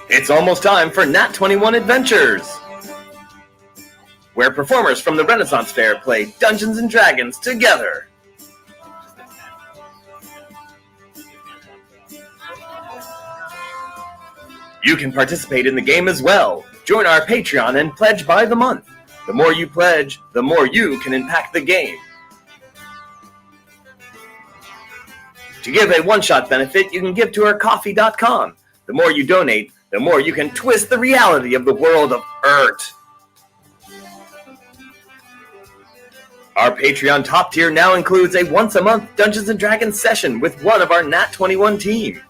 It's almost time for Nat21 Adventures, where performers from the Renaissance Fair play Dungeons & Dragons together. You can participate in the game as well. Join our Patreon and pledge by the month. The more you pledge, the more you can impact the game. To give a one-shot benefit, you can give to our coffee.com. The more you donate, the more you can twist the reality of the world of Urt. Our Patreon top tier now includes a once-a-month Dungeons & Dragons session with one of our Nat21 team.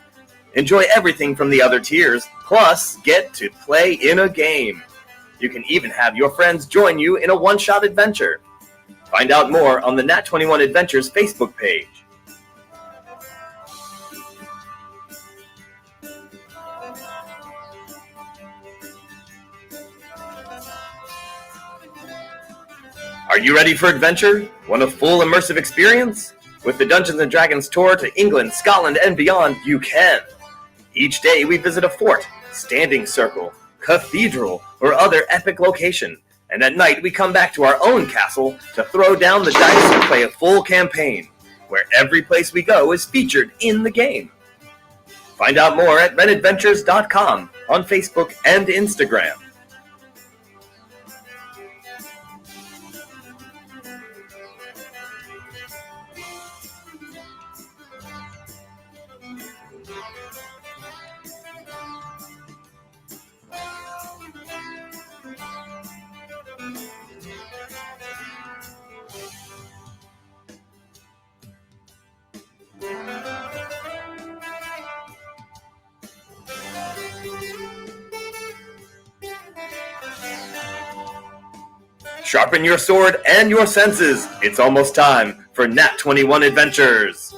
Enjoy everything from the other tiers, plus get to play in a game. You can even have your friends join you in a one-shot adventure. Find out more on the Nat21 Adventures Facebook page. Are you ready for adventure? Want a full immersive experience? With the Dungeons & Dragons tour to England, Scotland, and beyond, you can. Each day we visit a fort, standing circle, cathedral, or other epic location. And at night we come back to our own castle to throw down the dice and play a full campaign, where every place we go is featured in the game. Find out more at renadventures.com on Facebook and Instagram. Sharpen your sword and your senses. It's almost time for Nat21 Adventures.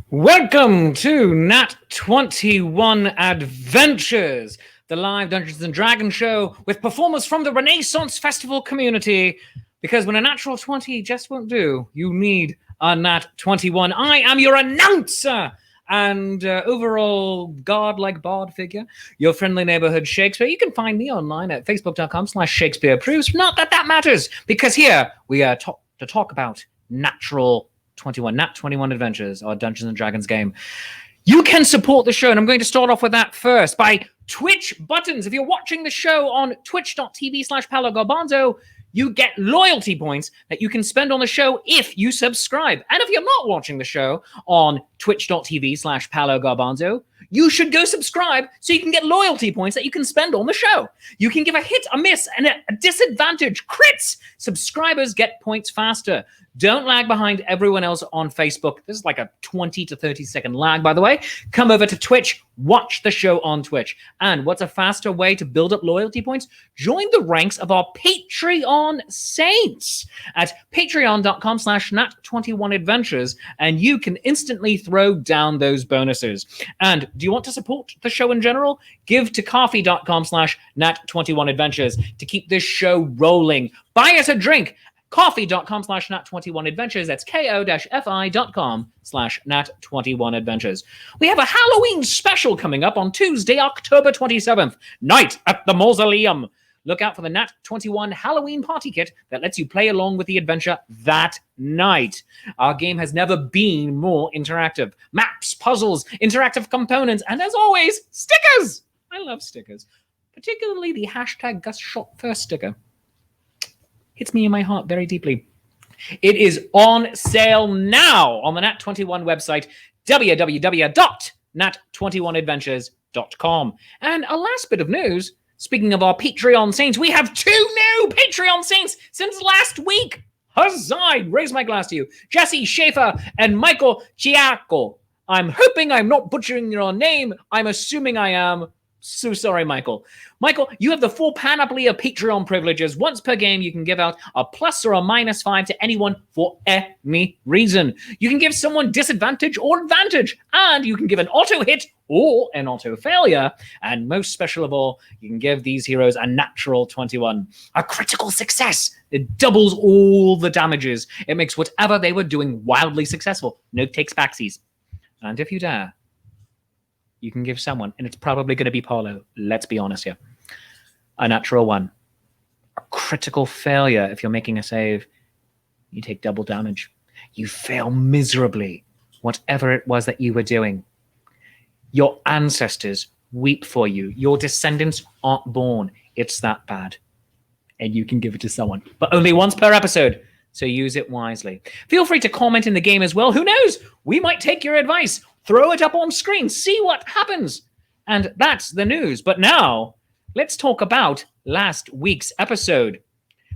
Welcome to Nat21 Adventures, the live Dungeons & Dragons show with performers from the Renaissance Festival community. Because when a natural 20 just won't do, you need a Nat21. I am your announcer and overall god-like bard figure, your friendly neighborhood Shakespeare. You can find me online at facebook.com/Shakespeare Proves. Not that that matters, because here we are to talk about Natural 21, Nat21 Adventures, our Dungeons & Dragons game. You can support the show, and I'm going to start off with that first by Twitch buttons. If you're watching the show on twitch.tv/PaoloGarbanzo, you get loyalty points that you can spend on the show if you subscribe. And if you're not watching the show on twitch.tv/PaoloGarbanzo, you should go subscribe so you can get loyalty points that you can spend on the show. You can give a hit, a miss, and a disadvantage. Crits! Subscribers get points faster. Don't lag behind everyone else on Facebook. This is like a 20 to 30 second lag, by the way. Come over to Twitch, watch the show on Twitch. And what's a faster way to build up loyalty points? Join the ranks of our Patreon saints at patreon.com/Nat21Adventures, and you can instantly throw down those bonuses. And do you want to support the show in general? Give to coffee.com/Nat21Adventures to keep this show rolling. Buy us a drink. Coffee.com/Nat21Adventures. That's ko-fi.com/Nat21Adventures. We have a Halloween special coming up on Tuesday, October 27th, night at the Mausoleum. Look out for the Nat21 Halloween party kit that lets you play along with the adventure that night. Our game has never been more interactive. Maps, puzzles, interactive components, and as always, stickers. I love stickers, particularly the hashtag Gus Shot First sticker. Hits me in my heart very deeply. It is on sale now on the Nat21 website, www.nat21adventures.com. And a last bit of news, speaking of our Patreon saints, we have 2 new Patreon saints since last week. Huzzah! Raise my glass to you. Jesse Schaefer and Michael Chiacco. I'm hoping I'm not butchering your name. I'm assuming I am. So sorry, Michael. Michael, you have the full panoply of Patreon privileges. Once per game, you can give out a plus or a -5 to anyone for any reason. You can give someone disadvantage or advantage, and you can give an auto hit or an auto failure. And most special of all, you can give these heroes a natural 21, a critical success. It doubles all the damages. It makes whatever they were doing wildly successful. No takes backsies. And if you dare, you can give someone, and it's probably going to be Paulo, let's be honest here, a natural 1. A critical failure, if you're making a save, you take double damage. You fail miserably, whatever it was that you were doing. Your ancestors weep for you. Your descendants aren't born. It's that bad. And you can give it to someone, but only once per episode, so use it wisely. Feel free to comment in the game as well. Who knows? We might take your advice. Throw it up on screen. See what happens. And that's the news. But now, let's talk about last week's episode.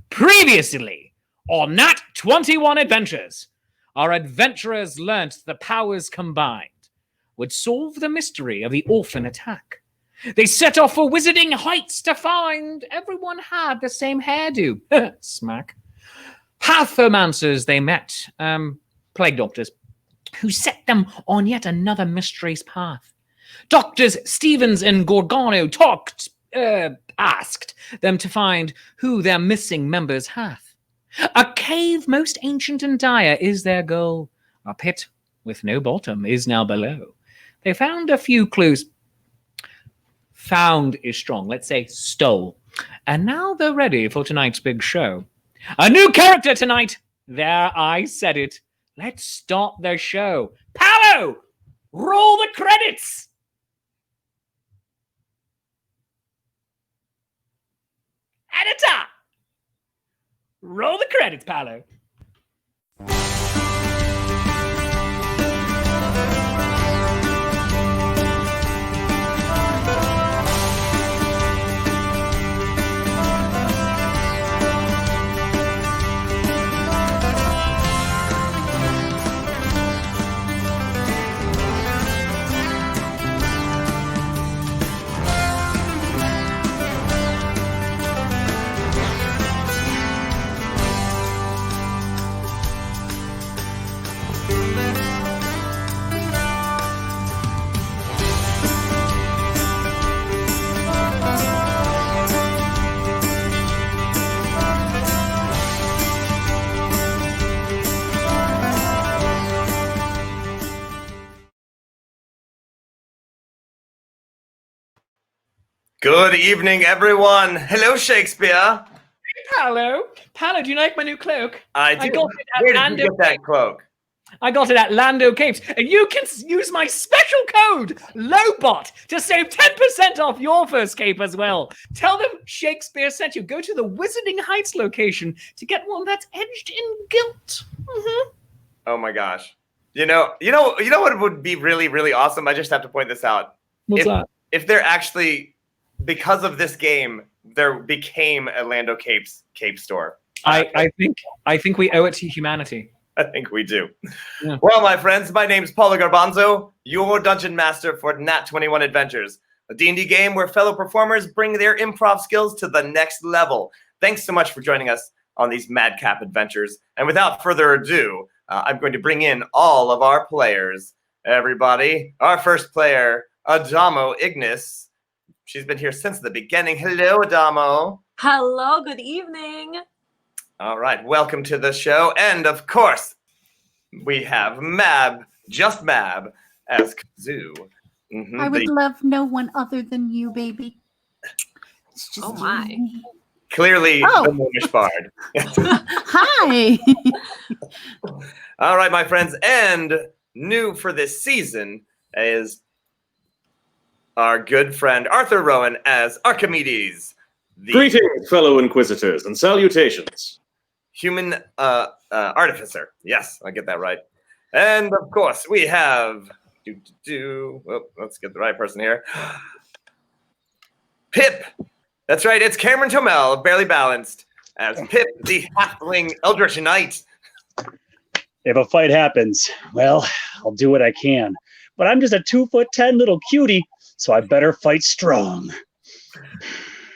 Previously on Nat21 Adventures, our adventurers learnt the powers combined would solve the mystery of the orphan attack. They set off for Wizarding Heights to find everyone had the same hairdo. Smack. Pathomancers they met. Plague doctors, who set them on yet another mystery's path. Doctors Stevens and Gorgano asked them to find who their missing members hath. A cave most ancient and dire is their goal. A pit with no bottom is now below. They found a few clues. Found is strong. Let's say stole. And now they're ready for tonight's big show. A new character tonight. There, I said it. Let's start the show. Paolo, roll the credits. Editor, roll the credits, Paolo. Good evening, everyone. Hello, Shakespeare. Paolo, do you like my new cloak? I do. got it at Where did Lando. you get that cloak? I got it at Lando Capes, and you can use my special code LOBOT to save 10% off your first cape as well. Tell them Shakespeare sent you. Go to the Wizarding Heights location to get one that's edged in gilt. Mm-hmm. Oh my gosh! You know what would be really, really awesome? I just have to point this out. What's that? If they're actually, because of this game, there became a Lando Capes cape store. I think we owe it to humanity. I think we do. Yeah. Well, my friends, my name's Paulo Garbanzo, your dungeon master for Nat21 Adventures, a D&D game where fellow performers bring their improv skills to the next level. Thanks so much for joining us on these madcap adventures. And without further ado, I'm going to bring in all of our players. Everybody, our first player, Adamo Ignis. She's been here since the beginning. Hello, Adamo. Hello, good evening. All right, welcome to the show. And of course, we have Mab, just Mab, as Kazoo. Mm-hmm, I would love no one other than you, baby. It's just my. Clearly, the Moorish bard. Hi. All right, my friends, and new for this season is our good friend Arthur Rowan as Archimedes. Greetings, fellow inquisitors, and salutations. Human artificer. Yes, I get that right. And of course, we have let's get the right person here. Pip. That's right. It's Cameron Tomel, barely balanced, as Pip, the halfling Eldritch Knight. If a fight happens, well, I'll do what I can. But I'm just a 2'10" little cutie, so I better fight strong.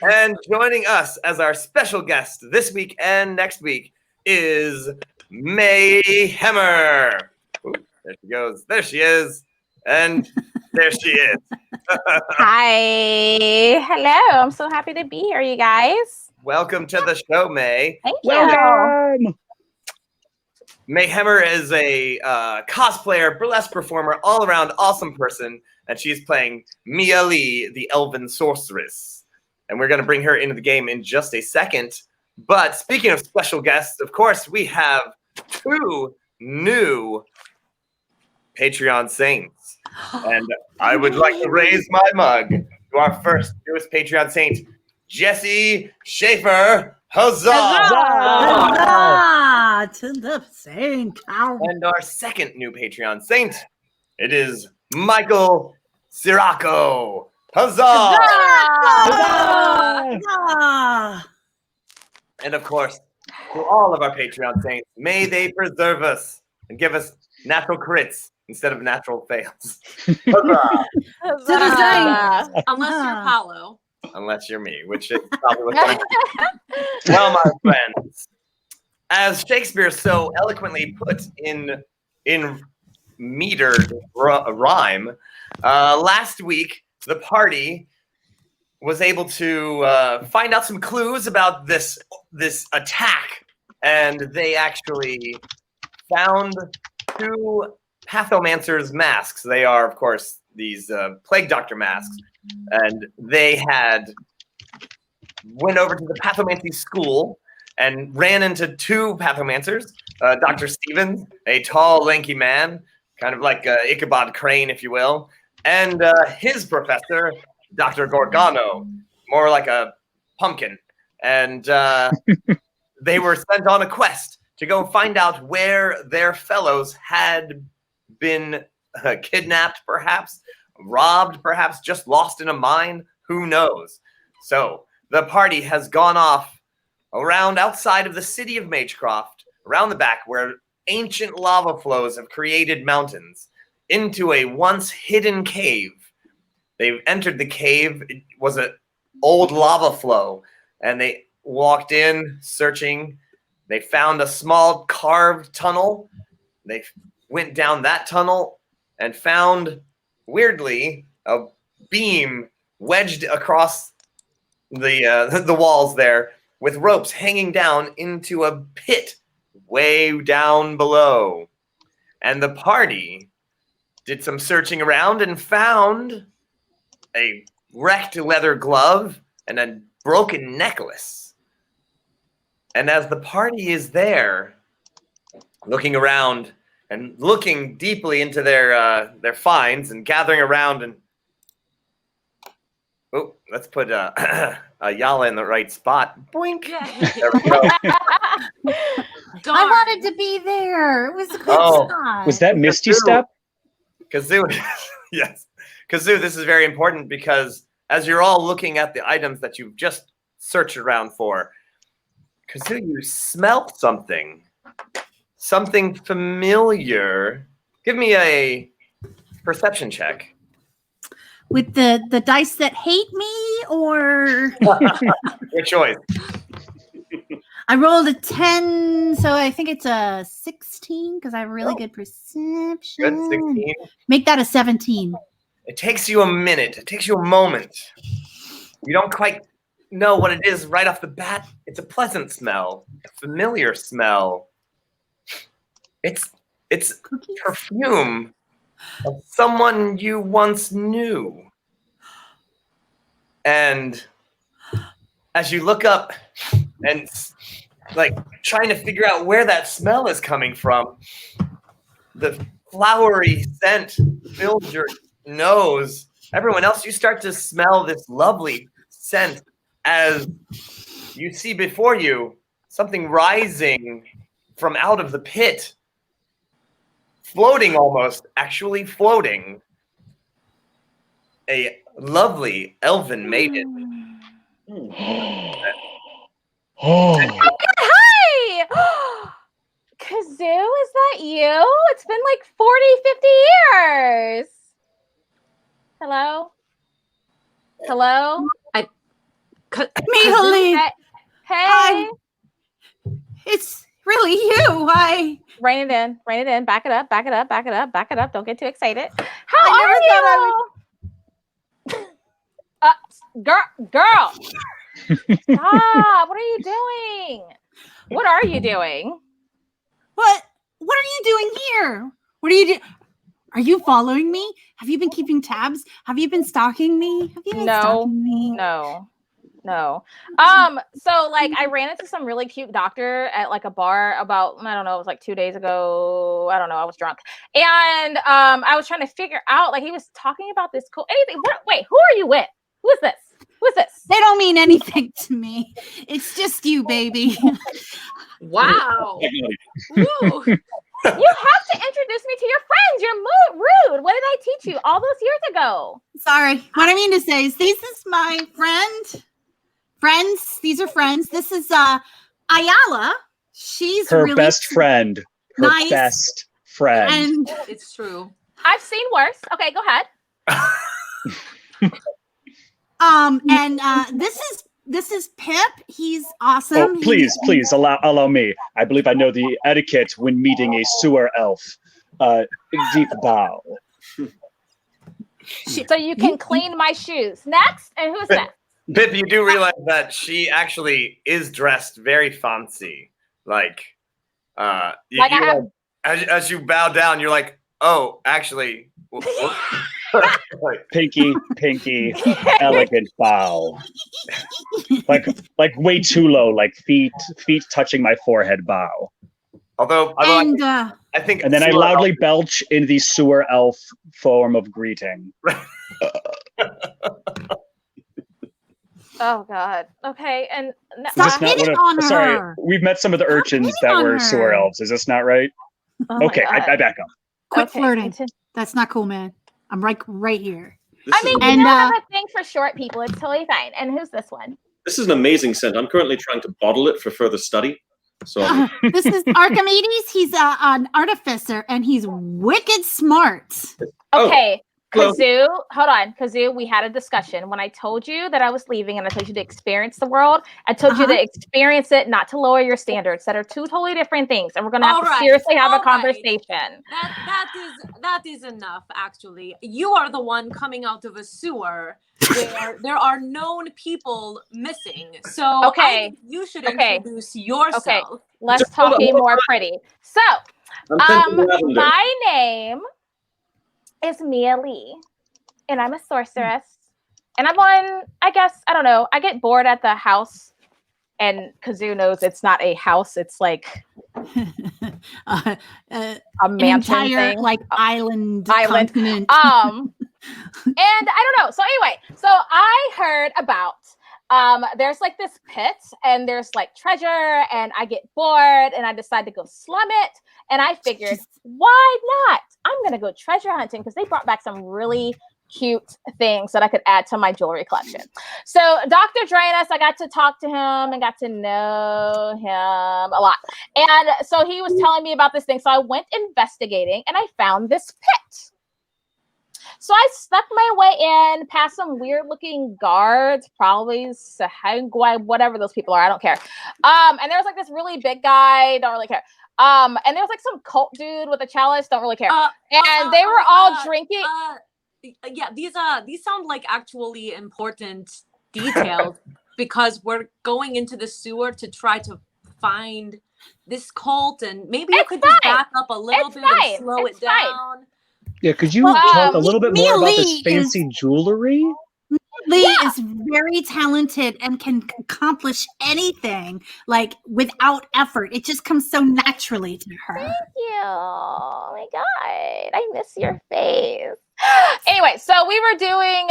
And joining us as our special guest this week and next week is May Hemmer. Ooh, there she goes. There she is. And there she is. Hi. Hello. I'm so happy to be here, you guys. Welcome to the show, May. Thank you. Welcome. May Hemmer is a cosplayer, burlesque performer, all-around awesome person, and she's playing Mia Lee, the elven sorceress. And we're going to bring her into the game in just a second. But speaking of special guests, of course, we have 2 new Patreon saints. And I would like to raise my mug to our first newest Patreon saint, Jesse Schaefer. Huzzah! Huzzah to the saint. And our second new Patreon saint, it is Michael Sirocco. Huzzah! Huzzah! And of course, to all of our Patreon saints, may they preserve us and give us natural crits instead of natural fails. Huzzah! To the saint. Unless you're Apollo. Unless you're me, which is probably what's going to Well, my friends, as Shakespeare so eloquently put in metered rhyme, last week the party was able to find out some clues about this attack, and they actually found 2 pathomancers' masks. They are, of course, these plague doctor masks, and they had went over to the pathomancy school and ran into 2 pathomancers. Dr. Stevens, a tall, lanky man, kind of like Ichabod Crane, if you will, and his professor, Dr. Gorgano, more like a pumpkin. And they were sent on a quest to go find out where their fellows had been kidnapped, perhaps, robbed, perhaps, just lost in a mine. Who knows? So the party has gone off around outside of the city of Magecroft, around the back where ancient lava flows have created mountains, into a once hidden cave. They entered the cave. It was an old lava flow, and they walked in searching. They found a small carved tunnel. They went down that tunnel and found, weirdly, a beam wedged across the walls there with ropes hanging down into a pit way down below. And the party did some searching around and found a wrecked leather glove and a broken necklace. And as the party is there, looking around and looking deeply into their finds and gathering around and let's put Yala in the right spot. Boink. Yeah. There we go. I wanted to be there. It was a good spot. Was that Misty Step? Kazoo, yes. Kazoo, this is very important because as you're all looking at the items that you've just searched around for, Kazoo, you smelled something. Something familiar. Give me a perception check. With the dice that hate me, or Your choice. I rolled a 10, so I think it's a 16 because I have really good perception. Good, 16. Make that a 17. It takes you a minute. It takes you a moment. You don't quite know what it is right off the bat. It's a pleasant smell, a familiar smell. It's Cookies? perfume of someone you once knew. And as you look up and like trying to figure out where that smell is coming from, the flowery scent fills your nose. Everyone else, you start to smell this lovely scent as you see before you something rising from out of the pit. Floating almost, actually floating. A lovely elven maiden. Oh, Hi! Kazoo, is that you? It's been like 40, 50 years. Hello? Hello? Mihaly, Hey. it's really you. Rein it in. Back it up. Don't get too excited. How I never thought I Girl. Stop. What are you doing? What are you doing? What are you doing here? What are you doing? Are you following me? Have you been keeping tabs? Have you been stalking me? Have you been stalking me? No. So like I ran into some really cute doctor at like a bar about, I don't know, it was like 2 days ago. I don't know, I was drunk. And I was trying to figure out, like he was talking about this cool anything. Wait, who are you with? Who is this? They don't mean anything to me. It's just you, baby. Wow. Woo. You have to introduce me to your friends. You're rude. What did I teach you all those years ago? Sorry. What I mean to say is this is my friend. Friends. These are friends. This is Ayala. She's Her really best friend. Her nice. best friend. And It's true. I've seen worse. Okay, go ahead. this is Pip. He's awesome. Oh, please allow me. I believe I know the etiquette when meeting a sewer elf. Deep bow. So you can clean my shoes. Next, and who's next? Pip, you do realize that she actually is dressed very fancy. Like, as you bow down, you're like, oh, actually. Pinky, elegant bow. Like way too low, like feet touching my forehead bow. Although I think, and then I loudly belch in the sewer elf form of greeting. Oh God. Okay, and stop hitting on her. Sorry, we've met some of the urchins that were sewer elves. Is this not right? Oh okay, I back up. Quit flirting. That's not cool, man. I'm right here. I mean, you have a thing for short people. It's totally fine. And who's this one? This is an amazing scent. I'm currently trying to bottle it for further study. So this is Archimedes. He's an artificer, and he's wicked smart. Okay. Kazoo, hold on. Kazoo, we had a discussion when I told you that I was leaving and I told you to experience the world. I told you to experience it, not to lower your standards. That are two totally different things. And we're going to have to seriously have a conversation. That is enough, actually. You are the one coming out of a sewer where there are known people missing. So you should introduce yourself. Okay, let's talk more pretty. So, my name is Mia Lee, and I'm a sorceress. And I'm on, I guess, I don't know. I get bored at the house, and Kazoo knows it's not a house. It's like a mansion entire, thing. like island. Continent. And I don't know. So anyway, so I heard about there's like this pit and there's like treasure, and I get bored and I decide to go slum it. And I figured, why not? I'm going to go treasure hunting because they brought back some really cute things that I could add to my jewelry collection. So Dr. Drainus, I got to talk to him and got to know him a lot. And so he was telling me about this thing. So I went investigating and I found this pit. So I snuck my way in past some weird looking guards, probably Sahagwai, whatever those people are. I don't care. And there was like this really big guy. Don't really care. And there was like some cult dude with a chalice. Don't really care. And they were all drinking. Yeah, these sound like actually important details because we're going into the sewer to try to find this cult, and maybe you could just back up a little bit and slow it down. Yeah, could you talk a little bit more about this fancy jewelry? Lee is very talented and can accomplish anything like without effort. It just comes so naturally to her. Thank you. Oh my God. I miss your face. Anyway, so we were doing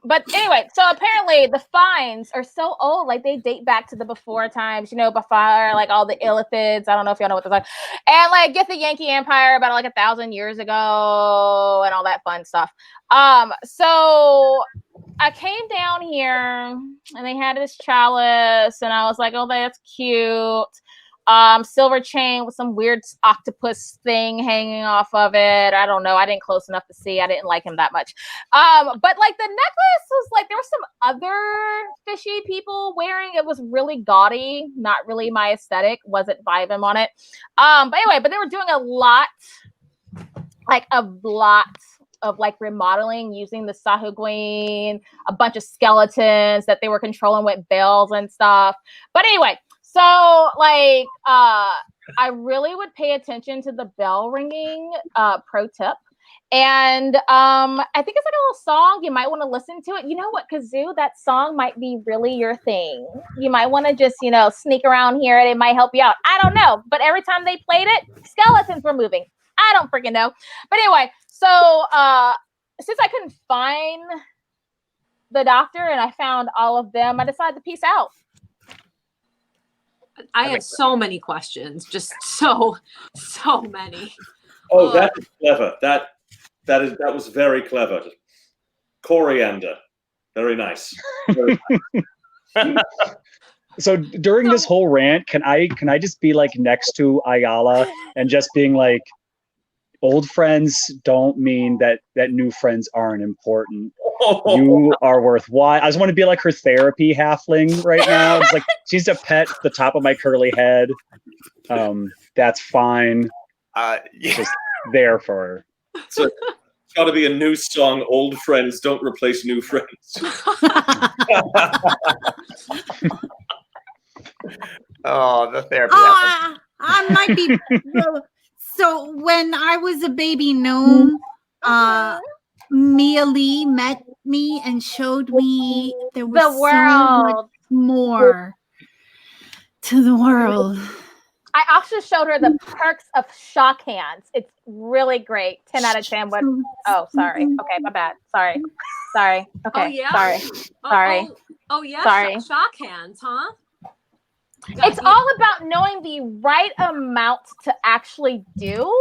but anyway, so apparently the finds are so old, like they date back to the before times, you know, before like all the illithids. I don't know if y'all know what those are. And like get the Yankee Empire about like 1,000 years ago and all that fun stuff. So I came down here and they had this chalice and I was like, oh, that's cute. silver chain with some weird octopus thing hanging off of it. I don't know. I didn't close enough to see. I didn't like him that much. But like the necklace was like, there were some other fishy people wearing. It was really gaudy, not really my aesthetic. Wasn't vibing on it. But anyway, but they were doing a lot of like remodeling using the Sahuagin, a bunch of skeletons that they were controlling with bells and stuff. But anyway, so like I really would pay attention to the bell ringing pro tip. And I think it's like a little song. You might want to listen to it. You know what, Kazoo? That song might be really your thing. You might want to just, sneak around here and it might help you out. I don't know. But every time they played it, skeletons were moving. I don't freaking know. But anyway, so since I couldn't find the doctor and I found all of them, I decided to peace out. I have so many questions, just so many. Oh, that is clever. That was very clever. Coriander, very nice. Very nice. So during this whole rant, can I just be like next to Ayala and just being like, old friends don't mean that new friends aren't important. You are worthwhile. I just want to be like her therapy halfling right now. It's like she's to pet the top of my curly head. That's fine. Just there for her. So it's got to be a new song. Old friends don't replace new friends. Oh, the therapy. I might be. So when I was a baby gnome, Mia Lee met me and showed me there was so much more to the world. I also showed her the perks of shock hands. It's really great. 10 out of 10. Oh, sorry. Okay, my bad. Sorry. Okay. Oh, yeah? Sorry. Oh yeah. Sorry. Shock hands, huh? It's all about knowing the right amount to actually do.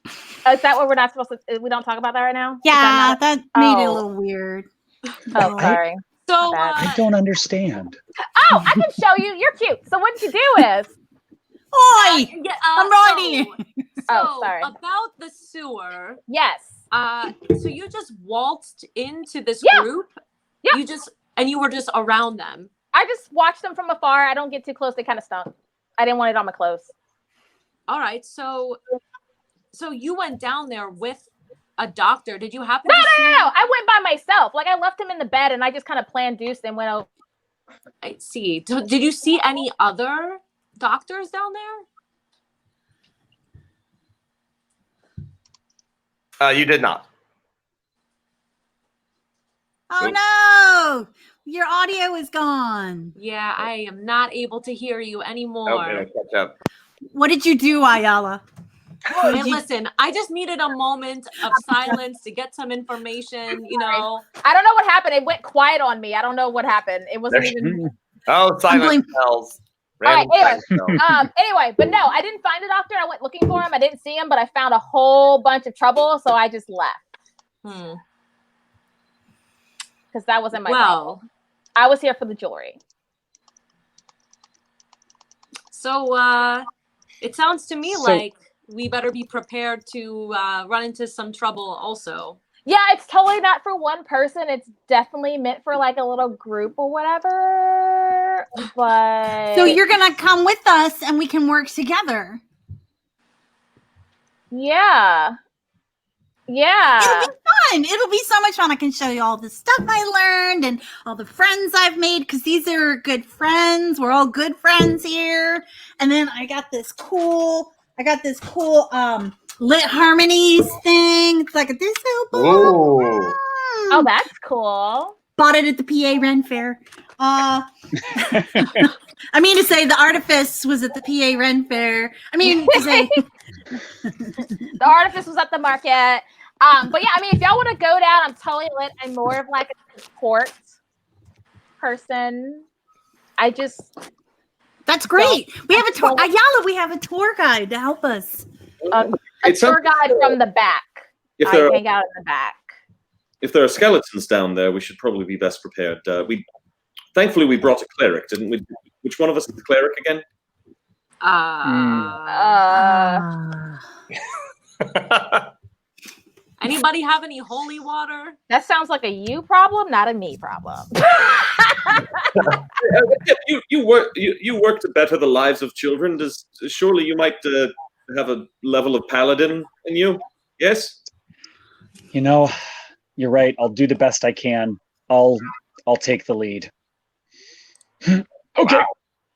Is that what we're not supposed to? We don't talk about that right now? Yeah, that made it a little weird. Oh, sorry. So I don't understand. Oh, I can show you. You're cute. So what you do is. Oi! I'm right here. Oh, sorry. About the sewer. Yes. So you just waltzed into this Yeah. group. Yeah. You were just around them. I just watched them from afar. I don't get too close. They kind of stunk. I didn't want it on my clothes. All right. So you went down there with a doctor. Did you happen to see? No. I went by myself. Like I left him in the bed and I just kind of planned deuce and went over. I see. Did you see any other doctors down there? You did not. Oh no! Your audio is gone. Yeah, I am not able to hear you anymore. Oh, it'll catch up. What did you do, Ayala? Hey, listen, I just needed a moment of silence to get some information, I don't know what happened. It went quiet on me. I don't know what happened. It wasn't even. Oh, silent spells. All right, Random silent spells. anyway, but no, I didn't find a doctor. I went looking for him. I didn't see him, but I found a whole bunch of trouble, so I just left. Because that wasn't my problem. I was here for the jewelry. So it sounds to me like we better be prepared to run into some trouble also. Yeah, it's totally not for one person. It's definitely meant for like a little group or whatever. But So you're gonna come with us and we can work together. Yeah. It'll be fun. It'll be so much fun. I can show you all the stuff I learned and all the friends I've made because these are good friends. We're all good friends here. And then I got this cool lit harmonies thing. It's like a disco ball. Ooh. Oh, that's cool. Bought it at the PA Ren Fair. I mean to say the artifice was at the PA Ren Fair. I mean to say the artifice was at the market. But yeah, I mean, if y'all want to go down, I'm totally lit. I'm more of like a support person. That's great. We have a tour. Ayala, we have a tour guide to help us. A tour guide from the back. I hang out in the back. If there are skeletons down there, we should probably be best prepared. Thankfully we brought a cleric, didn't we? Which one of us is the cleric again? Anybody have any holy water? That sounds like a you problem, not a me problem. You work to better the lives of children. Surely you might have a level of paladin in you? Yes. You know, you're right. I'll do the best I can. I'll take the lead. Okay, wow.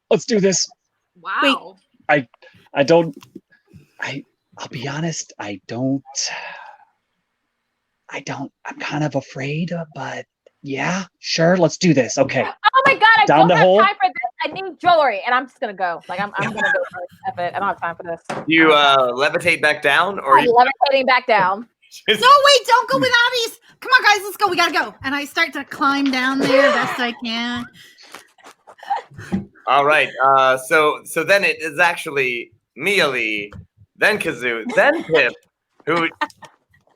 Let's do this. Wow. Wait, I'll be honest. I'm kind of afraid, but yeah, sure. Let's do this. Okay. Oh my God, I Down don't the have hole. time for this. I need jewelry, and I'm just gonna go. Like I'm gonna go for it. I don't have time for this. You levitate back down, or I'm levitating back down. No, wait, don't go without these. Come on, guys, let's go. We gotta go. And I start to climb down there best I can. All right. So then it is actually Mealy, then Kazoo, then Pip,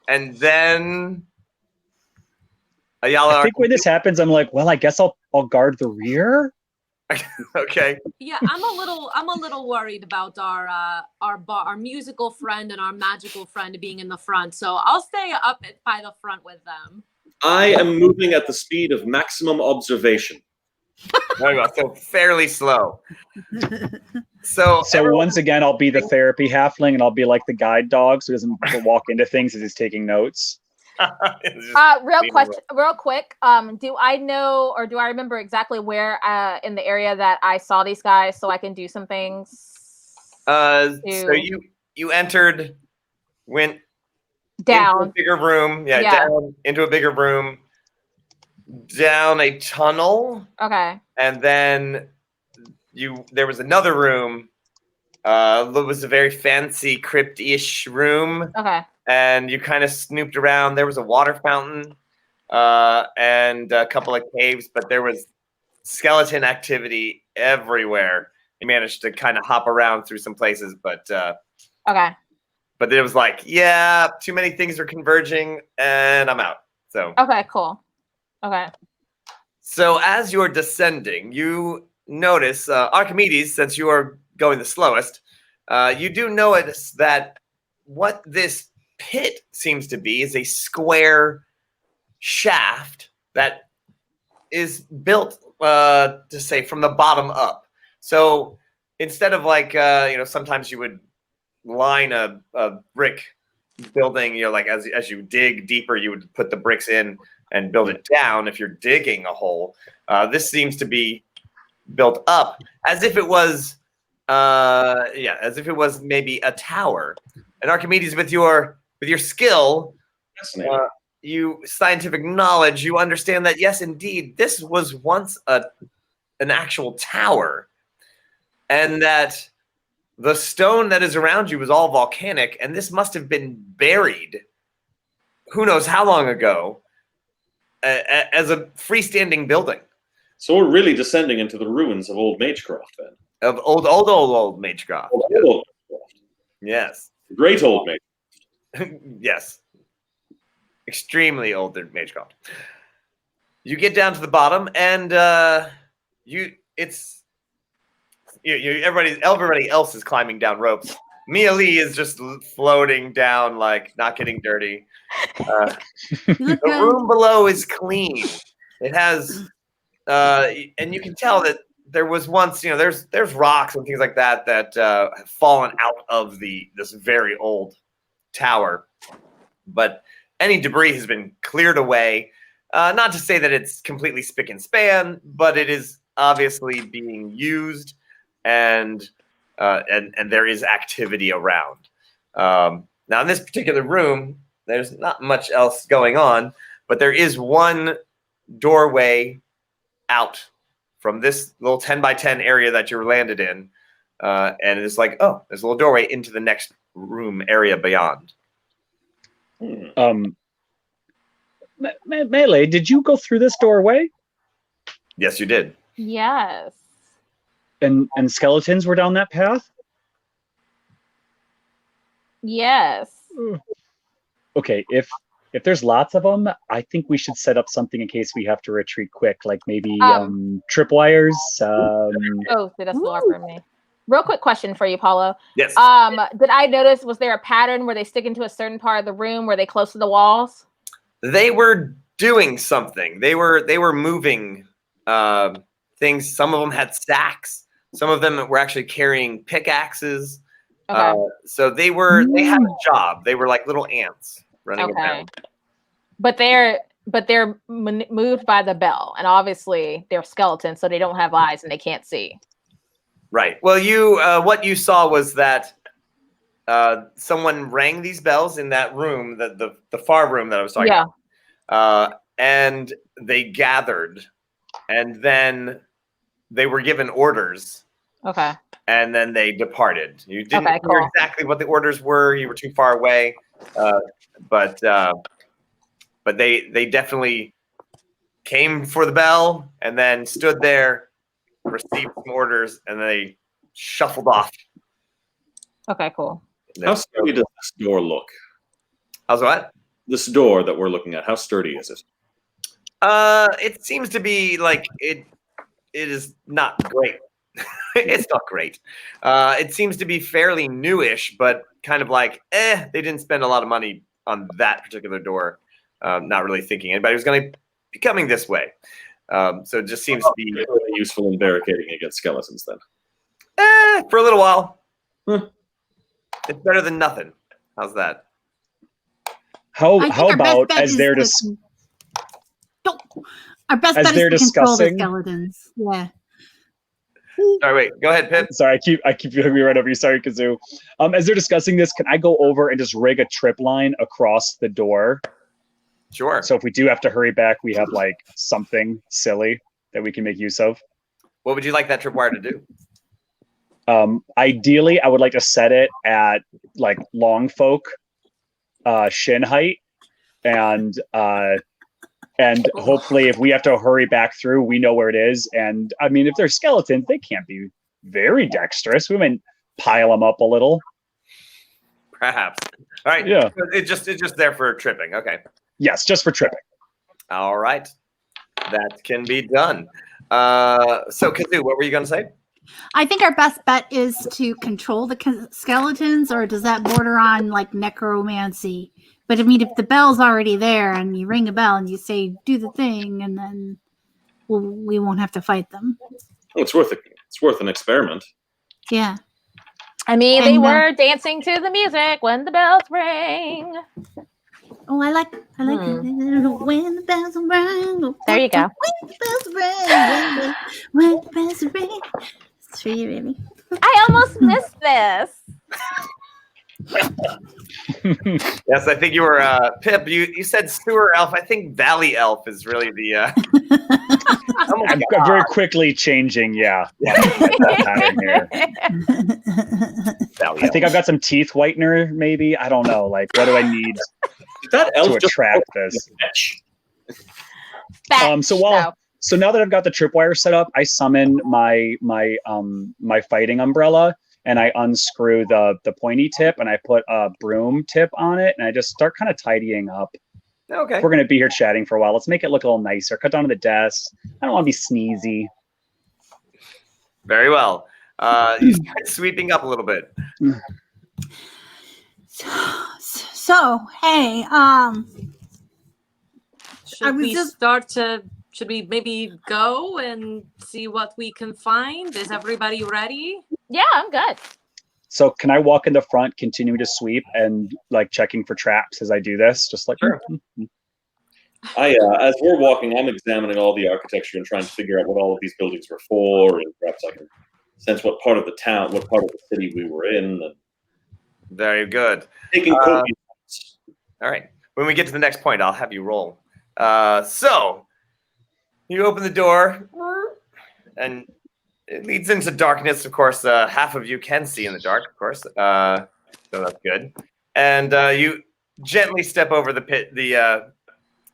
and then Ayala. I think when this happens, I'm like, well, I guess I'll guard the rear. Okay. Yeah, I'm a little worried about our musical friend and our magical friend being in the front. So I'll stay up by the front with them. I am moving at the speed of maximum observation. There you go. So fairly slow. So once again, I'll be the therapy halfling, and I'll be like the guide dog, so he doesn't walk into things as he's taking notes. Real quick. Do I know, or do I remember exactly where in the area that I saw these guys, so I can do some things? So you went down into a bigger room. Yeah, down into a bigger room, down a tunnel. Okay. And then there was another room. It was a very fancy crypt-ish room. Okay. And you kind of snooped around. There was a water fountain and a couple of caves, but there was skeleton activity everywhere. You managed to kind of hop around through some places, but okay. But it was like, yeah, too many things are converging, and I'm out. So okay, cool. Okay. So as you're descending, you notice Archimedes, since you are going the slowest, you do notice that what this pit seems to be is a square shaft that is built to say from the bottom up. So instead of like sometimes you would line a brick building, like as you dig deeper, you would put the bricks in and build it down if you're digging a hole. This seems to be built up as if it was maybe a tower. And Archimedes, with your skill, you scientific knowledge, you understand that yes, indeed, this was once an actual tower, and that the stone that is around you was all volcanic, and this must have been buried, who knows how long ago, as a freestanding building. So we're really descending into the ruins of old Magecroft, then. Of old Magecroft. Old Magecroft. Yes. Great old Magecroft. Yes. Extremely old Magecroft. You get down to the bottom, and everybody else is climbing down ropes. Mia Lee is just floating down, like not getting dirty. The room below is clean. It has, and you can tell that there was once, there's rocks and things like that have fallen out of this very old tower, but any debris has been cleared away. Not to say that it's completely spick and span, but it is obviously being used, and there is activity around. Now, in this particular room, there's not much else going on, but there is one doorway out from this little 10 by 10 area that you're landed in, and it's like, oh, there's a little doorway into the next room area beyond. Melee, did you go through this doorway? Yes, you did. Yes. And skeletons were down that path? Yes. Okay, if there's lots of them, I think we should set up something in case we have to retreat quick, like maybe tripwires. Oh, that's lower for me. Real quick question for you, Paulo. Yes. Did I notice, was there a pattern where they stick into a certain part of the room where they close to the walls? They were doing something. They were moving things. Some of them had sacks. Some of them were actually carrying pickaxes. Okay. So they had a job. They were like little ants running around. But they're moved by the bell, and obviously they're skeletons, so they don't have eyes and they can't see. Right. Well, what you saw was that someone rang these bells in that room, the far room that I was talking about. And they gathered, and then they were given orders. Okay. And then they departed. You didn't hear exactly what the orders were. You were too far away. But they definitely came for the bell and then stood there, received some orders, and they shuffled off. Okay, cool. How sturdy does this door look? How's what? This door that we're looking at, how sturdy is it? It seems to be like it is not great. It's not great. It seems to be fairly newish, but kind of like, they didn't spend a lot of money on that particular door. Not really thinking anybody was going to be coming this way. So it just seems to be really useful in barricading against skeletons then. For a little while. It's better than nothing. How's that? How about our best bet is to control the skeletons. Yeah. Sorry, wait. Go ahead, Pip. Sorry, I keep going right over you. Sorry, Kazoo. As they're discussing this, can I go over and just rig a trip line across the door? Sure. So if we do have to hurry back, we have like something silly that we can make use of. What would you like that tripwire to do? Ideally, I would like to set it at like long folk shin height, and hopefully, if we have to hurry back through, we know where it is. And I mean, if they're skeletons, they can't be very dexterous. We might pile them up a little. Perhaps. All right. Yeah. It's just there for tripping. Okay. Yes, just for tripping. All right. That can be done. So, Kazoo, what were you going to say? I think our best bet is to control the skeletons, or does that border on like necromancy? But I mean, if the bell's already there and you ring a bell and you say, do the thing, and then we won't have to fight them. Well, it's worth an experiment. Yeah. I mean, they were dancing to the music when the bells ring. Oh, I like when the bells ring. There you go. When the bells ring. When the bells ring. It's for you, baby. I almost missed this. Yes, I think you were Pip. You said sewer elf. I think valley elf is really the. I'm very quickly changing. Yeah. Pattern here. I think I've got some teeth whitener. Maybe I don't know. Like, what do I need to attract this? So now that I've got the tripwire set up, I summon my fighting umbrella. And I unscrew the pointy tip and I put a broom tip on it and I just start kind of tidying up. Okay. We're going to be here chatting for a while. Let's make it look a little nicer. Cut down to the desk. I don't want to be sneezy. Very well. You start sweeping up a little bit. So hey, should we maybe go and see what we can find? Is everybody ready? Yeah, I'm good. So can I walk in the front, continue to sweep and like checking for traps as I do this? Just like, sure. As we're walking, I'm examining all the architecture and trying to figure out what all of these buildings were for, and perhaps I can sense what part of the town, what part of the city we were in. And very good. Taking all right. When we get to the next point, I'll have you roll. So you open the door and it leads into darkness. Of course, half of you can see in the dark, of course. So that's good. And you gently step over the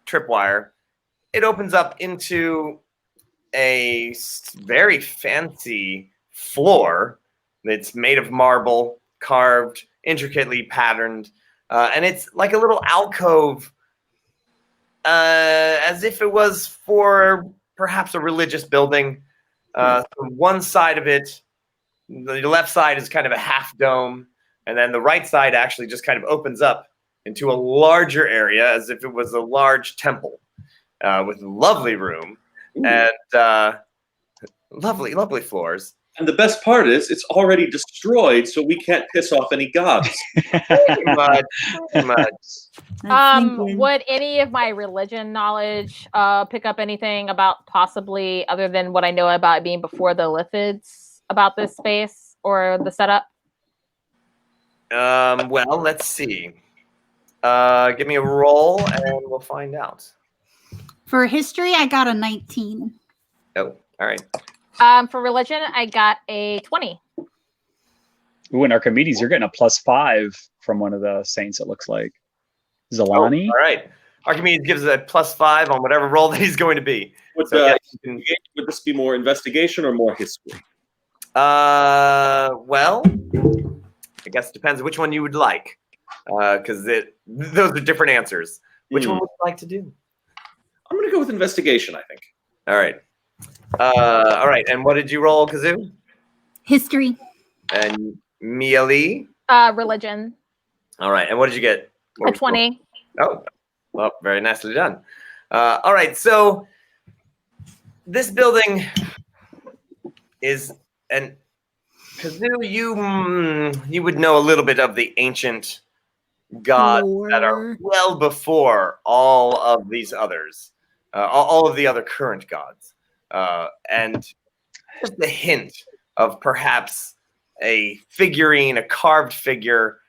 tripwire. It opens up into a very fancy floor. It's made of marble, carved, intricately patterned. And it's like a little alcove, as if it was for perhaps a religious building. So one side of it the left side is kind of a half dome, and then the right side actually just kind of opens up into a larger area as if it was a large temple with lovely room and lovely floors. And the best part is, it's already destroyed, so we can't piss off any gods. Pretty much. Would any of my religion knowledge pick up anything about possibly, other than what I know about it being before the lithids, about this space or the setup? Well, let's see. Give me a roll and we'll find out. For history, I got a 19. Oh, all right. For religion, I got a 20. Ooh, and Archimedes, you're getting a +5 from one of the saints, it looks like. Zalani? All right. Archimedes gives a +5 on whatever roll that he's going to be. Would, So, yeah, would this be more investigation or more history? well, I guess it depends which one you would like, because those are different answers. Which one would you like to do? I'm going to go with investigation, I think. All right. All right. And what did you roll, Kazoo? History. And Mia Lee? Religion. All right. And what did you get? A 20. Oh, well, very nicely done. All right. So this building is an Kazoo, you would know a little bit of the ancient gods that are well before all of these others, all of the other current gods, and just a hint of perhaps a figurine, a carved figure,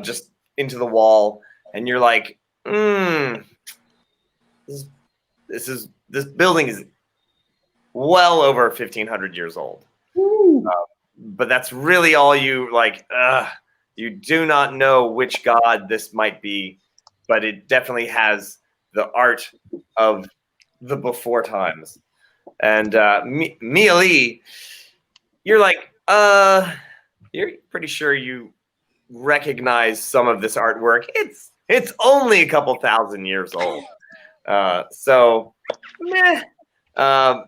just into the wall, and you're like, this building is well over 1,500 years old. But that's really all you like. You do not know which god this might be, but it definitely has the art of the before times. And Mia Lee, you're like, you're pretty sure you recognize some of this artwork. It's only a couple thousand years old. So, meh.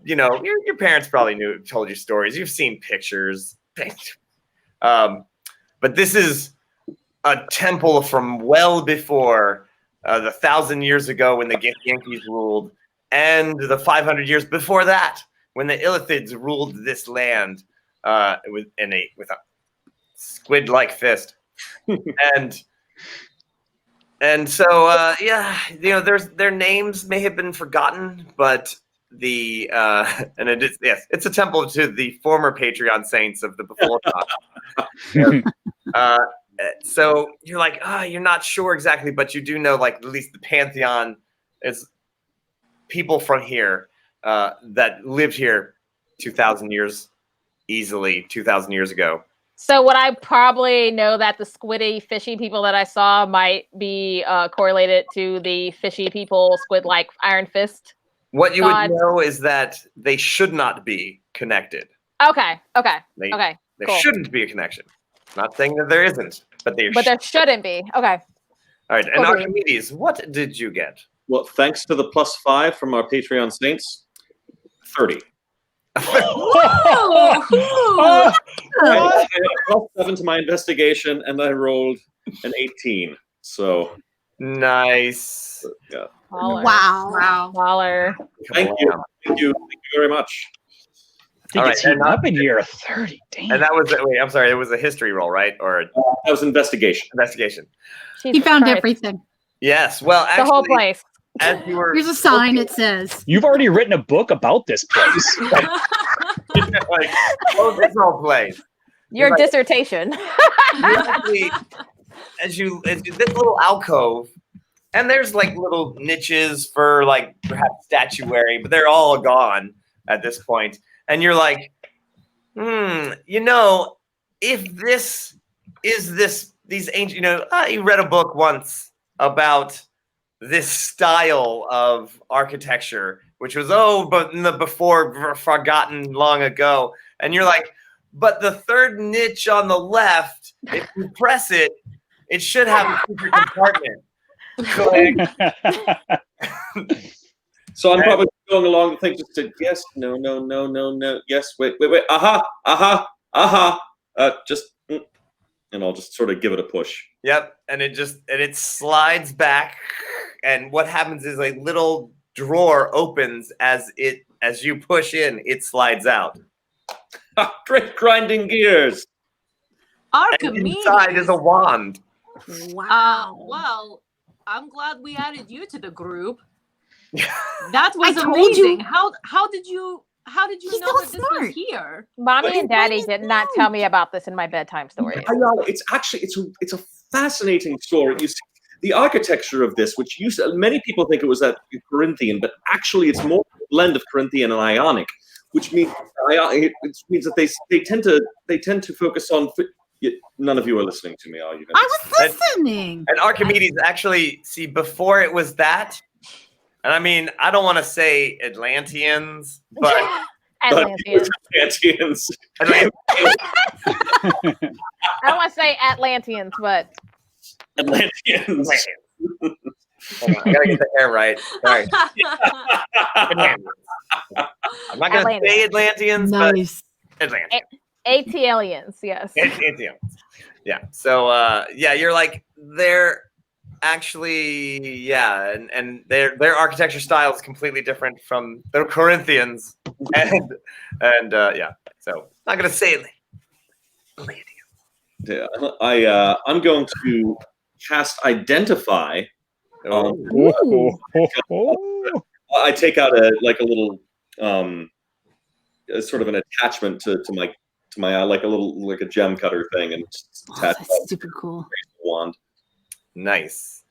You know, your parents probably told you stories. You've seen pictures. But this is a temple from well before the 1,000 years ago when the Yankees ruled, and the 500 years before that when the Illithids ruled this land with a squid-like fist. and so yeah, you know, their names may have been forgotten, but and it is, yes, it's a temple to the former Patreon saints of the before time. So you're like, you're not sure exactly, but you do know, like, at least the Pantheon is people from here that lived here 2,000 years ago. So would I probably know that the squiddy, fishy people that I saw might be correlated to the fishy people, squid-like Iron Fist? What you would know is that they should not be connected. Okay. There Cool. shouldn't be a connection. Not saying that there isn't, but there shouldn't be. Okay. All right. And Archimedes, what did you get? Well, thanks to the +5 from our Patreon saints, 30. Whoa! I had a +7 to my investigation, and I rolled an 18. So nice. Yeah. Baller. Wow. Baller. Thank you very much. All right, up in here, 30. Damn. And that was I'm sorry, it was a history roll, right? Or that was investigation. He found everything. Yes. Well, actually, the whole place. As you were, here's a sign. It says you've already written a book about this place. like, this whole place. Your dissertation. Actually, as you this little alcove, and there's like little niches for like perhaps statuary, but they're all gone at this point. And you're like, you know, if this is these ancient, you know, you read a book once about this style of architecture, which was but in the before forgotten long ago. And you're like, but the third niche on the left, if you press it, it should have a secret compartment. So I'm probably going along the thing just to yes, no, yes, wait, aha, Just, and I'll just sort of give it a push. Yep, and it slides back, and what happens is a little drawer opens as you push in, it slides out. Great grinding gears. And Archimedes. inside is a wand. Wow. Well, I'm glad we added you to the group. That was I told amazing. you. How did you He's know so that this was smart. here? Mommy and Daddy did not tell me about this in my bedtime stories. I know, it's actually it's a fascinating story. You see, the architecture of this, which many people think it was at Corinthian, but actually it's more a blend of Corinthian and Ionic, which means that they tend to focus on. None of you are listening to me, are you? I was listening. And Archimedes actually, see, before it was that, and I mean, I don't want to say Atlanteans, but Atlanteans. Atlanteans. I don't want to say Atlanteans, but Atlanteans. Hold on, I gotta get the hair right. Sorry. Atlanteans. I'm not gonna say Atlanteans, Nice. but Atlanteans. ATLians, yes. Atlanteans. Yeah. So yeah, you're like they're actually and their architecture style is completely different from the Corinthians, and yeah. So not gonna say Atlanteans. Yeah, I'm going to cast Identify. I take out a little sort of an attachment to my like a gem cutter thing, and just attach That's super cool. wand. Nice.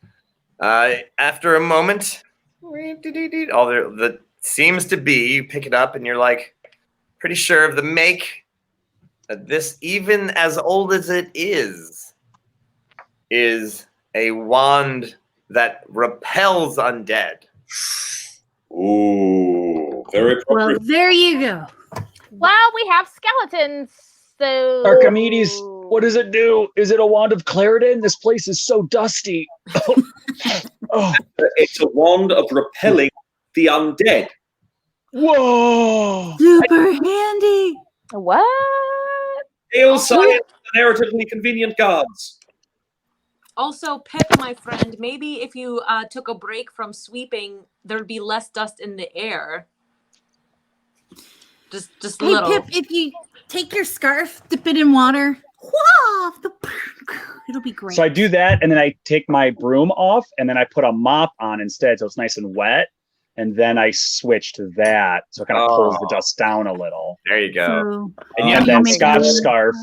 After a moment, all that seems to be, you pick it up and you're like, pretty sure of the make. This, even as old as it is a wand that repels undead. Ooh, very Well, appropriate. there you go. Well, we have skeletons, so Archimedes, what does it do? Is it a wand of Claritin? This place is so dusty. Oh. It's a wand of repelling the undead. Whoa! Super handy. What? Hail science and narratively convenient gods. Also, Pip, my friend, maybe if you took a break from sweeping, there'd be less dust in the air. Just a Hey, little. Pip, if you take your scarf, dip it in water, whoa, it'll be great. So I do that, and then I take my broom off, and then I put a mop on instead, so it's nice and wet. And then I switch to that, so it kind of pulls the dust down a little. There you go. So, And then make Scotch it- scarf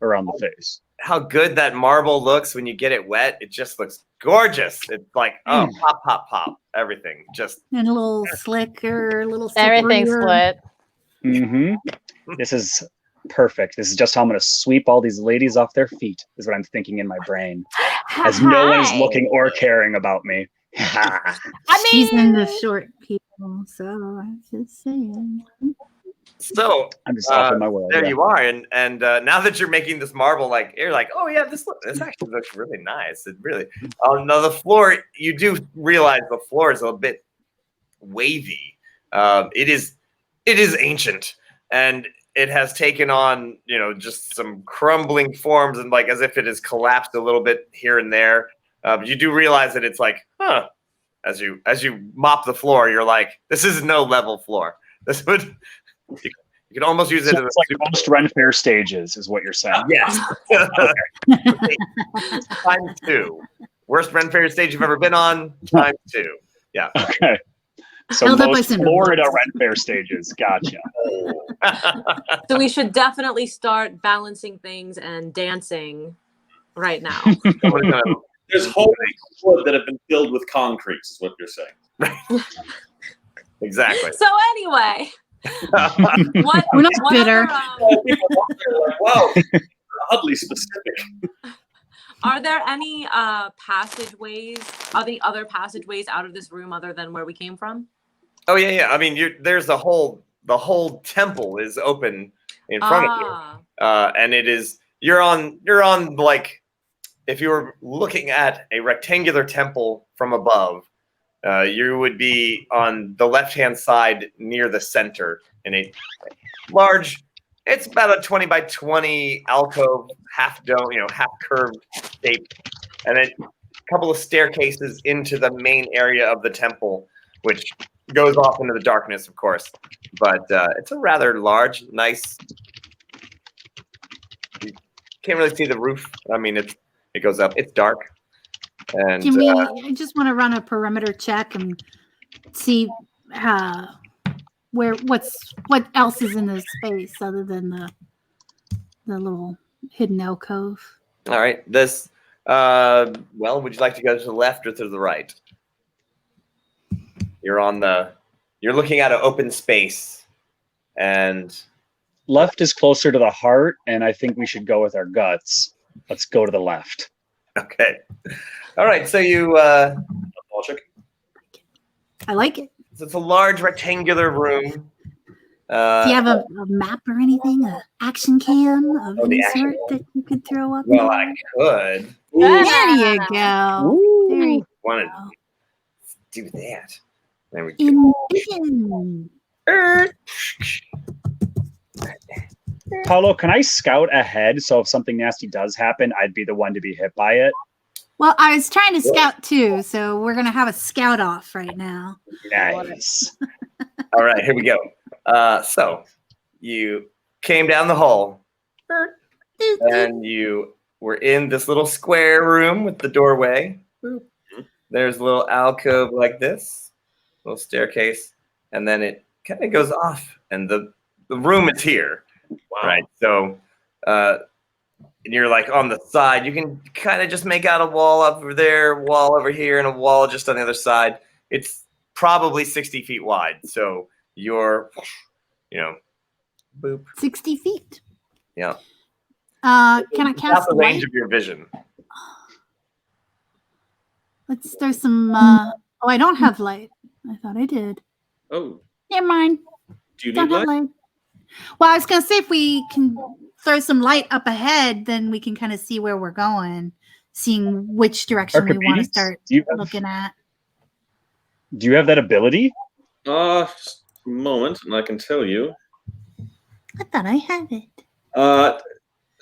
around the face. How good that marble looks when you get it wet. It just looks gorgeous. It's like, oh, pop, pop, pop. Everything just. And a little slicker, a little Everything's slipperier. split. Mm-hmm. This is perfect. This is just how I'm going to sweep all these ladies off their feet, is what I'm thinking in my brain. As no one is looking or caring about me. I She's in the mean, short people, so I'm just saying. So I'm just off in my world. there yeah. you are, and now that you're making this marble, like you're like, oh yeah, this actually looks really nice. It really. Now the floor, you do realize the floor is a bit wavy. It is ancient, and it has taken on just some crumbling forms, and like as if it has collapsed a little bit here and there. You do realize that it's like, as you mop the floor, you're like, this is no level floor. This would. You could almost use it So as it's like most Ren Fair stages, is what you're saying. yes. Times 2. Worst Ren Fair stage you've ever been on, times 2. Yeah. Okay. So Held up by most cinder Florida blocks. Ren Fair stages. Gotcha. So we should definitely start balancing things and dancing right now. Someone's gonna- There's holes in wood that have been filled with concrete, is what you're saying. exactly. So anyway, what? We're not what bitter. People walk there like, wow, oddly specific. Are there any passageways? Are the other passageways out of this room other than where we came from? Oh yeah. I mean, there's the whole temple is open in front of you, and it is you're on like if you were looking at a rectangular temple from above. You would be on the left-hand side near the center in a large It's about a 20 by 20 alcove, half dome, half curved shape, and then a couple of staircases into the main area of the temple, which goes off into the darkness, of course. But it's a rather large, nice. You can't really see the roof. I mean, it goes up. It's dark. And I just want to run a perimeter check and see what else is in this space other than the little hidden alcove. All right. This. Well, would you like to go to the left or to the right? You're looking at an open space, and Left is closer to the heart, and I think we should go with our guts. Let's go to the left. okay. All right. So you. I like it. So it's a large rectangular room. Do you have a map or anything? An action cam of any sort that you could throw up? Well, I could. There you go. There you Want go. to do that? There we go. Envision. Paulo, can I scout ahead so if something nasty does happen, I'd be the one to be hit by it? Well, I was trying to scout too, so we're gonna have a scout off right now. Nice. All right, here we go. So you came down the hall, and you were in this little square room with the doorway. There's a little alcove like this, little staircase, and then it kind of goes off, and the room is here. Wow. Right. So, and you're like on the side. You can kind of just make out a wall over there, wall over here, and a wall just on the other side. It's probably 60 feet wide. So you're, boop. 60 feet. Yeah. Can I cast Not the light? range of your vision. Let's throw some. Oh, I don't have light. I thought I did. Oh, Never mind. do you Don't need have light? light. Well, I was gonna say if we can throw some light up ahead, then we can kind of see where we're going, seeing which direction we want to Archimedes, start do looking at. you have that ability? Just a moment, and I can tell you. I thought I had it.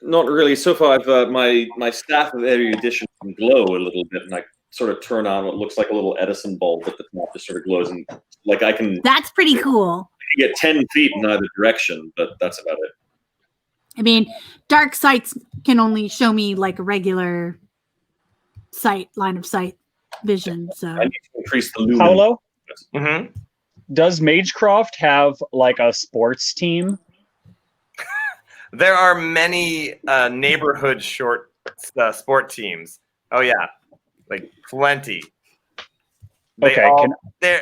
Not really. So far, I've my staff of erudition can glow a little bit, and I sort of turn on what looks like a little Edison bulb at the top, just sort of glows, and like I can That's pretty cool. get 10 feet in either direction, but that's about it. I mean, dark sights can only show me like a regular line of sight vision. So I need to increase the lumen. Paulo, Mm-hmm. does Magecroft have like a sports team? There are many neighborhood short sport teams. Oh yeah, like plenty. Okay,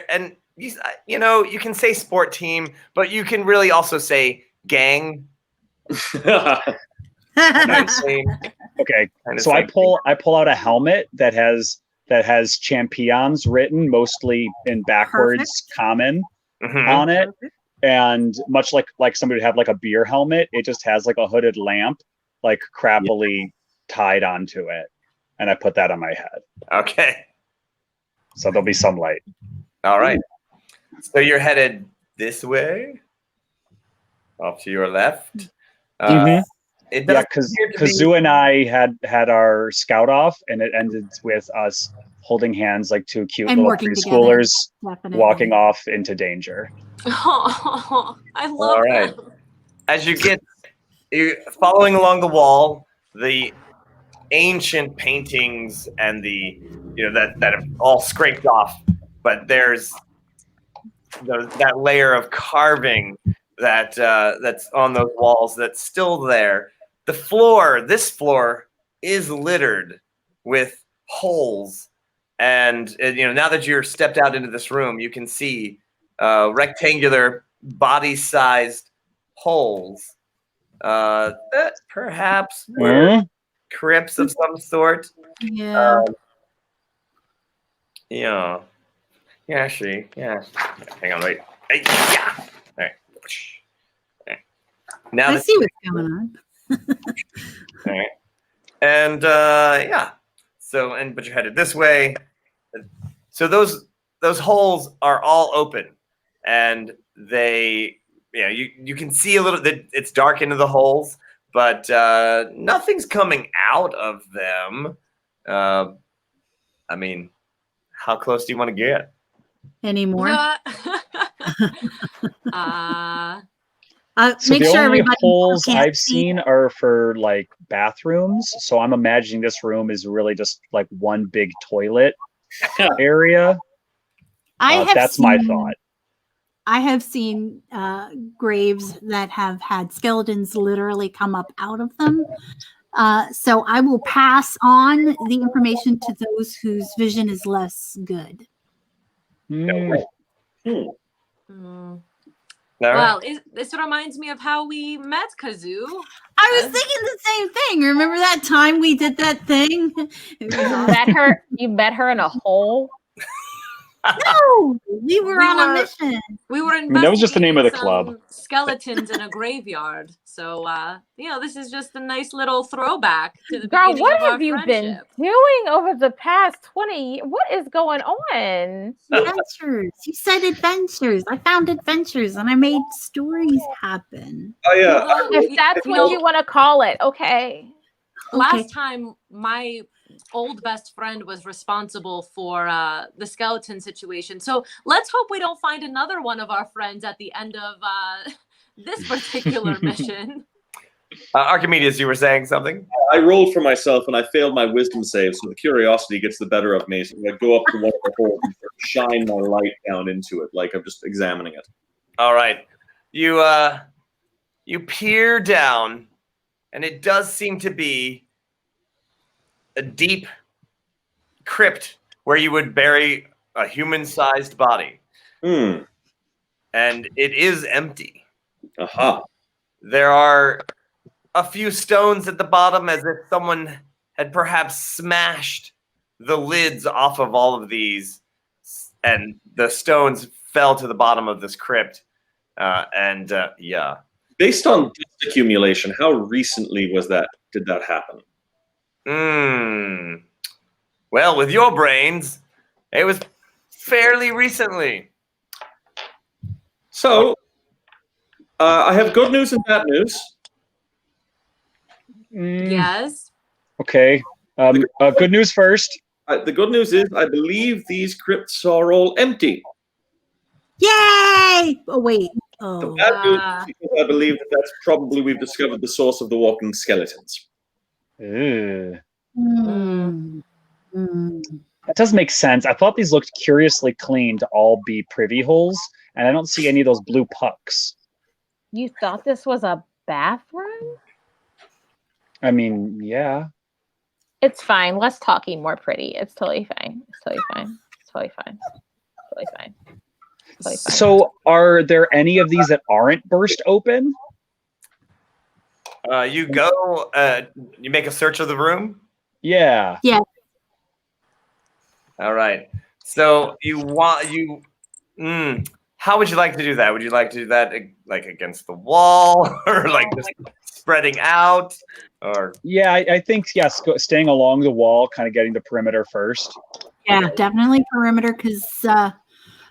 And you can say sport team, but you can really also say gang. Kind of same. Okay, Kind of so I same pull out a helmet that has champions written mostly in backwards common Mhm. on it, and much like somebody would have like a beer helmet, it just has like a hooded lamp like crappily tied onto it, and I put that on my head, Okay. so there'll be some light. All right. So you're headed this way, off to your left. Mhm. It Yeah, does because appear to be- Kazoo and I had our scout off, and it ended with us holding hands like two cute And little working together. preschoolers definitely. walking off into danger. Oh, I love All right. that. As you're following along the wall, the ancient paintings and the that have all scraped off, but there's that layer of carving that's on those walls that's still there. This floor is littered with holes, and now that you're stepped out into this room, you can see rectangular body-sized holes that perhaps were crypts of some sort. Yeah. Yeah. Actually, yeah. Hang on, wait. Hey, yeah. All right. Now I that see what's going on. all right. And yeah. So but you're headed this way. So those holes are all open, and they you can see a little that it's dark into the holes, but nothing's coming out of them. I mean, how close do you want to get? Anymore. So Make the sure only everybody holes can't I've see. seen are for like bathrooms. So I'm imagining this room is really just like one big toilet area. That's my thought. I have seen graves that have had skeletons literally come up out of them. So I will pass on the information to those whose vision is less good. Well, this reminds me of how we met Kazoo. I was thinking the same thing. Remember that time we did that thing? You met her in a hole? No, we were on a mission. We were investigating that was just the name of the club. Skeletons in a graveyard. So, this is just a nice little throwback to the Girl, beginning what of our have you friendship. been doing over the past 20 years? What is going on? Adventures. You said adventures. I found adventures and I made stories happen. Oh yeah. If that's what you want to call it, okay. Last time, my old best friend was responsible for the skeleton situation. So let's hope we don't find another one of our friends at the end of this particular mission. Archimedes, you were saying something? I rolled for myself and I failed my wisdom save, so the curiosity gets the better of me. So I go up to one of the holes and shine my light down into it, like I'm just examining it. All right. You peer down, and it does seem to be a deep crypt where you would bury a human-sized body. And it is empty. There are a few stones at the bottom, as if someone had perhaps smashed the lids off of all of these, and the stones fell to the bottom of this crypt. Based on dust accumulation, how recently did that happen? Well, with your brains, it was fairly recently. So, I have good news and bad news. Yes. Okay. Good news first. The good news is I believe these crypts are all empty. Yay! Oh, wait. The bad news is because I believe that's probably we've discovered the source of the walking skeletons. That does make sense. I thought these looked curiously clean to all be privy holes, and I don't see any of those blue pucks. You thought this was a bathroom? I mean, yeah. It's fine. Less talking, more pretty. It's totally fine. It's totally fine. It's totally fine. Totally fine. Totally fine. So, are there any of these that aren't burst open? You go. You make a search of the room. Yeah. Yeah. All right. So how would you like to do that? Would you like to do that like against the wall, or like just spreading out, or? Yeah, I think yes. Staying along the wall, kind of getting the perimeter first. Yeah, definitely perimeter, because I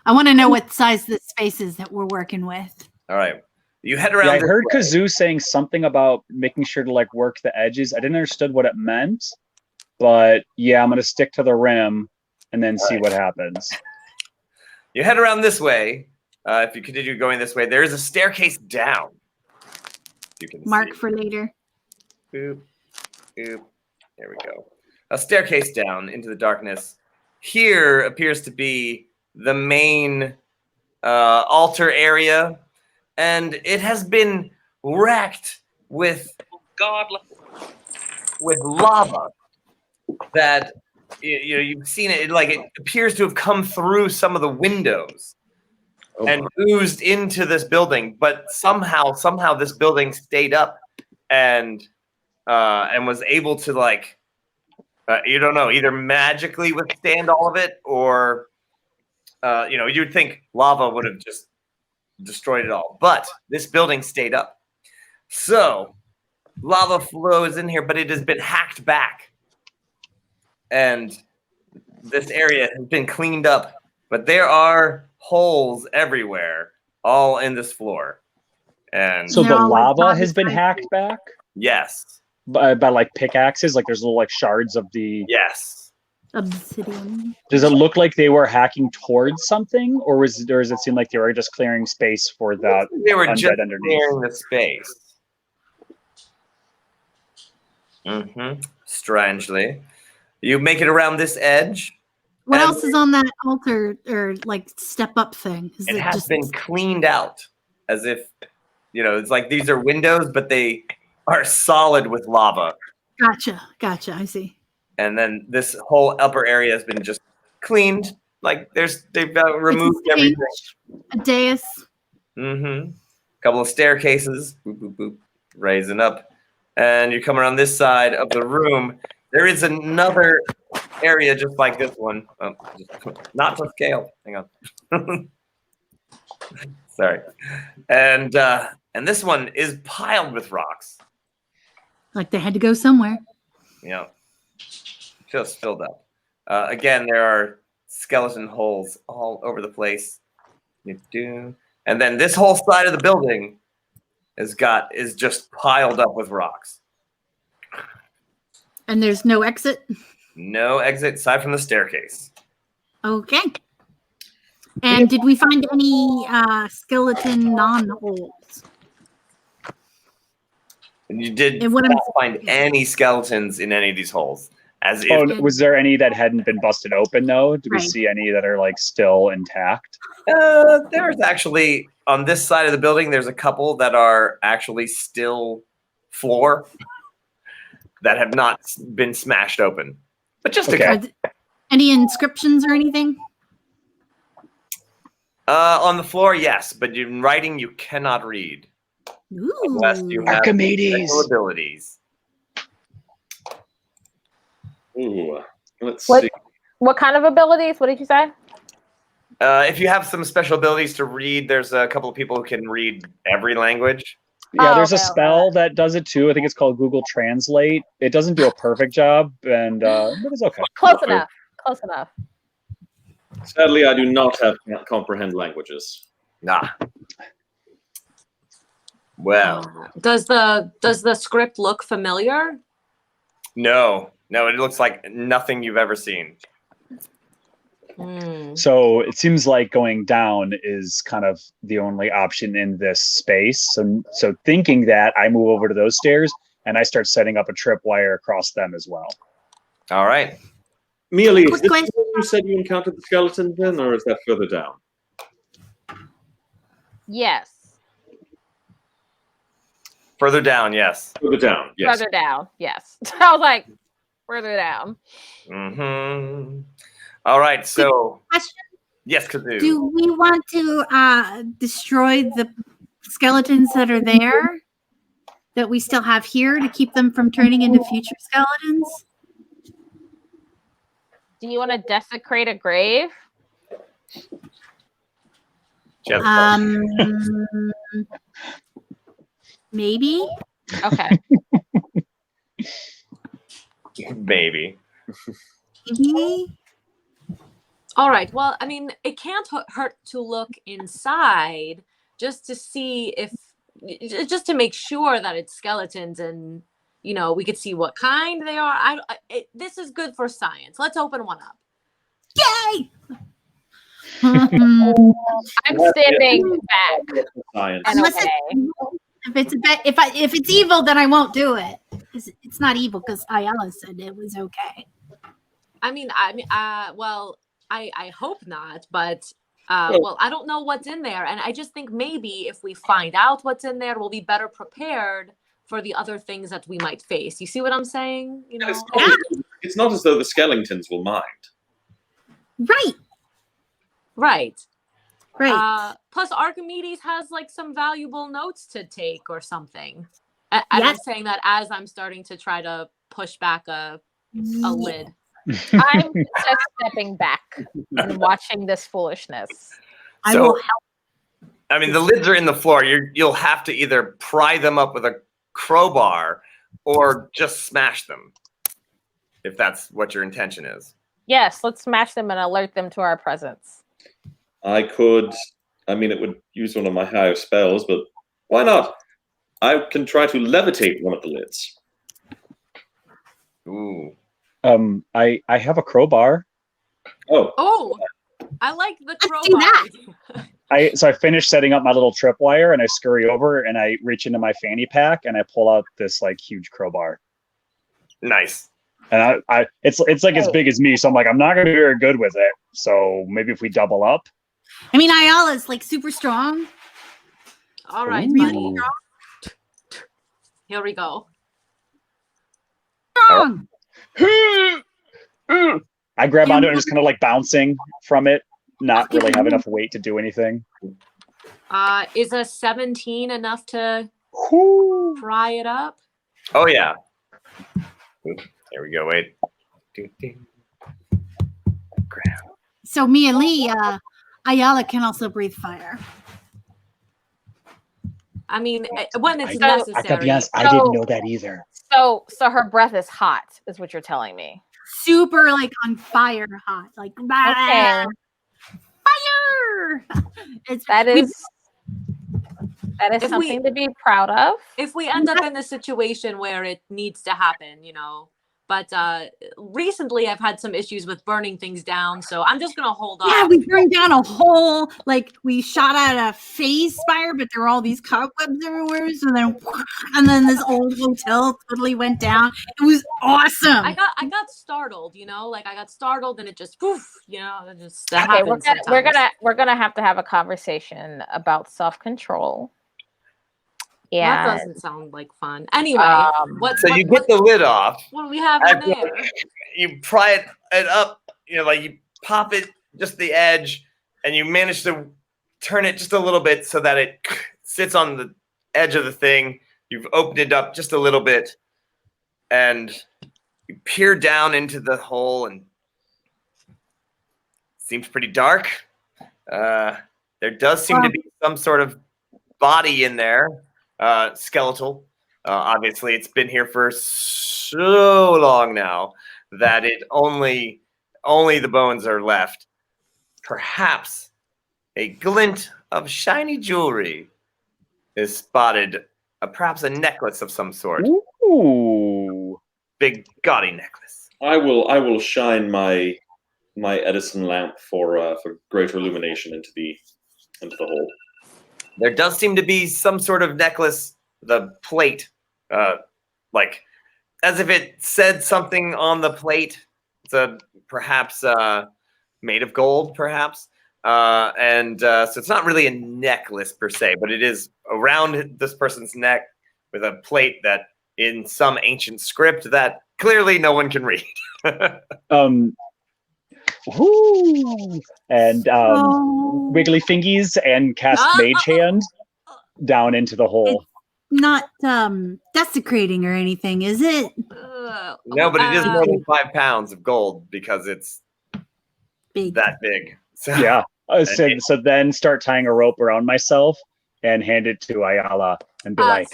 want to know what size the space is that we're working with. All right. You head around. Yeah, I heard Kazoo saying something about making sure to like work the edges. I didn't understand what it meant, but yeah, I'm gonna stick to the rim and then see what happens. You head around this way. If you continue going this way, there is a staircase down. You can mark for later. Boop, boop. There we go. A staircase down into the darkness. Here appears to be the main altar area, and it has been wrecked with lava that you've seen it. Like it appears to have come through some of the windows and oozed into this building, but somehow this building stayed up and was able to like you don't know, either magically withstand all of it, or you'd think lava would have just destroyed it all, but this building stayed up. So lava flows in here, but it has been hacked back, and this area has been cleaned up, but there are holes everywhere, all in this floor. And So They're the all, like, lava has been body-sized. hacked back yes, by like pickaxes. Like there's little like shards of the. yes. Obsidian. Does it look like they were hacking towards something, or does it seem like they were just clearing space for that They were just undead underneath? clearing the space. Strangely, you make it around this edge. What And else is on that altar or like step up thing? Is It it has just been cleaned out, as if it's like these are windows, but they are solid with lava. gotcha, I see. And then this whole upper area has been just cleaned. Like they've removed It's a stage, everything. a dais. Couple of staircases, boop, boop, boop, raising up. And you come around this side of the room. There is another area just like this one. Oh, not to scale. Hang on. Sorry. And this one is piled with rocks. Like they had to go somewhere. Yeah. Just filled up. Again, there are skeleton holes all over the place. And then this whole side of the building is just piled up with rocks. And there's no exit. No exit aside from the staircase. Okay. And did we find any skeleton non-holes? And you did And what not I'm- find any skeletons in any of these holes. As Oh, if was there any that hadn't been busted open though? Do we Right. see any that are like still intact? there's actually on this side of the building, there's a couple that are actually still floor that have not been smashed open. But just a Okay. couple. Any inscriptions or anything? On the floor, yes, but in writing you cannot read unless you Ooh. have Archimedes. special abilities. Ooh, let's What? see. What kind of abilities? What did you say? If you have some special abilities to read, there's a couple of people who can read every language. Yeah, Oh, there's a okay, okay. spell that does it too. I think it's called Google Translate. It doesn't do a perfect job, and but it's okay. Close Okay. enough. Close enough. Sadly, I do not can't comprehend languages. Nah. Well, Does the script look familiar? no, it looks like nothing you've ever seen. So it seems like going down is kind of the only option in this space. So thinking that, I move over to those stairs and I start setting up a tripwire across them as well. All right. Mealy, is Quick this question. where you said you encountered the skeleton then, or is that further down? Yes. Further down, yes. Further down, yes. Further down. Yes. I was like, further down. Mm-hmm. All right, so Question. yes, Kazoo. Do we want to destroy the skeletons that are there that we still have here to keep them from turning into future skeletons? Do you want to desecrate a grave? Just- Maybe. Okay. Maybe. Maybe. All right. Well, I mean, it can't hurt to look inside just to see if, just to make sure that it's skeletons and, we could see what kind they are. This is good for science. Let's open one up. Yay! I'm standing back Science. and Unless okay. if it's evil, then I won't do it. It's not evil because Ayala said it was okay. Well, I hope not, but well, I don't know what's in there, and I just think maybe if we find out what's in there, we'll be better prepared for the other things that we might face. You see what I'm saying? It's not as though the skeletons will mind. Right. Right. Plus, Archimedes has like some valuable notes to take or something. And I'm Yes. saying that as I'm starting to try to push back a lid. I'm just stepping back and watching this foolishness. I So- will help. I mean, the lids are in the floor. You'll have to either pry them up with a crowbar or just smash them, if that's what your intention is. Yes, let's smash them and alert them to our presence. I could, it would use one of my higher spells, but Why not? I can try to levitate one of the lids. Ooh. I have a crowbar. Oh, I like the Let's do crowbar. that. So I finished setting up my little tripwire, and I scurry over and I reach into my fanny pack and I pull out this like huge crowbar. Nice. And it's like as big as me, so I'm like, I'm not gonna be very good with it. So maybe if we double up. I mean, Ayala's like super strong. All right, Ooh. buddy. Here we go. Strong. I grab onto it and just kind of like bouncing from it, not really have enough weight to do anything. Is a 17 enough to fry it up? Oh yeah. There we go. Wait. Ding, ding. Grab. So Mia Lee, Ayala can also breathe fire. I mean, when it's I necessary. gotta be honest, I didn't know that either. So her breath is hot, is what you're telling me. Super like on fire hot. Like Okay. fire. That is If something to be proud of. If we end up in a situation where it needs to happen, you know. But recently I've had some issues with burning things down, so I'm just gonna hold on. Yeah, we burned down a whole, like we shot at a phase fire, but there were all these cobwebs everywhere. So then this old hotel totally went down. It was awesome. I got startled, you know, like I got startled and it just poof, you know, it just Okay, happens. we're gonna have to have a conversation about self-control. That Yeah. doesn't sound like fun. Anyway, You get the lid off. What do we have in there? You pry it up, you know, like you pop it just the edge, and you manage to turn it just a little bit so that it sits on the edge of the thing. You've opened it up just a little bit, and you peer down into the hole, and it seems pretty dark. There does seem to be some sort of body in there. Skeletal. Obviously, it's been here for so long now that it only the bones are left. Perhaps a glint of shiny jewelry is spotted. Perhaps a necklace of some sort. Ooh. Big gaudy necklace. I will shine my Edison lamp for greater illumination into the hole. There does seem to be some sort of necklace, the plate, like as if it said something on the plate. It's perhaps made of gold, perhaps. So it's not really a necklace per se, but it is around this person's neck with a plate that in some ancient script that clearly no one can read. And wiggly fingies and cast mage hand down into the hole. Not desecrating or anything, is it? No, but it is more than 5 pounds of gold because it's Big. that big. So, Yeah. So then start tying a rope around myself and hand it to Ayala and be like,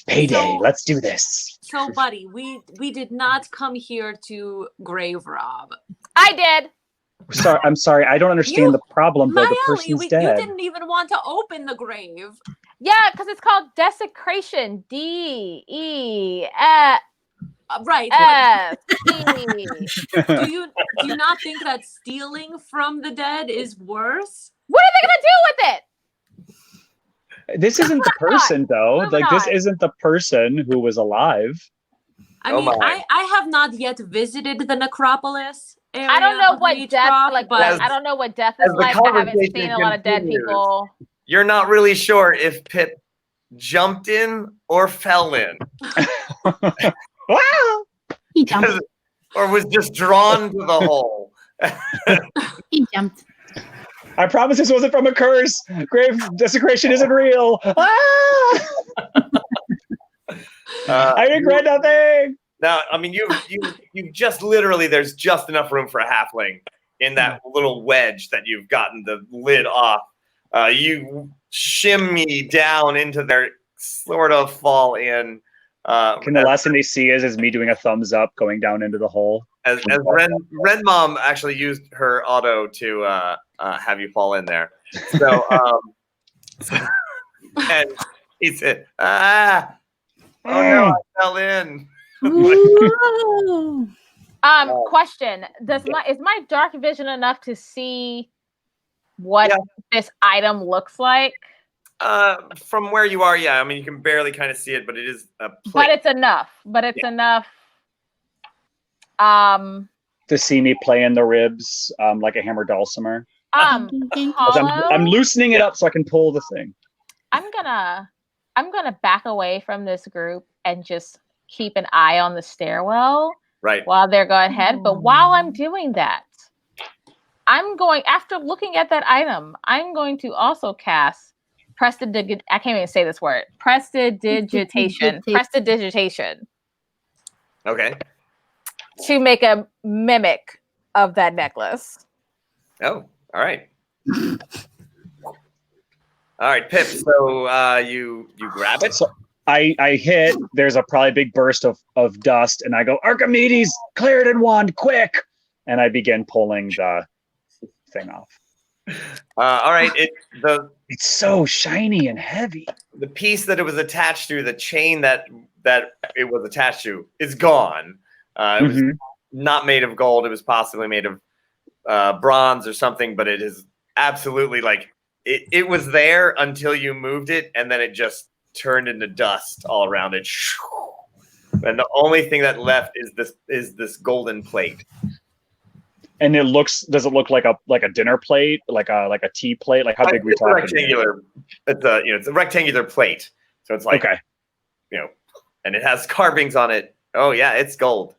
payday, let's do this. So, buddy, we did not come here to grave rob. I did. I'm sorry. I don't understand the problem, though. The Mayali, person's dead. You didn't even want to open the grave. Yeah, because it's called desecration. D-E-S. Right. S-E. Do you not think that stealing from the dead is worse? What are they gonna do with it? This isn't the person, though. Moving Like, this on. isn't the person who was alive. I Oh mean, my. I have not yet visited the necropolis area. I don't know of what Reach death Rock, like. but I don't know what death is as the like. I haven't conversation seen a lot of dead continues, people. you're not really sure if Pip jumped in or fell in, He jumped. or was just drawn to the hole. He jumped. I promise this wasn't from a curse. Grave desecration isn't real. Ah! I regret nothing. Now, I mean, you just literally, there's just enough room for a halfling in that little wedge that you've gotten the lid off. You shimmy down into there, sort of fall in. Can the last thing they see is me doing a thumbs up going down into the hole? As Ren Mom actually used her auto to have you fall in there. So And he said, "Ah, oh no, I fell in." Ooh. Question: is my dark vision enough to see what Yeah. this item looks like? From where you are, yeah. I mean, you can barely kind of see it, but it is a plate. But it's enough. Enough. To see me playing the ribs like a hammered dulcimer. Hollow, I'm loosening it up so I can pull the thing. I'm gonna back away from this group and just keep an eye on the stairwell Right. while they're going ahead. But while I'm doing that, after looking at that item, I'm going to also cast I can't even say this word. Prestidigitation. Okay. To make a mimic of that necklace. Oh, all right. All right, Pip. So you grab it. So I hit. There's a probably big burst of dust, and I go, Archimedes, Clarendon wand, quick! And I begin pulling the thing off. All right. It's so shiny and heavy. The piece that it was attached to, the chain that it was attached to, is gone. It was not made of gold. It was possibly made of bronze or something, but it is absolutely like it was there until you moved it, and then it just turned into dust all around it. And the only thing that left is this golden plate. And does it look like a dinner plate, like a tea plate? Like how big we talking? Rectangular. It's a rectangular plate. So it's like, okay. And it has carvings on it. Oh yeah, it's gold.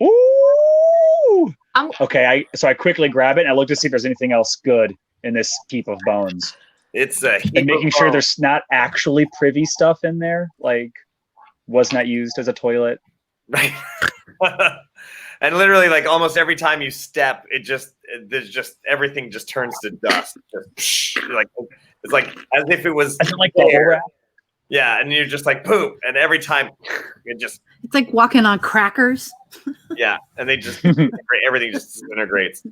Ooh. Okay, so I quickly grab it and I look to see if there's anything else good in this heap of bones. It's a heap and making sure there's not actually privy stuff in there, like was not used as a toilet. Right. And literally, like almost every time you step, everything just turns to dust. It's like as if it was like the whole wrap. Yeah, and you're just like poop, and every time it's like walking on crackers. Yeah, and they just everything just disintegrates.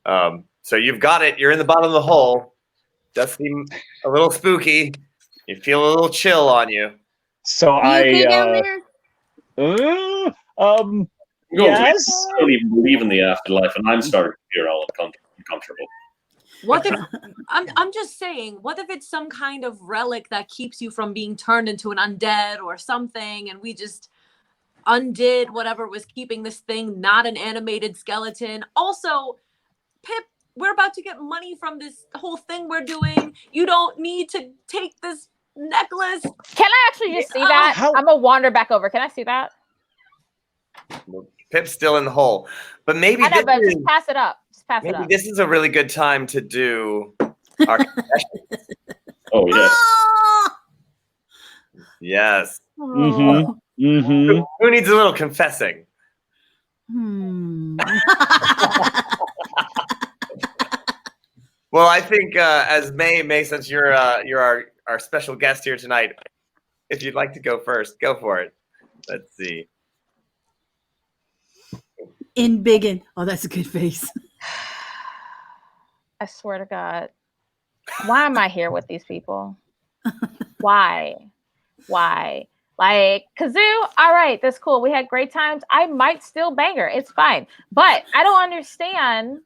So you've got it. You're in the bottom of the hole. Does seem a little spooky. You feel a little chill on you. So yes. I don't even believe in the afterlife, and I'm starting to feel all uncomfortable. What if I'm just saying, what if it's some kind of relic that keeps you from being turned into an undead or something, and we just undid whatever was keeping this thing not an animated skeleton? Also, Pip, we're about to get money from this whole thing we're doing. You don't need to take this necklace. Can I actually just see that? I'm gonna wander back over. Can I see that? Pip's still in the hole, but maybe just pass it up. Maybe this is a really good time to do our confessions. Oh yes. Yes. Mm-hmm. Mm-hmm. Who needs a little confessing? Well, I think as May, since you're our special guest here tonight, if you'd like to go first, go for it. Let's see. In Biggin. Oh, that's a good face. I swear to God. Why am I here with these people? Why? Like, Kazoo, all right, that's cool. We had great times. I might still bang her. It's fine. But I don't understand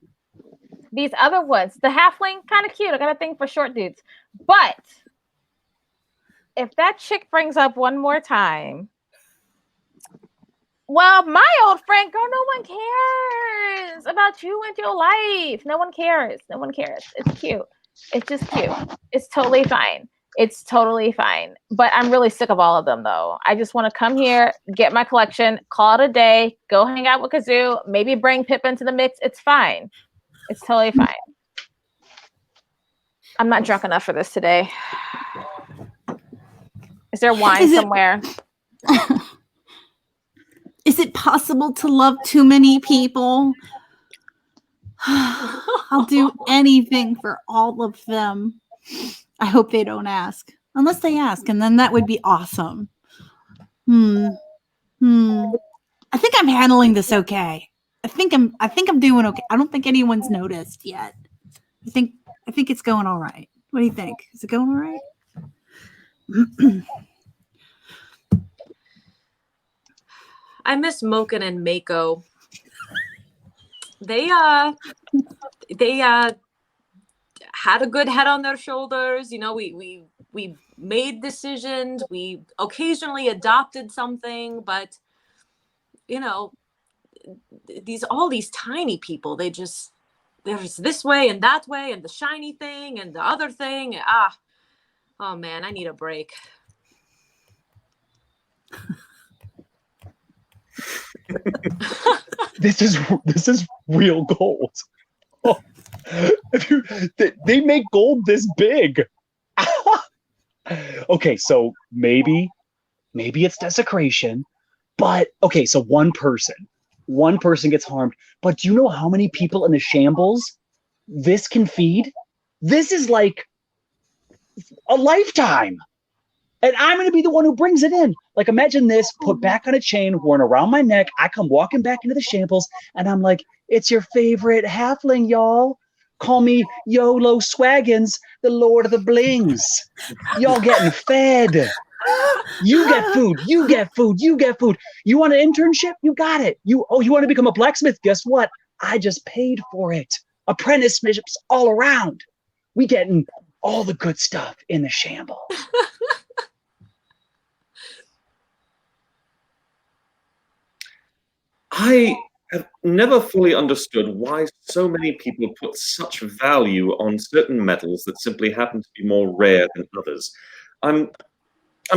these other ones. The halfling, kind of cute. I got a thing for short dudes. But if that chick brings up one more time, well, my old friend, girl, no one cares about you and your life. No one cares. It's cute. It's just cute. It's totally fine. But I'm really sick of all of them, though. I just want to come here, get my collection, call it a day, go hang out with Kazoo, maybe bring Pip into the mix. It's fine. It's totally fine. I'm not drunk enough for this today. Is there wine somewhere? Is it possible to love too many people? I'll do anything for all of them. I hope they don't ask. Unless they ask, and then that would be awesome. I think I'm handling this okay. I think I'm doing okay. I don't think anyone's noticed yet. I think it's going all right. What do you think? Is it going all right? I miss Moken and Mako. They had a good head on their shoulders. You know, we made decisions. We occasionally adopted something, but you know, all these tiny people, they just, there's this way and that way and the shiny thing and the other thing. Oh man, I need a break. This is real gold. Oh, they make gold this big. Okay, so maybe it's desecration, but okay, so one person gets harmed, but do you know how many people in the shambles this can feed? This is like a lifetime. And I'm going to be the one who brings it in. Like, imagine this put back on a chain, worn around my neck. I come walking back into the shambles, and I'm like, it's your favorite halfling, y'all. Call me YOLO Swaggins, the Lord of the Blings. Y'all getting fed. You get food. You get food. You get food. You want an internship? You got it. You want to become a blacksmith? Guess what? I just paid for it. Apprenticeships all around. We getting all the good stuff in the shambles. I have never fully understood why so many people put such value on certain metals that simply happen to be more rare than others. I'm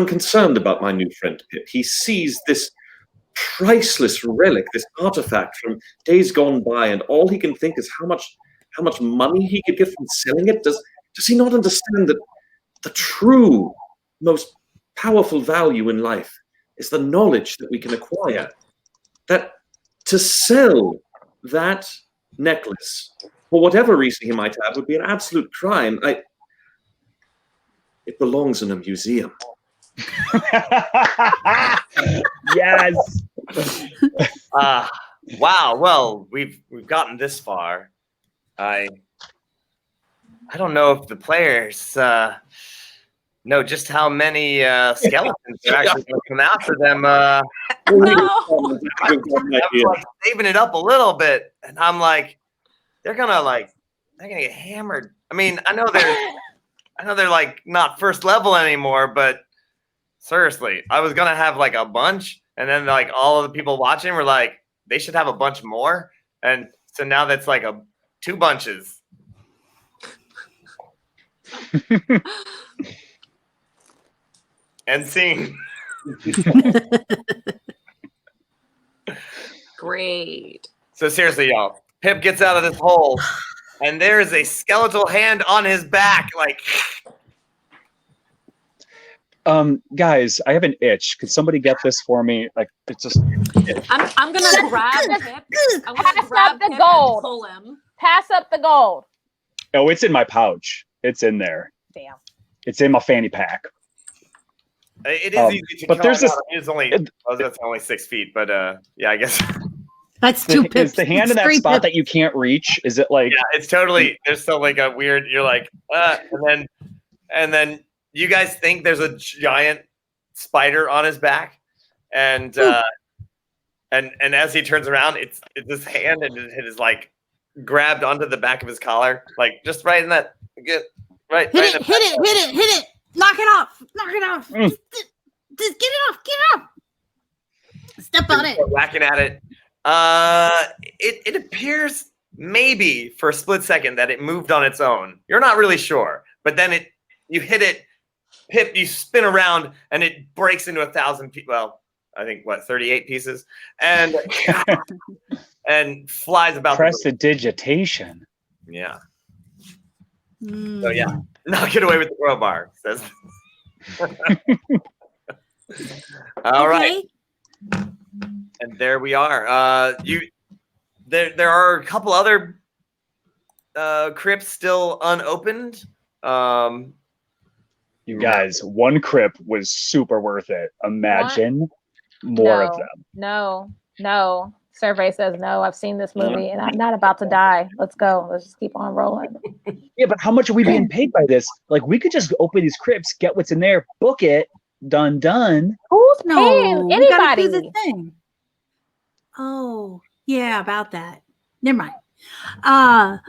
concerned about my new friend Pip. He sees this priceless relic, this artifact from days gone by, and all he can think is how much money he could get from selling it. Does he not understand that the true, most powerful value in life is the knowledge that we can acquire? That to sell that necklace, for whatever reason he might have, would be an absolute crime. It belongs in a museum. Yes. Wow. Well, we've gotten this far. I don't know if the players know just how many skeletons are actually going to come after them. No. I'm saving it up a little bit, and I'm like, they're gonna get hammered. I mean, I know they're like not first level anymore, but seriously, I was gonna have like a bunch, and then like all of the people watching were like, they should have a bunch more, and so now that's like 2 bunches. And scene. Great. So seriously, y'all, Pip gets out of this hole, and there is a skeletal hand on his back, like. Guys, I have an itch. Could somebody get this for me? Like, it's just. I'm gonna grab Pip. I'm gonna Pass grab up the Pip gold. and pull him. Pass up the gold. Oh, it's in my pouch. It's in there. Damn. It's in my fanny pack. It is easy to but draw there's this. out. It's only that's only 6 feet, but yeah, I guess. That's too Pips. Is the hand in that spot that you can't reach? Is it like? Yeah, it's totally. There's still like a weird. You're like, and then you guys think there's a giant spider on his back, and as he turns around, it's this hand, and it is like grabbed onto the back of his collar, like just right in that. Right. Hit it! Knock it off! Just get it off! Step on it. Whacking at it. It appears maybe for a split second that it moved on its own. You're not really sure, but then you hit it, Pip, you spin around, and it breaks into 1,000 pieces. Well, I think 38 pieces, and and flies about. Prestidigitation. Yeah. So yeah, knock it away with the crowbar. Says. All right. And there we are. There are a couple other crypts still unopened. You guys, one crypt was super worth it. Imagine more of them. No. Survey says no. I've seen this movie, and I'm not about to die. Let's go. Let's just keep on rolling. Yeah, but how much are we being paid by this? Like, we could just open these crypts, get what's in there, book it, done. Who's No, paying we gotta do anybody? the thing. Oh, yeah, about that. Never mind. I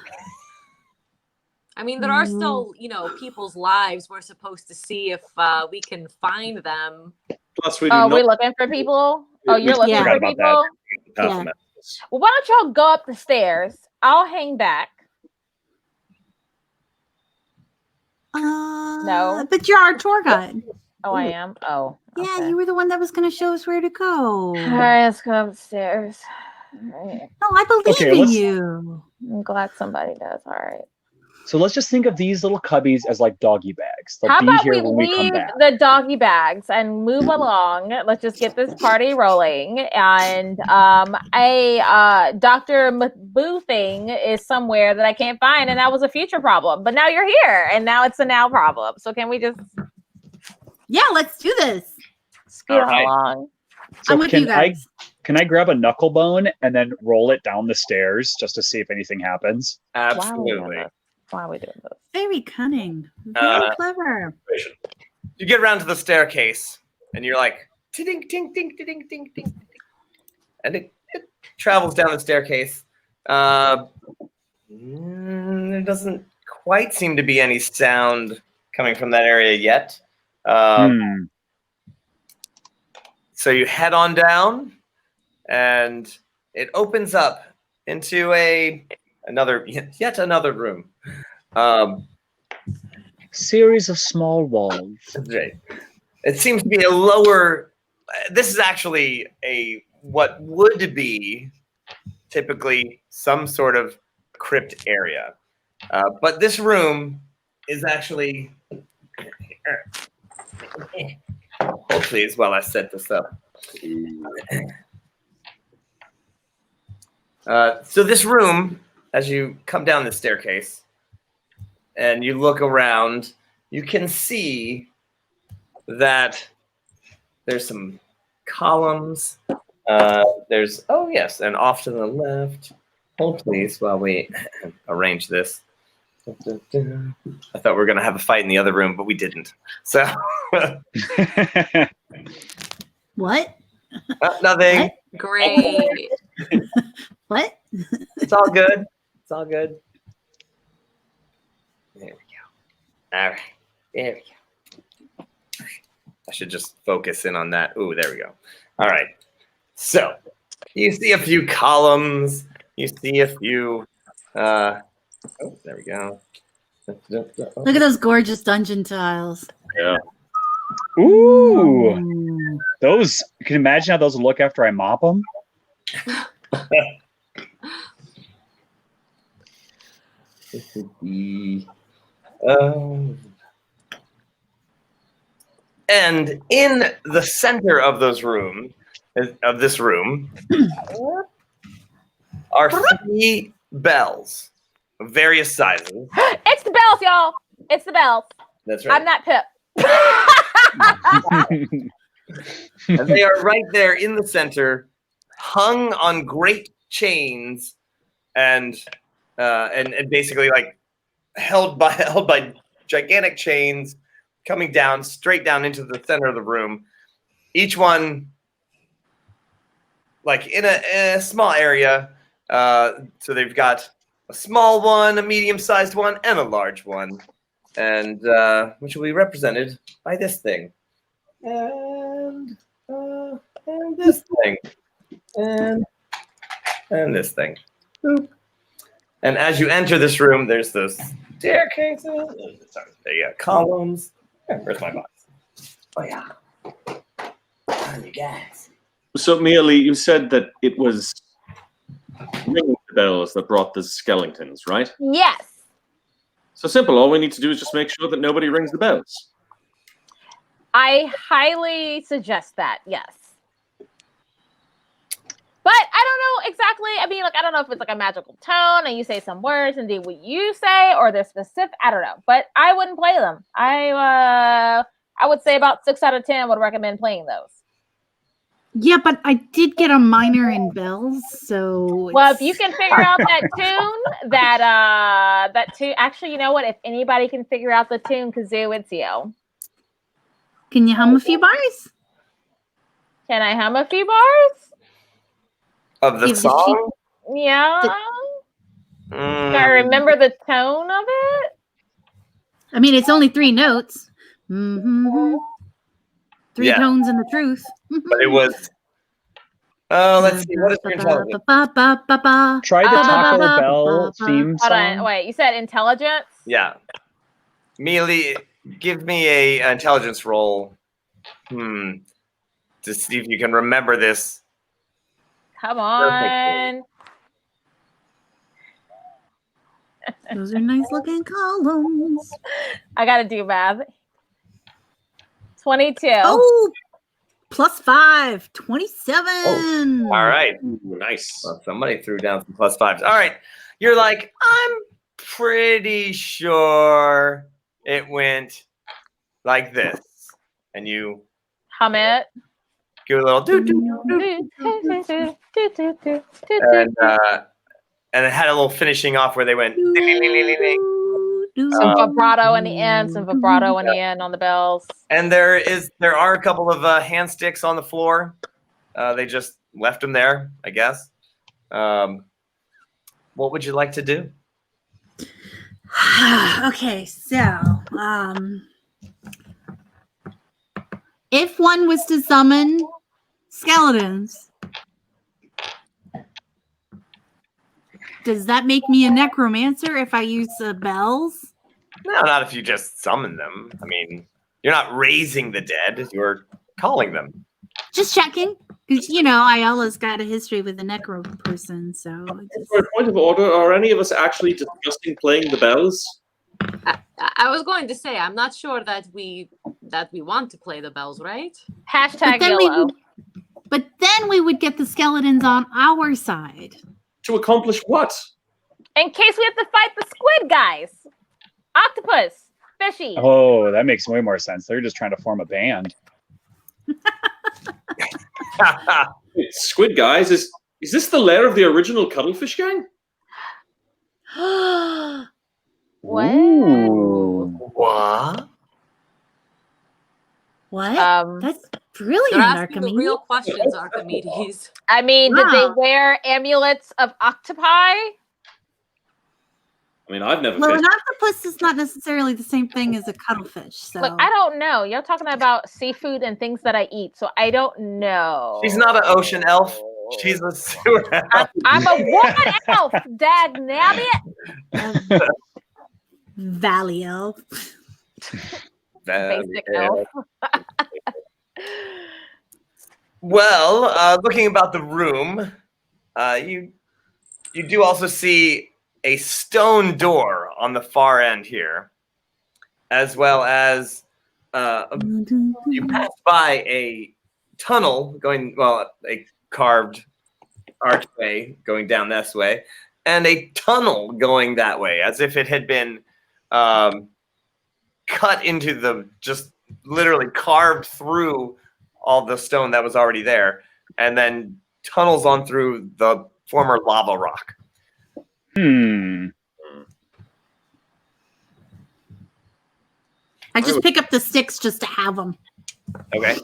mean, there are still, people's lives we're supposed to see if we can find them. Plus, we do Oh, not. we're looking for people. Oh, you're looking Yeah. for Forgot about people. Yeah. Well, why don't y'all go up the stairs? I'll hang back. No. But you're our tour guide. Oh, I am. Oh, Yeah, okay. you were the one that was going to show us where to go. All right, let's go upstairs. All right. No, I believe Okay, in let's- you. I'm glad somebody does. All right. So let's just think of these little cubbies as like doggy bags. They'll How be about here we when we come leave back. the doggy bags and move along? Let's just get this party rolling. And Dr. Boo thing is somewhere that I can't find, and that was a future problem. But now you're here, and now it's a now problem. So can we just Yeah, let's do this. scoot All right. along? So I'm with you guys. can I grab a knuckle bone and then roll it down the stairs just to see if anything happens? Absolutely. Why are we doing this? Very cunning. Very clever. You get around to the staircase, and you're like, ting, ting, ting, ting, ting, ting, and it travels down the staircase. There doesn't quite seem to be any sound coming from that area yet. So you head on down, and it opens up into yet another room. Series of small walls. Right. It seems to be a lower. This is actually what would be typically some sort of crypt area, but this room is actually. Hold please while I set this up. So this room, as you come down the staircase and you look around, you can see that there's some columns. There's, oh yes, and off to the left. Hold please while we arrange this. I thought we were going to have a fight in the other room, but we didn't. So What? nothing. Great. What? It's all good. It's all good. There we go. All right. There we go. I should just focus in on that. Ooh, there we go. All right. So you see a few columns. You see a few. Oh, there we go. Look at those gorgeous dungeon tiles. Yeah. Ooh, Mm. those. Can you imagine how those look after I mop them? This would be. And in the center of this room, are 3 bells of various sizes. It's the bells, y'all. It's the bells. That's right. I'm not Pip. And they are right there in the center, hung on great chains, and basically like held by gigantic chains, coming down straight down into the center of the room. Each one, like in a small area. So they've got a small one, a medium-sized one, and a large one, and which will be represented by this thing. And this thing, and this thing. Boop. And as you enter this room, there's those staircases. Sorry, there you go. Columns. Where's my box? Oh yeah. Oh, you guys. So, Mia Lee, you said that it was ringing the bells that brought the skeletons, right? Yes. So simple. All we need to do is just make sure that nobody rings the bells. I highly suggest that, yes. But I don't know exactly. I mean, like, I don't know if it's like a magical tone and you say some words and they what you say, or they're specific. I don't know. But I wouldn't play them. I would say about 6 out of 10 would recommend playing those. Yeah, but I did get a minor in bells, so. Well, if you can figure out that tune, that tune. Actually, you know what? If anybody can figure out the tune, Kazoo, it's you. Can you hum a few bars? Can I hum a few bars? Of the song? Yeah. Do I remember the tone of it? I mean, it's only 3 notes. Mm-hmm. 3 tones and the truth. But it was. Oh, let's see. What is your intelligence? Try the Taco Bell theme Hold song. on. Wait, you said intelligence? Yeah. Mealy, give me a intelligence roll. To see if you can remember this. Come on. Those are nice looking columns. I gotta do math. 22. Oh, +5, 27. Oh, all right. Ooh, nice. Well, somebody threw down some +5s. All right. You're like, I'm pretty sure it went like this. And you Hum it. give it a little and it had a little finishing off where they went ding, ding, ding, ding, ding. Some vibrato in the end, some vibrato in the end on the bells. And there are a couple of hand sticks on the floor. They just left them there, I guess. What would you like to do? Okay, so if one was to summon skeletons, does that make me a necromancer if I use the bells? No, not if you just summon them. I mean, you're not raising the dead. You're calling them. Just checking. Because, Ayala's got a history with a necro person, so. For a point of order, are any of us actually discussing playing the bells? I was going to say, I'm not sure that we want to play the bells, right? Hashtag YOLO. But then we would get the skeletons on our side. To accomplish what? In case we have to fight the squid guys. Octopus. Fishy. Oh, that makes way more sense. They're just trying to form a band. Wait, Squid Guys, is this the lair of the original Cuttlefish gang? What? Ooh. What? What? That's brilliant, You're asking the Archimedes. real questions, Archimedes. I mean, did they Wow. wear amulets of octopi? I mean, I've never Well, fished. an octopus is not necessarily the same thing as a cuttlefish. So Look, I don't know. You're talking about seafood and things that I eat, so I don't know. She's not an ocean elf. She's a sewer elf. I'm a woman elf, dag nabbit. Valley elf. Basic elf. Well, looking about the room, you do also see a stone door on the far end here, as well as you pass by a tunnel a carved archway going down this way, and a tunnel going that way, as if it had been cut into just literally carved through all the stone that was already there, and then tunnels on through the former lava rock. I just pick up the sticks just to have them. Okay.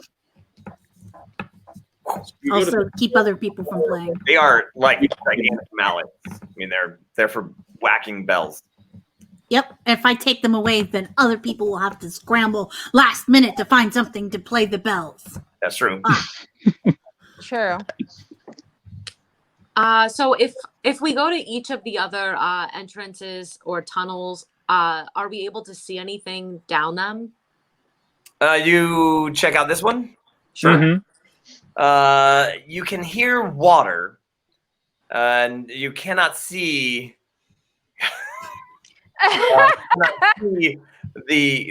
Also, keep other people from playing. They are like gigantic mallets. I mean, they're for whacking bells. Yep. If I take them away, then other people will have to scramble last minute to find something to play the bells. That's true. True. So if we go to each of the other entrances or tunnels, are we able to see anything down them? You check out this one. Sure. Mm-hmm. You can hear water, and you cannot see.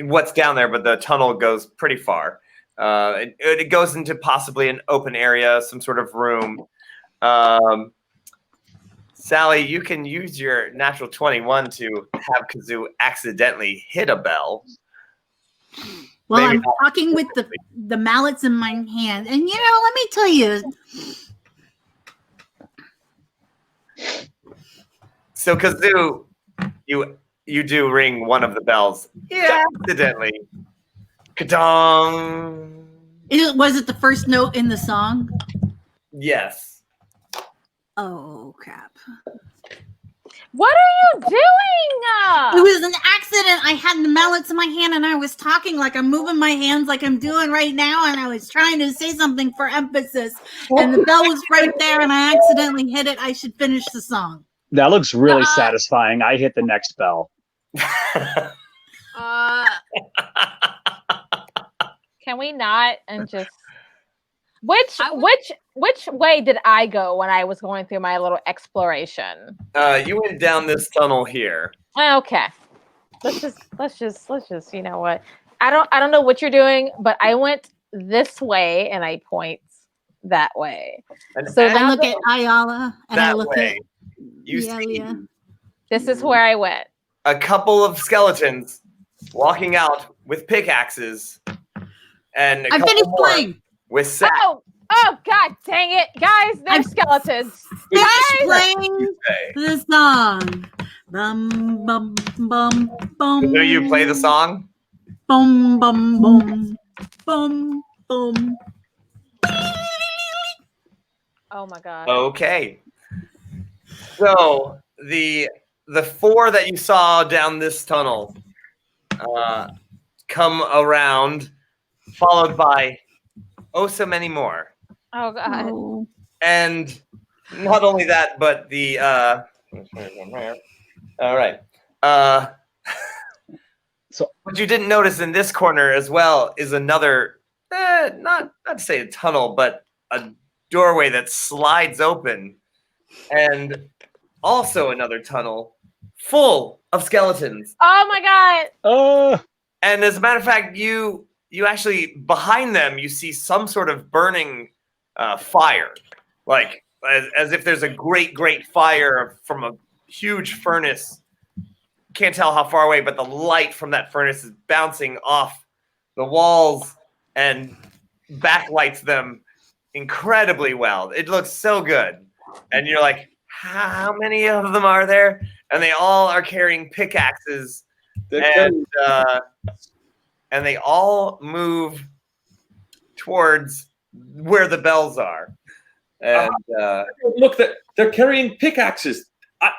What's down there, but the tunnel goes pretty far. It goes into possibly an open area, some sort of room. Sally, you can use your Nat21 to have Kazoo accidentally hit a bell. Well, Maybe I'm talking with the mallets in my hand, and let me tell you. So, Kazoo, you do ring one of the bells. Yeah, accidentally. Ka-dong! Was it the first note in the song? Yes. Oh crap! What are you doing? It was an accident. I had the mallets in my hand, and I was talking like I'm moving my hands like I'm doing right now, and I was trying to say something for emphasis, and the bell was right there, and I accidentally hit it. I should finish the song. That looks really satisfying. I hit the next bell. Can we not and just which way did I go when I was going through my little exploration? You went down this tunnel here. Okay. Let's just you know what? I don't know what you're doing, but I went this way and I point that way. And So I look at Ayala and I look way, at you see this is where I went. a couple of skeletons walking out with pickaxes, and a I couple finished more playing. with sacks. Oh god dang it, guys, they're skeletons. Finished playing the song. Bum bum bum bum. Do you play the song? Bum bum bum bum bum. Oh my god. Okay. So the four that you saw down this tunnel come around, followed by so many more. Oh god. Oh. And not only that, but the all right. So what you didn't notice in this corner as well is another, not to say a tunnel, but a doorway that slides open, and also another tunnel full of skeletons. Oh my god. And as a matter of fact, you actually, behind them, you see some sort of burning fire, like as if there's a great fire from a huge furnace. Can't tell how far away, but the light from that furnace is bouncing off the walls and backlights them incredibly well. It looks so good. And you're like, how many of them are there? And they all are carrying pickaxes, and they all move towards where the bells are. And look, they're carrying pickaxes.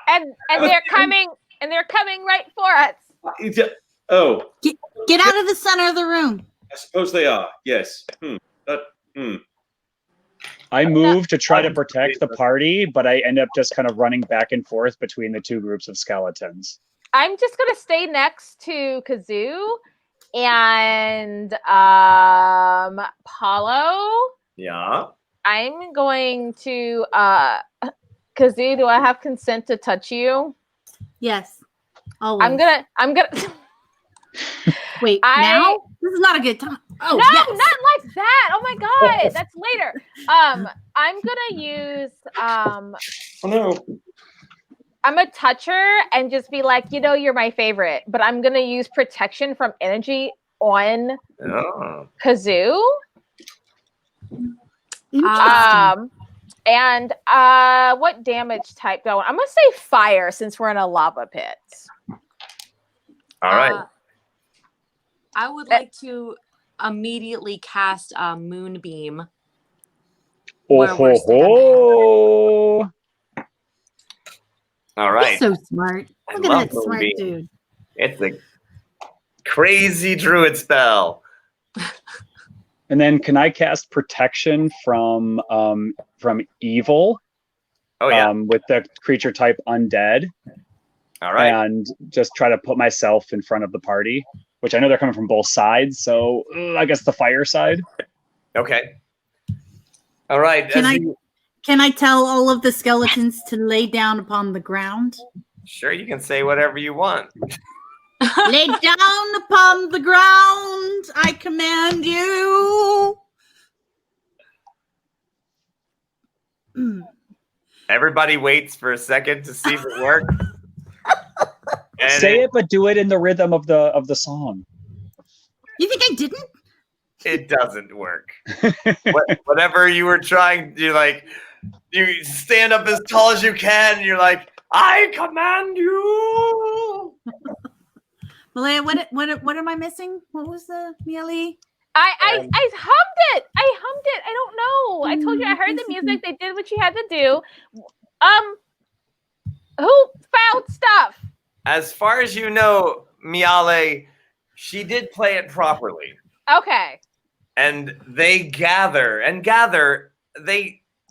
And they're coming right for us. Oh, Get out of the center of the room. I suppose they are. Yes. I moved to try to protect the party, but I end up just kind of running back and forth between the two groups of skeletons. I'm just gonna stay next to Kazoo and Paulo. yeah. I'm going to Kazoo, do I have consent to touch you? Yes. Always. I'm gonna Wait, now? This is not a good time. Oh, no, yes. not like that. Oh my god, that's later. I'm gonna use Oh no. I'm a toucher and just be like, you're my favorite, but I'm gonna use protection from energy on Kazoo. Interesting. And what damage type do I want? I'm gonna say fire since we're in a lava pit. All right. I would like to immediately cast a moonbeam. where we're standing. All right. He's so smart. I Look at love that smart Moonbeam. dude. It's a crazy druid spell. And then can I cast protection from evil? Oh yeah. With the creature type undead. All right. And just try to put myself in front of the party, which I know they're coming from both sides. So I guess the fire side. Okay. All right. Can I tell all of the skeletons to lay down upon the ground? Sure, you can say whatever you want. Lay down upon the ground, I command you. Everybody waits for a second to see if it works. And Say it, but do it in the rhythm of the song. You think I didn't? It doesn't work. Whatever you were trying, you stand up as tall as you can, and you're like, I command you. Malaya, what am I missing? What was the Mealy? I hummed it. I hummed it. I don't know. I told you I heard the music. They did what you had to do. Who found stuff? As far as you know, Miale, she did play it properly. Okay. And they gather.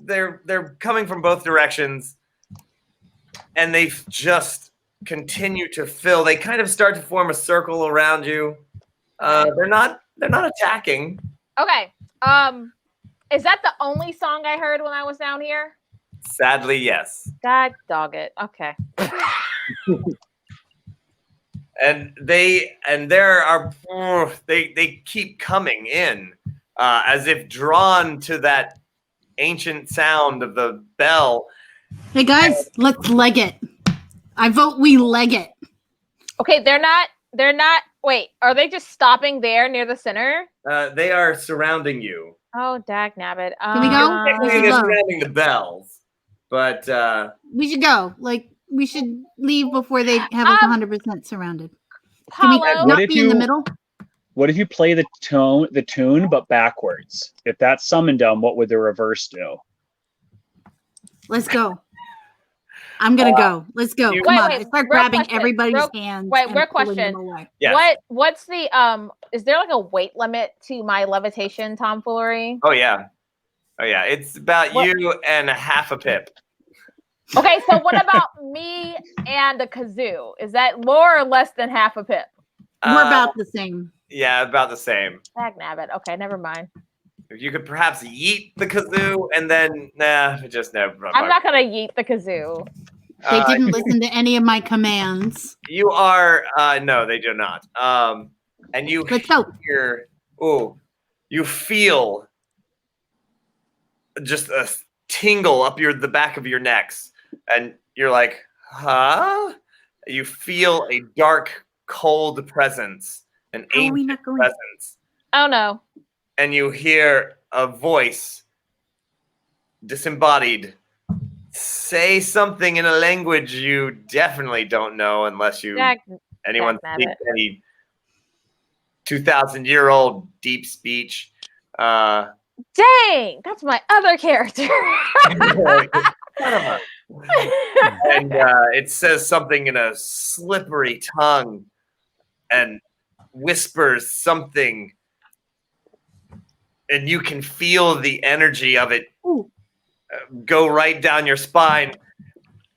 They're coming from both directions, and they just continue to fill. They kind of start to form a circle around you. They're not attacking. Okay. Is that the only song I heard when I was down here? Sadly, yes. God dog it. Okay. And they keep coming in as if drawn to that ancient sound of the bell. Hey guys, let's leg it. I vote we leg it. Okay, they're not. Wait, are they just stopping there near the center? They are surrounding you. Oh, dag nabbit. Can we go? Technically, they're surrounding the bells, but we should go. Like we should leave before they have us 100% surrounded. Can we Paulo, not be in the middle? What if you play the tune but backwards? If that summoned them, what would the reverse do? Let's go. I'm gonna go. Let's go. Come on. I start grabbing everybody's hands. Wait, real question. Yes. What's the is there like a weight limit to my levitation tomfoolery? Oh yeah. It's about you and a half a pip. Okay, so what about me and the kazoo? Is that more or less than half a pip? We're about the same. Yeah, about the same. Dag nabbit. Okay, never mind. If you could perhaps yeet the kazoo and then just no. I'm not gonna yeet the kazoo. They didn't listen to any of my commands. You are no, they do not. And you hear, you feel just a tingle up the back of your necks, and you're like, huh? You feel a dark, cold presence, an ancient presence. Oh no. And you hear a voice, disembodied, say something in a language you definitely don't know unless anyone speaks any 2,000-year-old deep speech. Dang, that's my other character. And it says something in a slippery tongue and whispers something, and you can feel the energy of it go right down your spine.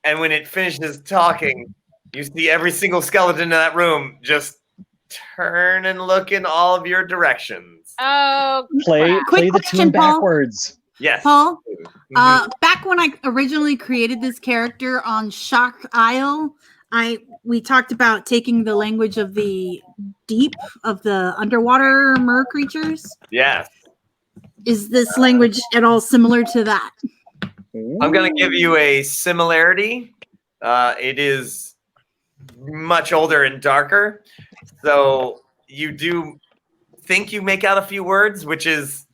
And when it finishes talking, you see every single skeleton in that room just turn and look in all of your directions. Oh, play the tune backwards. Yes. Paul, back when I originally created this character on Shock Isle, we talked about taking the language of the deep, of the underwater mer creatures. Yes. Is this language at all similar to that? I'm going to give you a similarity. It is much older and darker. So you do think you make out a few words, which is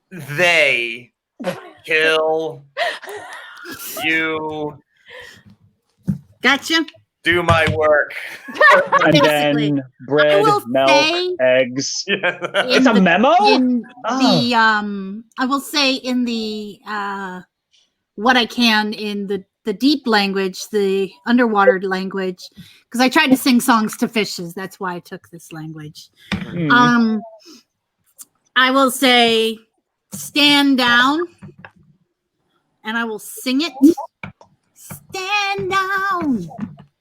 they kill you. Gotcha. Do my work. And then bread, milk, eggs. It's a memo? I will say in the what I can in the deep language, the underwater language, because I tried to sing songs to fishes. That's why I took this language. I will say stand down, and I will sing it. Stand down.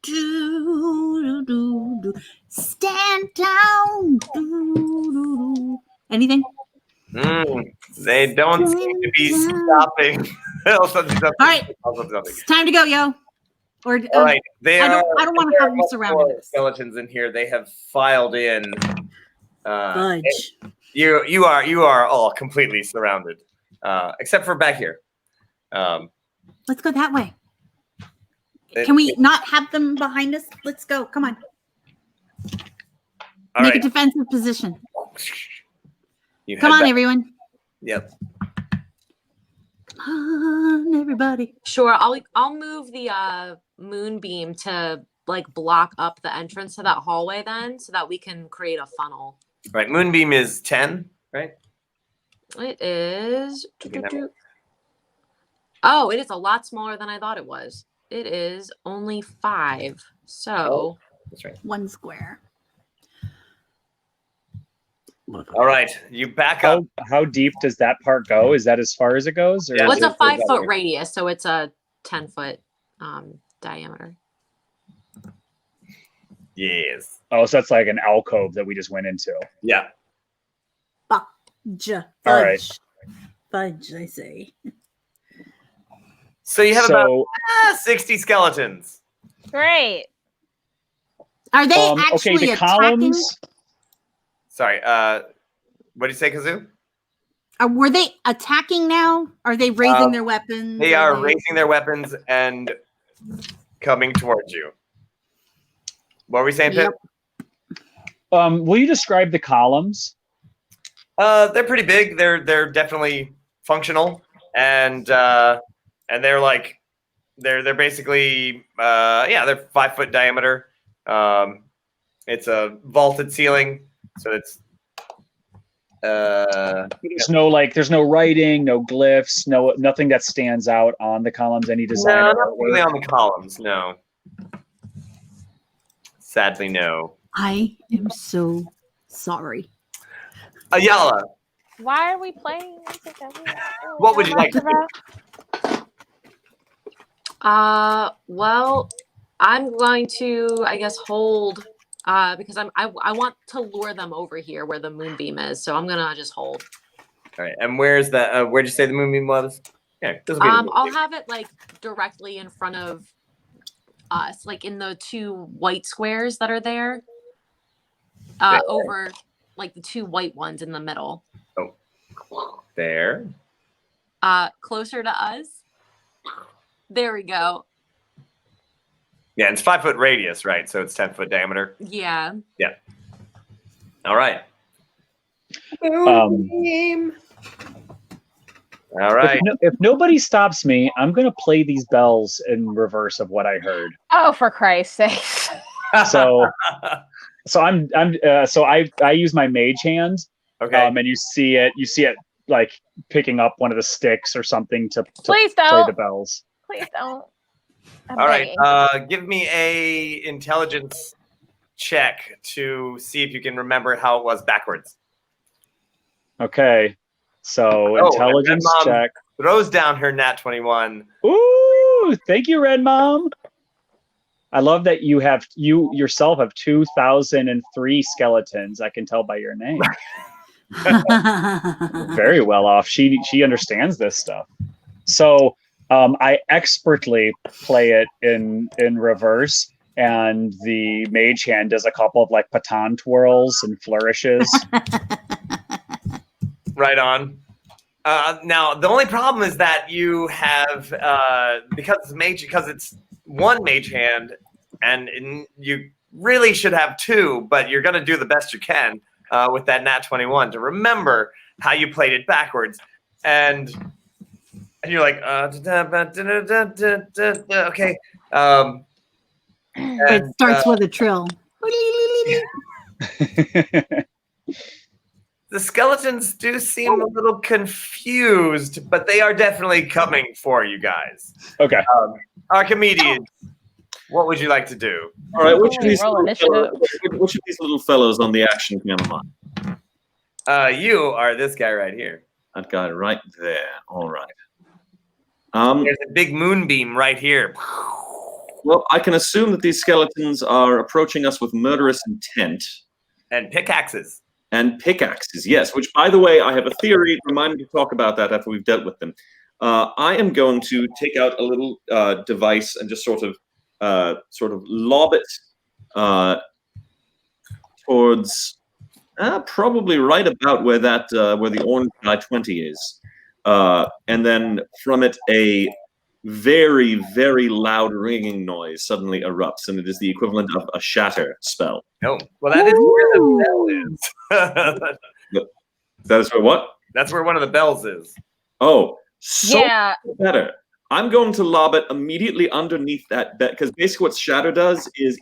Do, do, do, do. Stand down. Do, do, do. Anything? They don't seem to be stopping. All right, it's time to go, yo. Or all right, I don't want to have them surrounded. Skeletons in here. They have filed in. Fudge. You are all completely surrounded, except for back here. Let's go that way. Can we not have them behind us? Let's go. Come on. All Make right. a defensive position. You Come head on, back- everyone. Yep. Come on, everybody. Sure, I'll move the moonbeam to like block up the entrance to that hallway then, so that we can create a funnel. Right. Moonbeam is 10, right? It is. You can have it. Oh, it is a lot smaller than I thought it was. It is only 5. So That's right. 1 square. All right. You back up. How deep does that part go? Is that as far as it goes? Or Yeah, well, is it's a it- 5-foot radius, so it's a 10-foot diameter. Yes. Oh, so that's like an alcove that we just went into. Yeah. Fudge. All right. Fudge, I say. So you have So, about 60 skeletons. Great. Are they okay, actually the attacking? columns. Sorry. What did you say, Kazoo? Were they attacking now? Are they raising their weapons? They are raising their weapons and coming towards you. What were we saying, Pip? Will you describe the columns? They're pretty big. They're definitely functional, and they're like they're basically they're 5-foot diameter. It's a vaulted ceiling, so it's There's no writing, no glyphs, nothing that stands out on the columns. Any design? no, or not really artwork? on the columns. No, sadly, no. I am so sorry. Ayala, Why are we playing music? What would you like to do? Well, I'm going to, I guess, hold because I want to lure them over here where the moonbeam is. So I'm gonna just hold. all right. And where's the? Where'd you say the moonbeam was? Yeah, this will be the I'll moonbeam. have it like directly in front of us, like in the 2 white squares that are there. There. Over like the 2 white ones in the middle. There. Closer to us. There we go. Yeah, it's 5-foot radius, right? So it's 10-foot diameter. Yeah. All right. All right. If nobody stops me, I'm gonna play these bells in reverse of what I heard. Oh, for Christ's sake. So I use my mage hand, Okay. and you see it like picking up one of the sticks or something to Please play don't. the bells. Please don't. I'm All right. begging. Give me a intelligence check to see if you can remember how it was backwards. Okay, so and intelligence Red Mom check. throws down her Nat21. Ooh, thank you, Red Mom. I love that you yourself have 2,003 skeletons. I can tell by your name. Very well off. She understands this stuff. So I expertly play it in reverse, and the mage hand does a couple of like patan twirls and flourishes. Right on. Now the only problem is that you have because it's one mage hand, and you really should have 2, but you're going to do the best you can with that Nat21 to remember how you played it backwards, and you're like okay. It starts with a trill. The skeletons do seem a little confused, but they are definitely coming for you guys. Okay. Archimedes, what would you like to do? All right, which of these Roll little initiative. fellows on the action camera? You are this guy right here. That guy right there. All right. There's a big moonbeam right here. Well, I can assume that these skeletons are approaching us with murderous intent. And pickaxes. And pickaxes, yes. Which, by the way, I have a theory. Remind me to talk about that after we've dealt with them. I am going to take out a little device and just sort of lob it towards probably right about where that where the orange I-20 is, and then from it a very, very loud ringing noise suddenly erupts, and it is the equivalent of a shatter spell. Oh, well, that is where the bell is. That is where what? That's where one of the bells is. Oh, so Yeah. better. I'm going to lob it immediately underneath that bed, because basically what shatter does is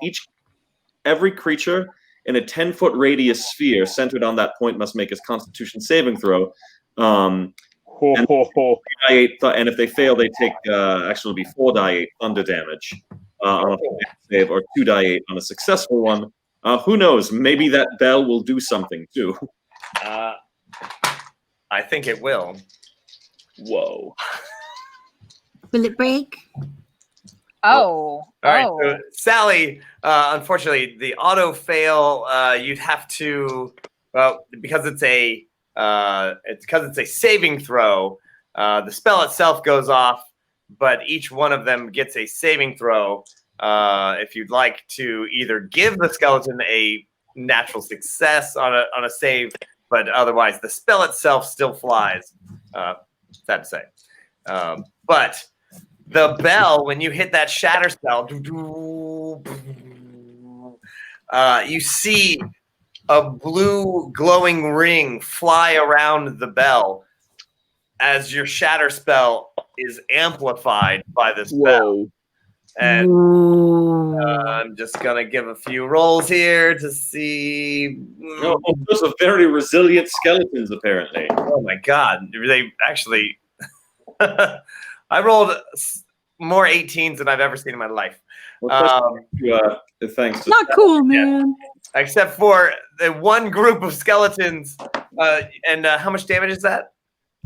every creature in a 10-foot radius sphere centered on that point must make its Constitution saving throw. And if they fail, they take actually it'll be 4 die 8 thunder damage on a save, or 2 die 8 on a successful one. Who knows? Maybe that bell will do something too. I think it will. Whoa! Will it break? Oh. All right, so Sally. Unfortunately, the auto fail. You'd have to, because it's a saving throw. The spell itself goes off, but each one of them gets a saving throw. If you'd like to either give the skeleton a natural success on a save, but otherwise the spell itself still flies. Sad to say, but. The bell, when you hit that shatter spell, you see a blue glowing ring fly around the bell as your shatter spell is amplified by this bell. And I'm just going to give a few rolls here to see. Those are very resilient skeletons, apparently. Oh my god. They actually... I rolled more 18s than I've ever seen in my life. Thanks. Not cool, man. Yeah. Except for the one group of skeletons. And how much damage is that?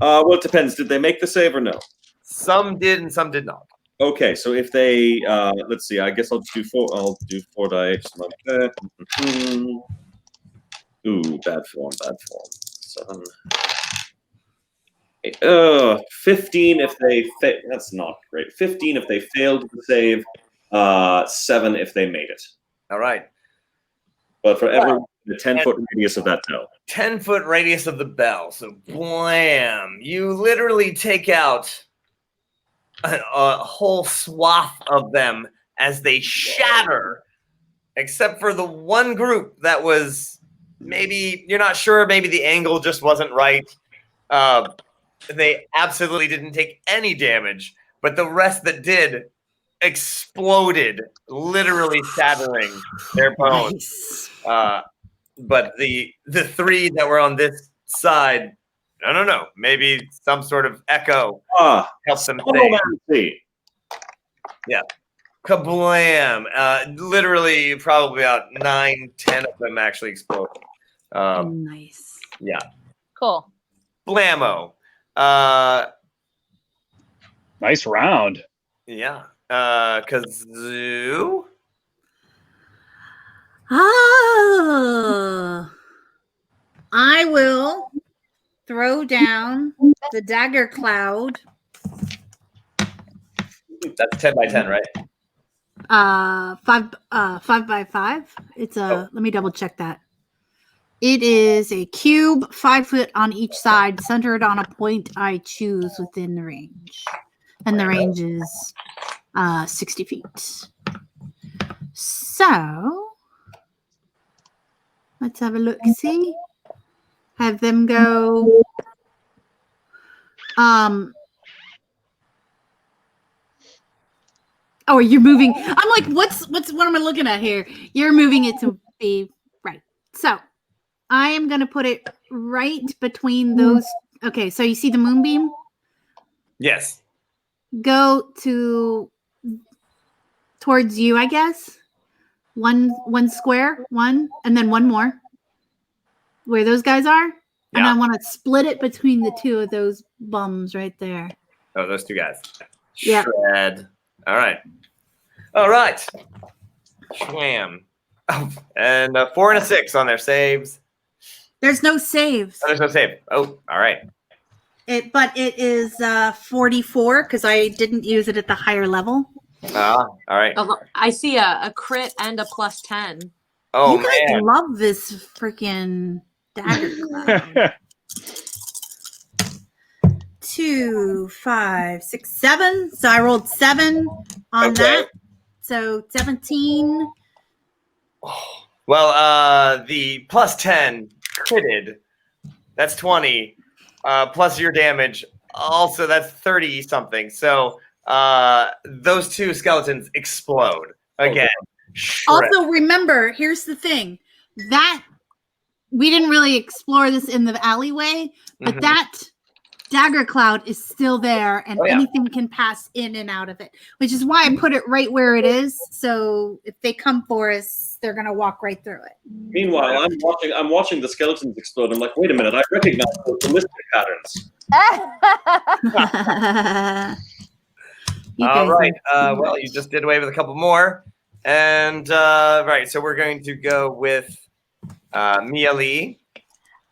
Well, it depends. Did they make the save or no? Some did and some did not. Okay, so if they, let's see, I guess I'll do 4. I'll do 4 die 8. Like that. Ooh, bad form. 7. 15 if they that's not great. 15 if they failed to save, 7 if they made it. All right. But for everyone, the 10-foot radius of that bell. 10-foot radius of the bell. So blam. You literally take out a whole swath of them as they shatter, except for the one group that was maybe, you're not sure, maybe the angle just wasn't right. They absolutely didn't take any damage, but the rest that did exploded, literally shattering their bones. Nice. But the 3 that were on this side, I don't know, maybe some sort of echo helps them save. Yeah. Kablam. Literally probably about 9-10 of them actually exploded. Nice. Yeah. Cool. Blammo. Nice round. Yeah. Kazoo. I will throw down the dagger cloud. That's 10 by 10, right? 5 by 5. It's a. Let me double check that. It is a cube, 5 foot on each side, centered on a point I choose within the range, and the range is 60 feet. So let's have a look. See, have them go. Oh, you're moving. I'm like, what am I looking at here? You're moving it to be right. So I am going to put it right between those. Okay, so you see the moonbeam? Yes. Go towards you, I guess. One square, one, and then one more. Where those guys are. Yeah. And I want to split it between the 2 of those bums right there. Oh, those 2 guys. Yeah. Shred. All right. All right. Schwam. Oh, and 4 and a 6 on their saves. There's no saves. Oh, there's no save. Oh, all right. But it is 44 because I didn't use it at the higher level. All right. I see a crit and a +10. Oh, you guys man. love this freaking dagger cloud. 2, 5, 6, 7. So I rolled 7 on that. So 17. Well, the plus 10 critted. That's 20. Plus your damage. Also, that's 30 something. So those two skeletons explode again. Also, remember, here's the thing. That we didn't really explore this in the alleyway, but that dagger cloud is still there, and anything can pass in and out of it, which is why I put it right where it is. So if they come for us, they're gonna walk right through it. Meanwhile, I'm watching the skeletons explode. I'm like, wait a minute, I recognize those ballistic patterns. All right. Well, you just did away with a couple more. And right, so we're going to go with Mia Lee.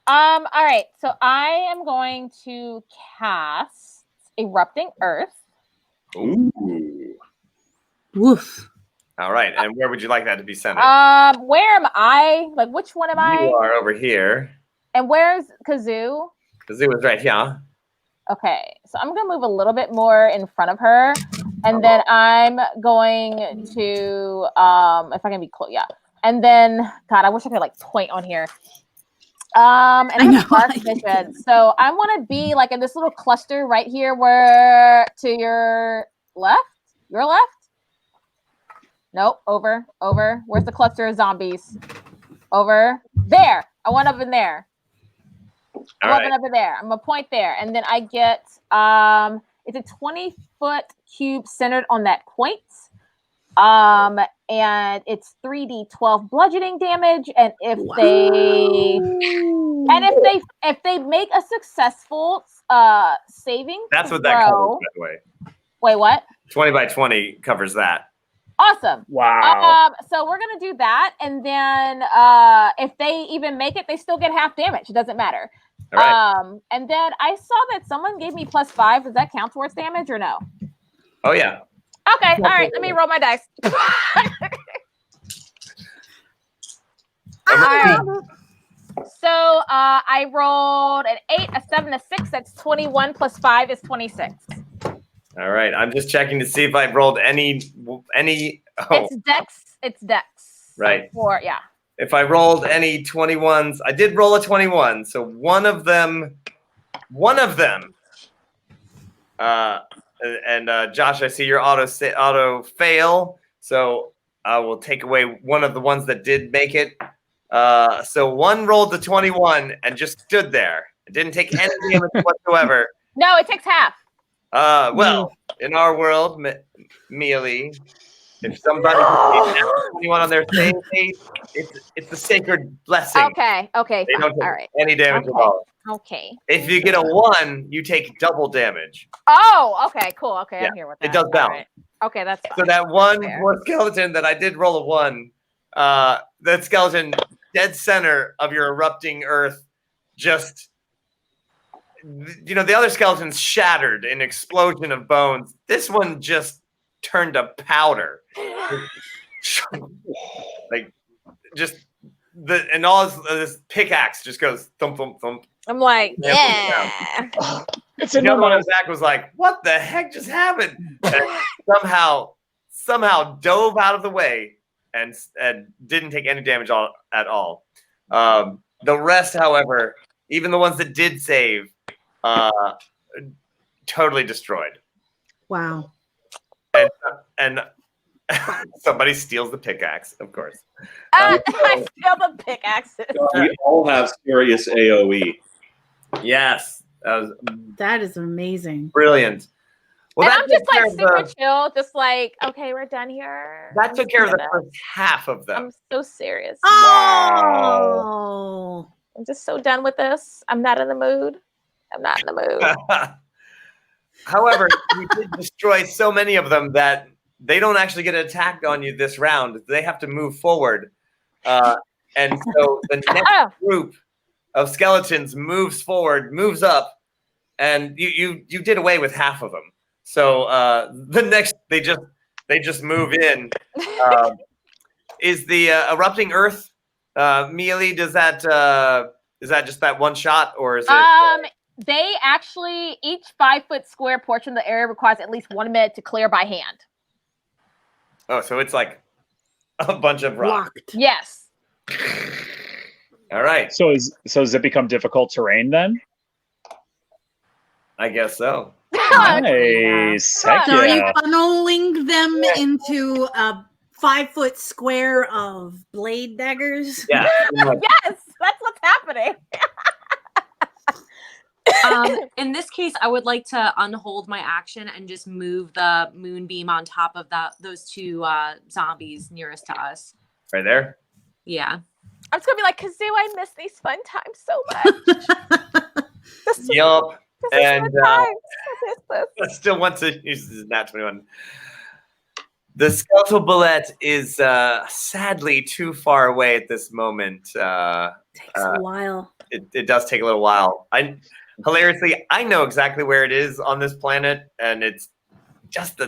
All right, so I am going to cast Erupting Earth. Ooh. Woof. All right, and where would you like that to be centered? Where am I? Like, which one am I? You are over here. And where's Kazoo? Kazoo is right here. Okay, so I'm gonna move a little bit more in front of her, and then I'm going to, if I can be close, yeah. And then, God, I wish I could like point on here. And I have dark vision, so I want to be like in this little cluster right here, where to your left, Nope, over. Where's the cluster of zombies? Over there. I want up in there. I'm up in there. I'm gonna point there, and then I get it's a 20-foot cube centered on that point. And it's 3d12 bludgeoning damage, and if they make a successful saving, that's what that covers, by the way. Wait, what? 20 by 20 covers that. Awesome. Wow. So we're gonna do that, and then if they even make it, they still get half damage. It doesn't matter. All right. And then I saw that someone gave me +5. Does that count towards damage or no? Oh yeah. Okay. All right. Let me roll my dice. All right. So I rolled an 8, a 7, a 6. That's 21 plus 5 is 26. All right. I'm just checking to see if I've rolled any. Oh. It's Dex. It's Dex. Right. Yeah. If I rolled any 21s, I did roll a 21. So one of them. And Josh, I see your auto fail. So I will take away one of the ones that did make it. So one rolled the 21 and just stood there. It didn't take any damage whatsoever. No, it takes half. Well, in our world, Mia Lee, if somebody gets 21 on their save page, it's a sacred blessing. Okay. They don't take all right. any damage at all. Okay. If you get a 1, you take double damage. Oh, okay, cool. Okay, Yeah, I'm here with that. it does bounce. Right. Okay, that's fine. So that one skeleton that I did roll a 1, that skeleton dead center of your erupting earth, just, the other skeletons shattered in explosion of bones. This one just turned to powder. Like, just and all this pickaxe just goes thump thump thump. I'm like, yeah. It's the other one in Zach was like, "What the heck just happened?" And somehow dove out of the way and didn't take any damage at all. The rest, however, even the ones that did save, totally destroyed. Wow. And somebody steals the pickaxe, of course. I steal the pickaxes. We all have serious AOE. Yes. That is amazing. Brilliant. Well, and I'm just like super chill, just like, okay, we're done here. That took care of the first half of them. I'm so serious. Oh. I'm just so done with this. I'm not in the mood. However, you did destroy so many of them that they don't actually get attacked on you this round. They have to move forward. And so the next group of skeletons moves forward, moves up, and you did away with half of them. So the next, they just move in. Is the erupting earth, Mealy, is that just that one shot, or is it? they actually, each 5-foot square portion of the area requires at least 1 minute to clear by hand. Oh, so it's like a bunch of rocks. Locked. Yes. All right. So does it become difficult terrain then? I guess so. Nice. Heck So are you yeah. funneling them into a 5-foot square of blade daggers? Yeah. Yes, that's what's happening. In this case, I would like to unhold my action and just move the moonbeam on top of those two zombies nearest to us. Right there. Yeah. I'm just gonna be like, Kazoo, I miss these fun times so much. Yup. And Fun times. I miss this. I still want to use this Nat21. The skeletal bullet is sadly too far away at this moment. Takes a while. It does take a little while. Hilariously, I know exactly where it is on this planet, and it's just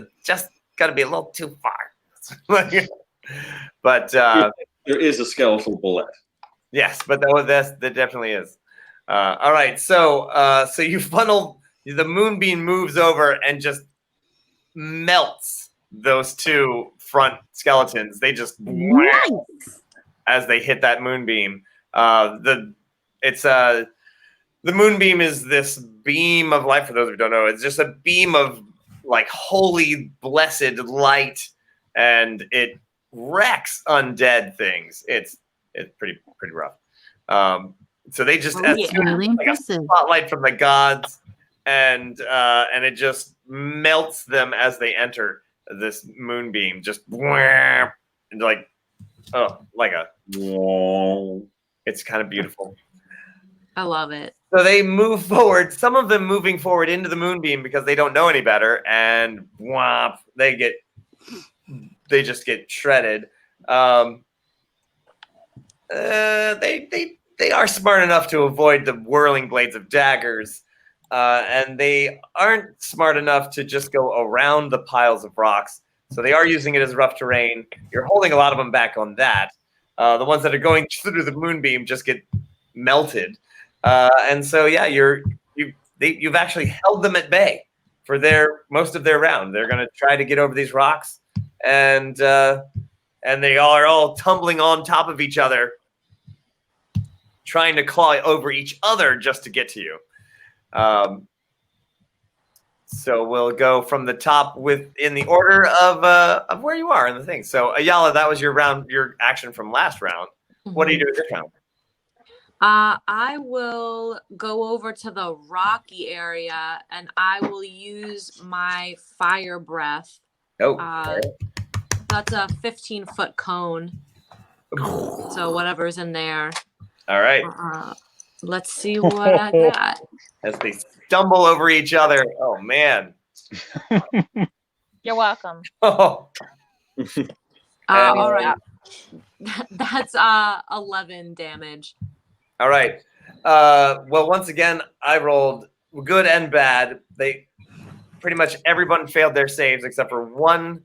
got to be a little too far. But There is a skeletal bullet. yes, but that definitely is. All right, so you funnel. The moonbeam moves over and just melts those two front skeletons. They just as they hit that moonbeam. The moonbeam is this beam of light. For those who don't know, it's just a beam of like holy, blessed light, and it wrecks undead things. It's pretty rough. So they just Really impressive. spotlight from the gods, and it just melts them as they enter this moonbeam. Just and like it's kind of beautiful. I love it. So they move forward, some of them moving forward into the moonbeam because they don't know any better, and whomp, they just get shredded. They are smart enough to avoid the whirling blades of daggers, and they aren't smart enough to just go around the piles of rocks. So they are using it as rough terrain. You're holding a lot of them back on that. The ones that are going through the moonbeam just get melted. And so, yeah, you've actually held them at bay for most of their round. They're going to try to get over these rocks, and they are all tumbling on top of each other, trying to claw over each other just to get to you. So we'll go from the top in the order of where you are in the thing. So Ayala, that was your action from last round. What do you do this round? I will go over to the rocky area and I will use my fire breath. That's a 15-foot cone. So whatever's in there. All right. Let's see what I got. As they stumble over each other. Oh, man. You're welcome. Oh. All right. That's 11 damage. All right. Well, once again, I rolled good and bad. Pretty much everyone failed their saves except for one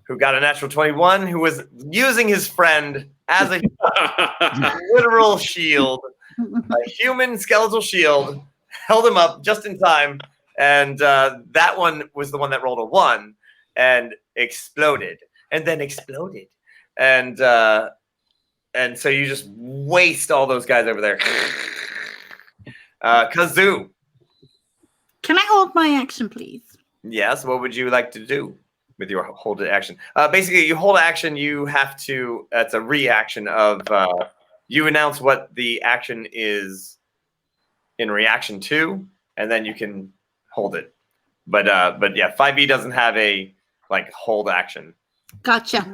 who got a natural 21, who was using his friend as a literal shield, a human skeletal shield, held him up just in time, and that one was the one that rolled a 1 and exploded, and then exploded, and so you just waste all those guys over there. Kazoo. Can I hold my action, please? Yes, what would you like to do with your hold action? Basically, you hold action, you have to, that's a reaction of, you announce what the action is in reaction to, and then you can hold it. But yeah, 5e doesn't have a, hold action. Gotcha.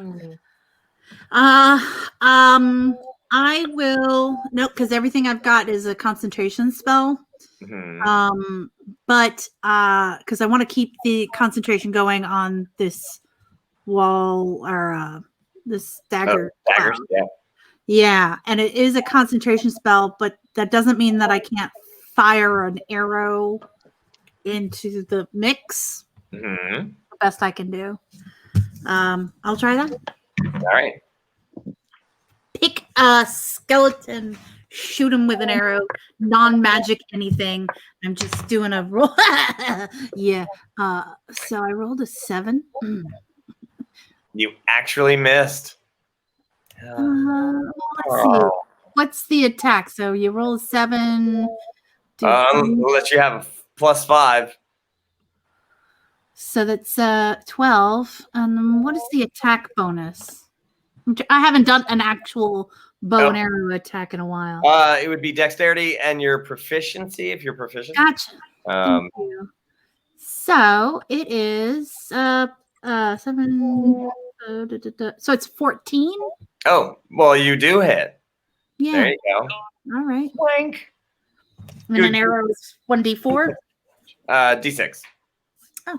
I will because everything I've got is a concentration spell. Mm-hmm. But because I want to keep the concentration going on this wall or this dagger. Daggers, yeah. Yeah, and it is a concentration spell, but that doesn't mean that I can't fire an arrow into the mix. Mm-hmm. The best I can do. I'll try that. All right. Pick a skeleton shoot him with an arrow, non-magic anything. I'm just doing a roll. Yeah. So I rolled a 7. You actually missed. Let's see. What's the attack? So you roll a 7. We'll let you have a +5. So that's 12. And what is the attack bonus? I haven't done an actual bow and arrow attack in a while. It would be dexterity and your proficiency if you're proficient. Gotcha. Thank you. So it is 7. So it's 14. Oh, well, you do hit. Yeah. There you go. All right. Blink. And an arrow is 1d4. D6. Oh,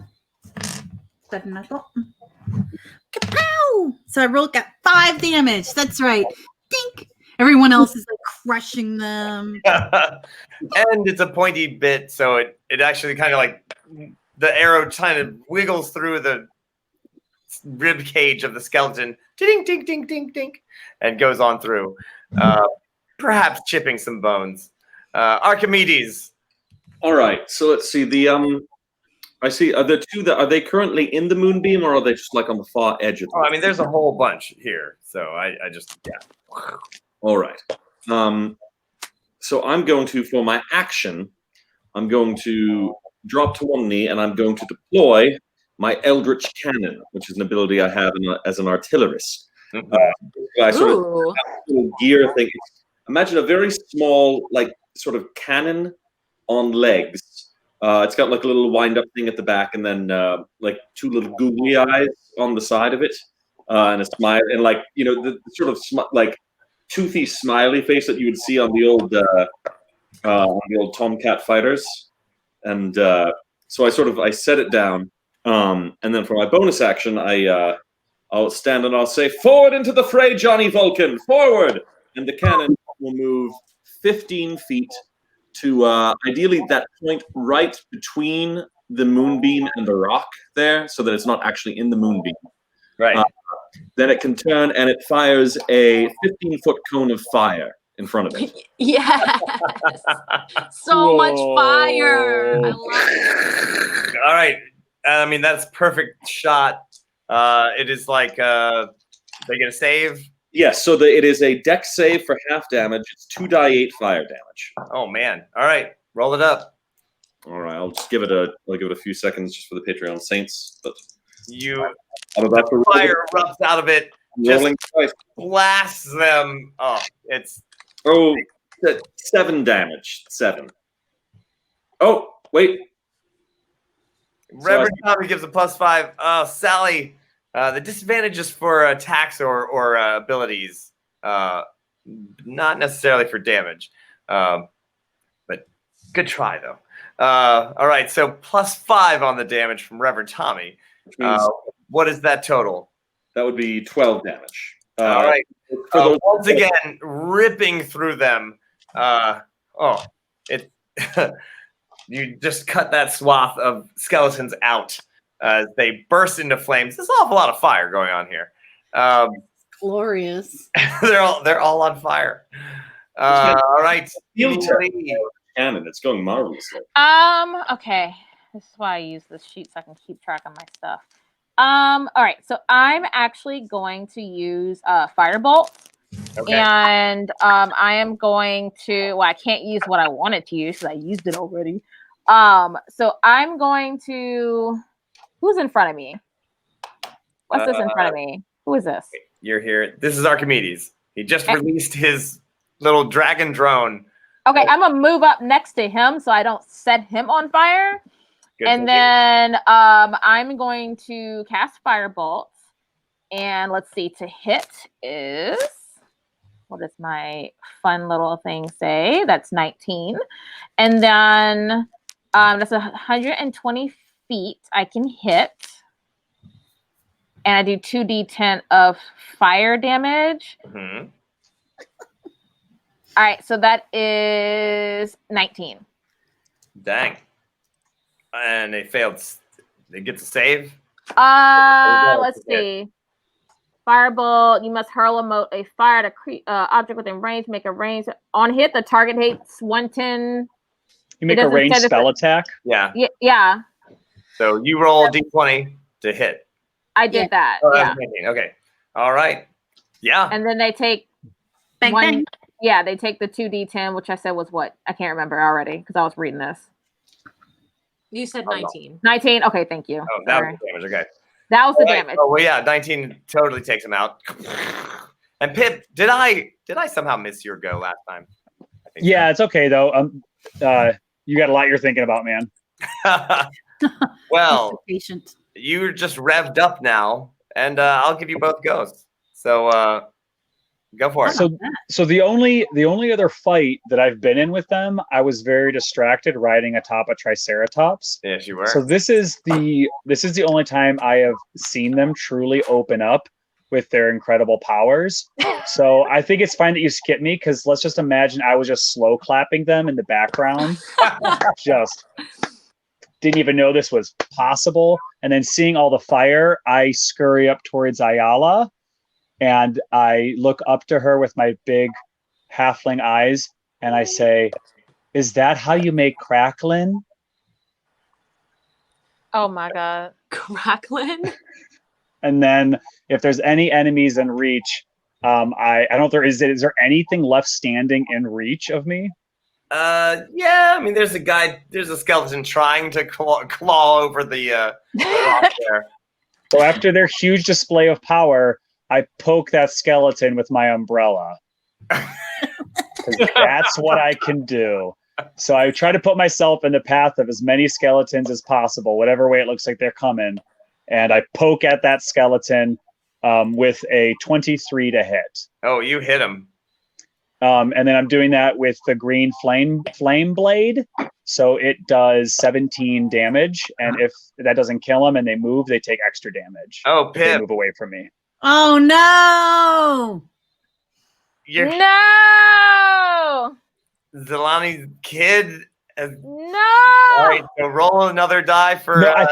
better than I thought. Kapow! So I got 5 damage. That's right. Dink. Everyone else is like crushing them. And it's a pointy bit, so it actually kind of like the arrow kind of wiggles through the rib cage of the skeleton, ding, ding, ding, ding, ding, and goes on through, perhaps chipping some bones. Archimedes. All right, so let's see. I see. Are there two that are they currently in the moonbeam, or are they just like on the far edge of? I mean, there's a whole bunch here, so I just All right. So I'm going to, for my action, I'm going to drop to one knee, and I'm going to deploy my Eldritch Cannon, which is an ability I have as an artillerist. I sort of little gear thing. Imagine a very small, like sort of cannon on legs. It's got like a little wind-up thing at the back, and then like 2 little googly eyes on the side of it, and a smile, and like the sort of like toothy smiley face that you would see on the old Tomcat fighters. And so I set it down, and then for my bonus action, I'll stand and I'll say, "Forward into the fray, Johnny Vulcan! Forward!" And the cannon will move 15 feet to ideally that point right between the moonbeam and the rock there, so that it's not actually in the moonbeam. Right. Then it can turn and it fires a 15-foot cone of fire in front of it. Yes. So much fire. I love it. All right. I mean, that's perfect shot. It is like they get a save. Yes, so it is a dex save for half damage. It's 2d8 fire damage. Oh man! All right, roll it up. All right, I'll give it a few seconds just for the Patreon saints. But I'm about to fire erupts out of it, just blasts them. Oh, it's 7 damage. 7. Oh wait, Reverend Tommy gives a +5. Oh, Sally. The disadvantages for attacks or abilities, not necessarily for damage, but good try though. All right, so +5 on the damage from Reverend Tommy. What is that total? That would be 12 damage. All right. Once again, ripping through them. You just cut that swath of skeletons out. They burst into flames. There's an awful lot of fire going on here. Glorious. they're all on fire. All right. Cannon. It's going marvelously. Okay. This is why I use this sheet so I can keep track of my stuff. All right. So I'm actually going to use Firebolt. Okay. And I am going to, well, I can't use what I wanted to use because I used it already. So I'm going to, who's in front of me? What's this in front of me? Who is this? You're here. This is Archimedes. He just released his little dragon drone. Okay, I'm gonna move up next to him so I don't set him on fire. Good and then I'm going to cast Firebolt. And let's see, to hit is, what does my fun little thing say? That's 19. And then that's 120 feet I can hit. And I do 2d10 of fire damage. Mm-hmm. All right, so that is 19. Dang. And they failed. They get to save? Let's see. Firebolt. You must hurl a fire at a object within range. Make a range on hit. The target hits 110. You make a ranged spell attack. Yeah. Yeah. So you roll a d20 to hit. I did that. Oh, Yeah. that's 19. Okay. All right. Yeah. And then they take Bang, one. bang. Yeah, they take the 2d10, which I said was what? I can't remember already because I was reading this. You said Oh, no. 19. 19. Okay, thank you. Oh, that was the damage. Okay. That was the All right. damage. Oh well, yeah. 19 totally takes him out. And Pip, did I somehow miss your go last time? I think Yeah, it's okay though. You got a lot you're thinking about, man. so. Well, So patient. you're just revved up now, and I'll give you both goes. So go for it. So the only other fight that I've been in with them, I was very distracted riding atop a triceratops. Yes, you were. So this is the only time I have seen them truly open up with their incredible powers. So I think it's fine that you skip me, because let's just imagine I was just slow clapping them in the background. Just didn't even know this was possible. And then seeing all the fire, I scurry up towards Ayala and I look up to her with my big halfling eyes and I say, "Is that how you make cracklin'?" Oh my god. Cracklin? And then if there's any enemies in reach, I don't know is there anything left standing in reach of me? Yeah, I mean, there's a skeleton trying to claw over the rock there. So after their huge display of power, I poke that skeleton with my umbrella. 'Cause that's what I can do. So I try to put myself in the path of as many skeletons as possible, whatever way it looks like they're coming. And I poke at that skeleton with a 23 to hit. Oh, you hit him. And then I'm doing that with the green flame blade. So it does 17 damage. And if that doesn't kill them and they move, they take extra damage. Oh, If they Pip, move away from me. Oh no! you're No! Zelani's kid. All No! right, so roll another die for. No, I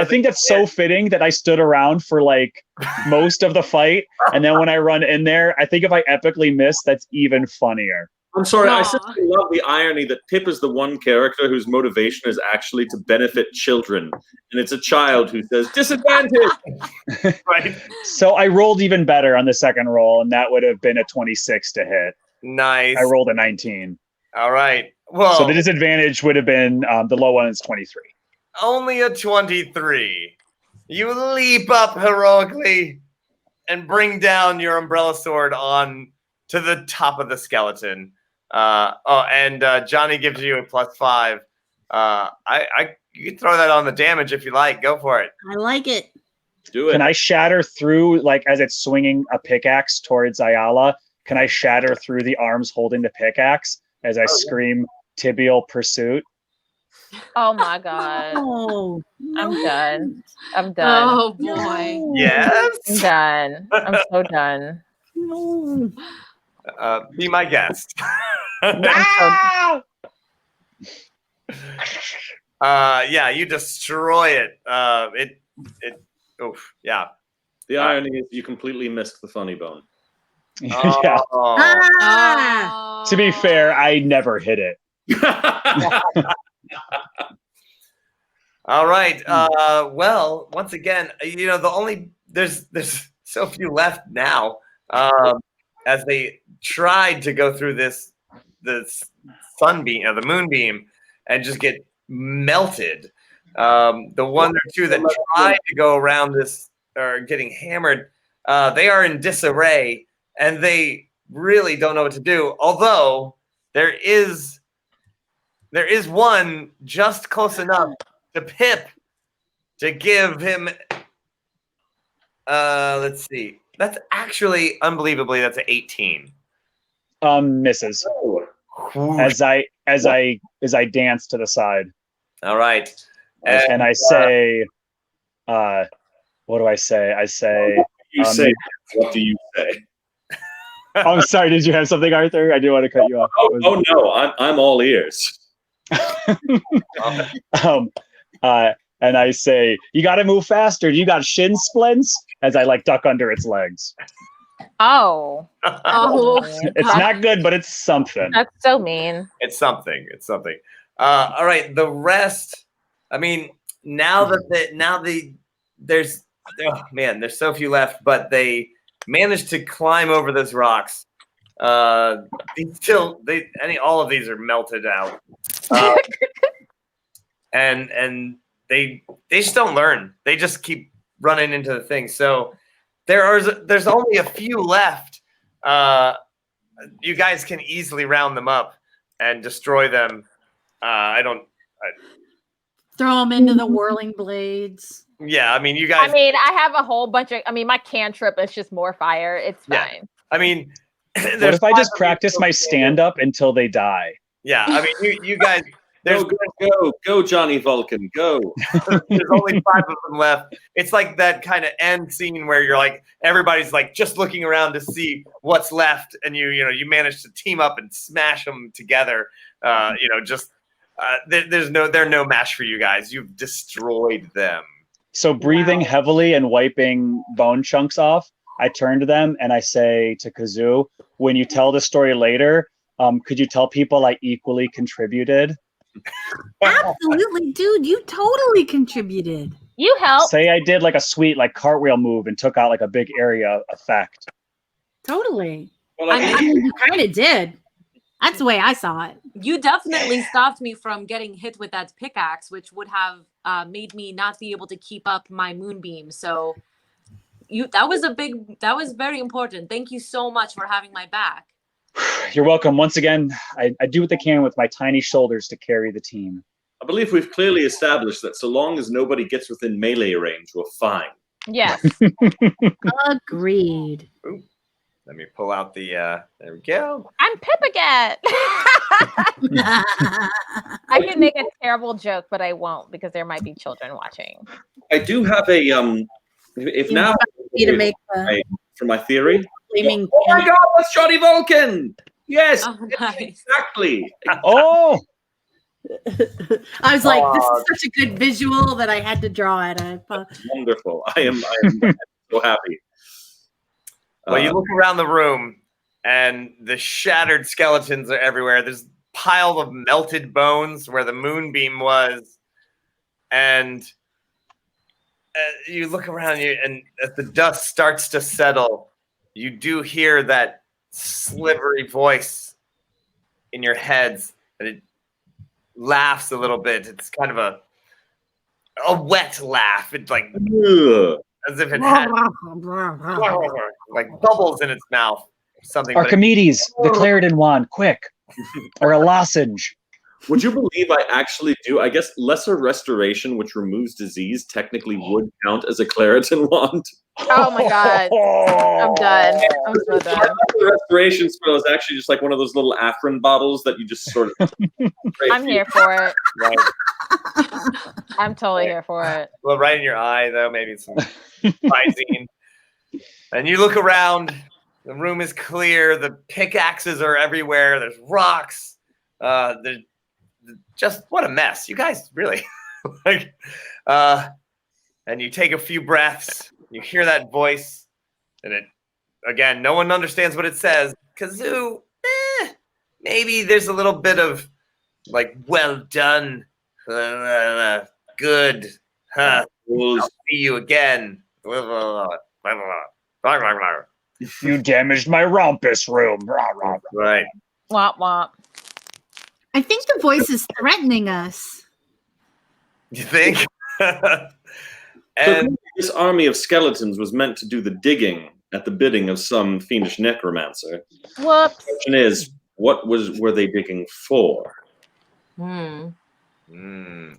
think that's so fitting that I stood around for like most of the fight, and then when I run in there, I think if I epically miss, that's even funnier. I'm sorry, I Aw. simply love the irony that Pip is the one character whose motivation is actually to benefit children. And it's a child who says, disadvantage! Right. So I rolled even better on the second roll, and that would have been a 26 to hit. Nice. I rolled a 19. All right. Well, So the disadvantage would have been the low one is 23. only a 23. You leap up heroically and bring down your umbrella sword on to the top of the skeleton. And Johnny gives you a +5. You can throw that on the damage if you like. Go for it. I like it. Do it. Can I shatter through, like, as it's swinging a pickaxe towards Ayala? Can I shatter through the arms holding the pickaxe as I scream tibial pursuit? Oh my god. Oh, I'm no. done. I'm done. Oh boy. No. Yes. I'm done. I'm so done. No. Be my guest. Yeah, you destroy it. Oof. Yeah. The irony is you completely missed the funny bone. Yeah. Oh. Ah! To be fair, I never hit it. All right. Well, once again, there's so few left now. As they tried to go through this sunbeam or the moonbeam and just get melted. The one or two that tried to go around this are getting hammered. They are in disarray and they really don't know what to do. Although there is one just close enough to Pip to give him. Let's see. That's actually unbelievably. That's an 18. Misses. As I dance to the side. All right. And I say, what do I say? I say, You say, what do you say? oh, I'm sorry. Did you have something, Arthur? I do want to cut you off. Oh no, I'm all ears. and I say, "You got to move faster. You got shin splints?" As I like duck under its legs. Oh. Oh, It's not good, but it's something. That's so mean. It's something. It's something. All right. The rest. I mean, there's oh man, there's so few left, but they managed to climb over those rocks. All of these are melted out, and they just don't learn. They just keep running into the thing. So there's only a few left. You guys can easily round them up and destroy them. Throw them into the whirling blades. Yeah, I mean, you guys. I mean, I have a whole bunch of. I mean, my cantrip is just more fire. It's fine. I mean, what if I just practice my stand up until they die? Yeah, I mean, you guys. Go, Johnny Vulcan, go. There's only 5 of them left. It's like that kind of end scene where you're like, everybody's like just looking around to see what's left, and you manage to team up and smash them together. They're no match for you guys. You've destroyed them. So breathing heavily and wiping bone chunks off, I turn to them and I say to Kazoo, when you tell the story later, could you tell people I equally contributed? Absolutely, dude. You totally contributed. You helped. Say I did like a sweet like cartwheel move and took out like a big area effect. Totally. Well, I mean, you kind of did. That's the way I saw it. you definitely stopped me from getting hit with that pickaxe, which would have made me not be able to keep up my moonbeam. So that was very important. Thank you so much for having my back. You're welcome. Once again, I do what I can with my tiny shoulders to carry the team. I believe we've clearly established that so long as nobody gets within melee range, we're fine. Yes. Agreed. Ooh, let me pull out the, there we go. I'm Pip again. I can make a terrible joke, but I won't because there might be children watching. I do have a, if now, to make for my theory. flaming Oh my God, that's Johnny Vulcan! Yes, Oh, nice. exactly. Oh, I was like, this is such a good visual that I had to draw it. Wonderful. I am so happy. Well, you look around the room, and the shattered skeletons are everywhere. There's a pile of melted bones where the moonbeam was, and you look around you, and as the dust starts to settle, you do hear that slivery voice in your heads, and it laughs a little bit. It's kind of a wet laugh. It's like Ugh. as if it had like bubbles in its mouth or something. but it- Archimedes, the Claritin wand, quick, or a lozenge. Would you believe I actually do? I guess lesser restoration, which removes disease, technically would count as a Claritin wand. Oh my God. I'm done. I'm so done. The restoration spell is actually just like one of those little Afrin bottles that you just sort of. I'm here for it. Right. I'm totally here for it. Well, right in your eye, though, maybe some Visine. And you look around. The room is clear. The pickaxes are everywhere. There's rocks. There's just what a mess. You guys really like. And you take a few breaths. You hear that voice, and it again. No one understands what it says. Kazoo, maybe there's a little bit of like, well done. Good. Huh. I'll see you again. You damaged my rompus room. Rah, rah, rah. Right. Womp womp. I think the voice is threatening us. You think? So And this army of skeletons was meant to do the digging at the bidding of some fiendish necromancer. Whoops. The question is, what were they digging for? Hmm.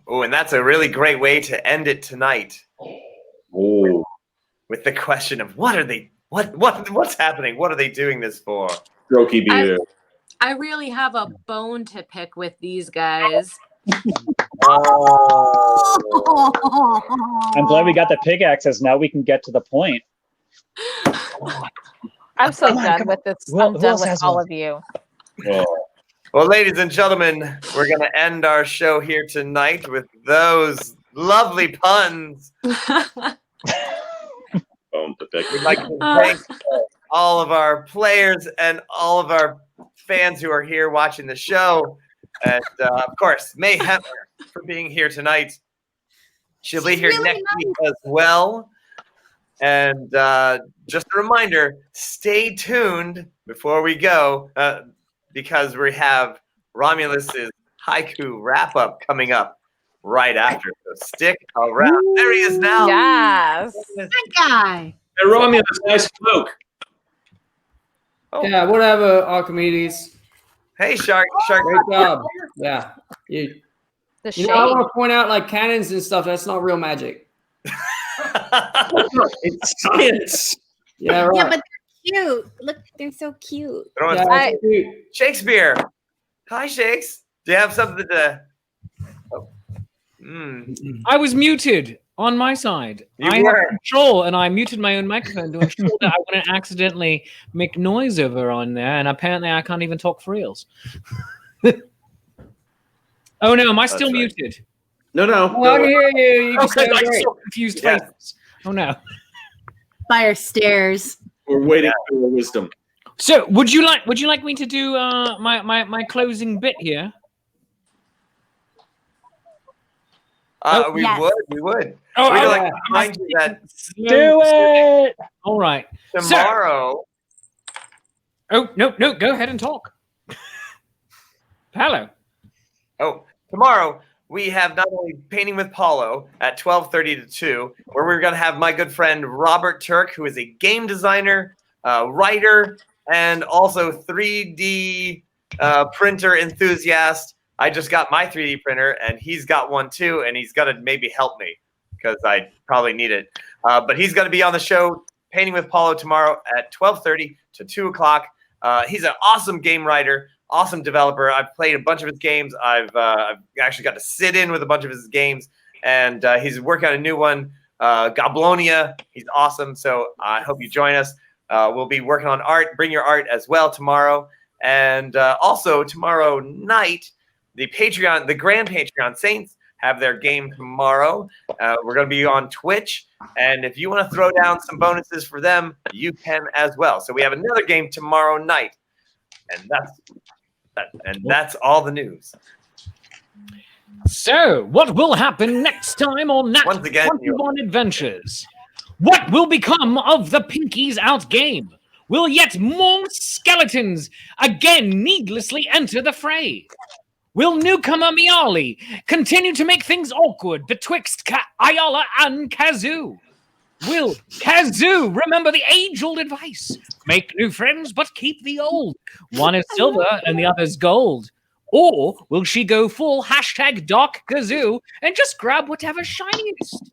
oh, and that's a really great way to end it tonight Oh, with the question of what are they? What's happening? What are they doing this for? strokey beard. I really have a bone to pick with these guys. I'm glad we got the pickaxes. Now we can get to the point. I'm so Come on, done come with this. Who I'm done else with has all one? of you. Oh. Well, ladies and gentlemen, we're going to end our show here tonight with those lovely puns. We'd like to thank all of our players and all of our fans who are here watching the show. And of course, May Hemmer for being here tonight. She'll be here next week as well. And just a reminder, stay tuned before we go because we have Romulus's haiku wrap-up coming up right after. So stick around. There he is now. Yes. That guy. Hey, Romulus, nice cloak. Oh. Yeah, whatever, Archimedes. Hey, Shark. Great job. Yeah. You The know, I shade. want to point out, like, cannons and stuff, that's not real magic. It's science. Yeah, right. Yeah, but they're cute. Look, they're so cute. Yeah, I- that's cute. Shakespeare. Hi, Shakes. Do you have something to... Oh. I was muted on my side. You I were. have control, and I muted my own microphone to ensure that I wouldn't accidentally make noise over on there, and apparently I can't even talk for reals. Oh no, am I still That's right. muted? No. Oh, I can hear you. You can Okay, sound I'm great. so confused. Yes. faces. Oh no. Fire stairs. We're waiting for your wisdom. So, would you like me to do my closing bit here? We Yes. would. Oh, We'd okay. like to remind you that Do it. All right. tomorrow... Oh no, go ahead and talk. Hello. Oh, tomorrow we have not only Painting with Paulo at 12:30 to 2, where we're going to have my good friend Robert Turk, who is a game designer, writer, and also 3D printer enthusiast. I just got my 3D printer, and he's got one too, and he's going to maybe help me because I probably need it. But he's going to be on the show Painting with Paulo tomorrow at 12:30 to 2 o'clock. He's an awesome game writer. Awesome developer. I've played a bunch of his games. I've actually got to sit in with a bunch of his games, and he's working on a new one, Goblonia. He's awesome. So I hope you join us. We'll be working on art. Bring your art as well tomorrow, and also tomorrow night, the Grand Patreon Saints have their game tomorrow. We're going to be on Twitch, and if you want to throw down some bonuses for them, you can as well. So we have another game tomorrow night, and that's all the news. So, what will happen next time on Nat Once again, 21 Adventures? What will become of the Pinkies Out game? Will yet more skeletons again needlessly enter the fray? Will newcomer Miali continue to make things awkward betwixt Ayala and Kazoo? Will Kazoo remember the age-old advice? Make new friends, but keep the old. One is silver and the other's gold. Or will she go full #Dark Kazoo and just grab whatever's shiniest?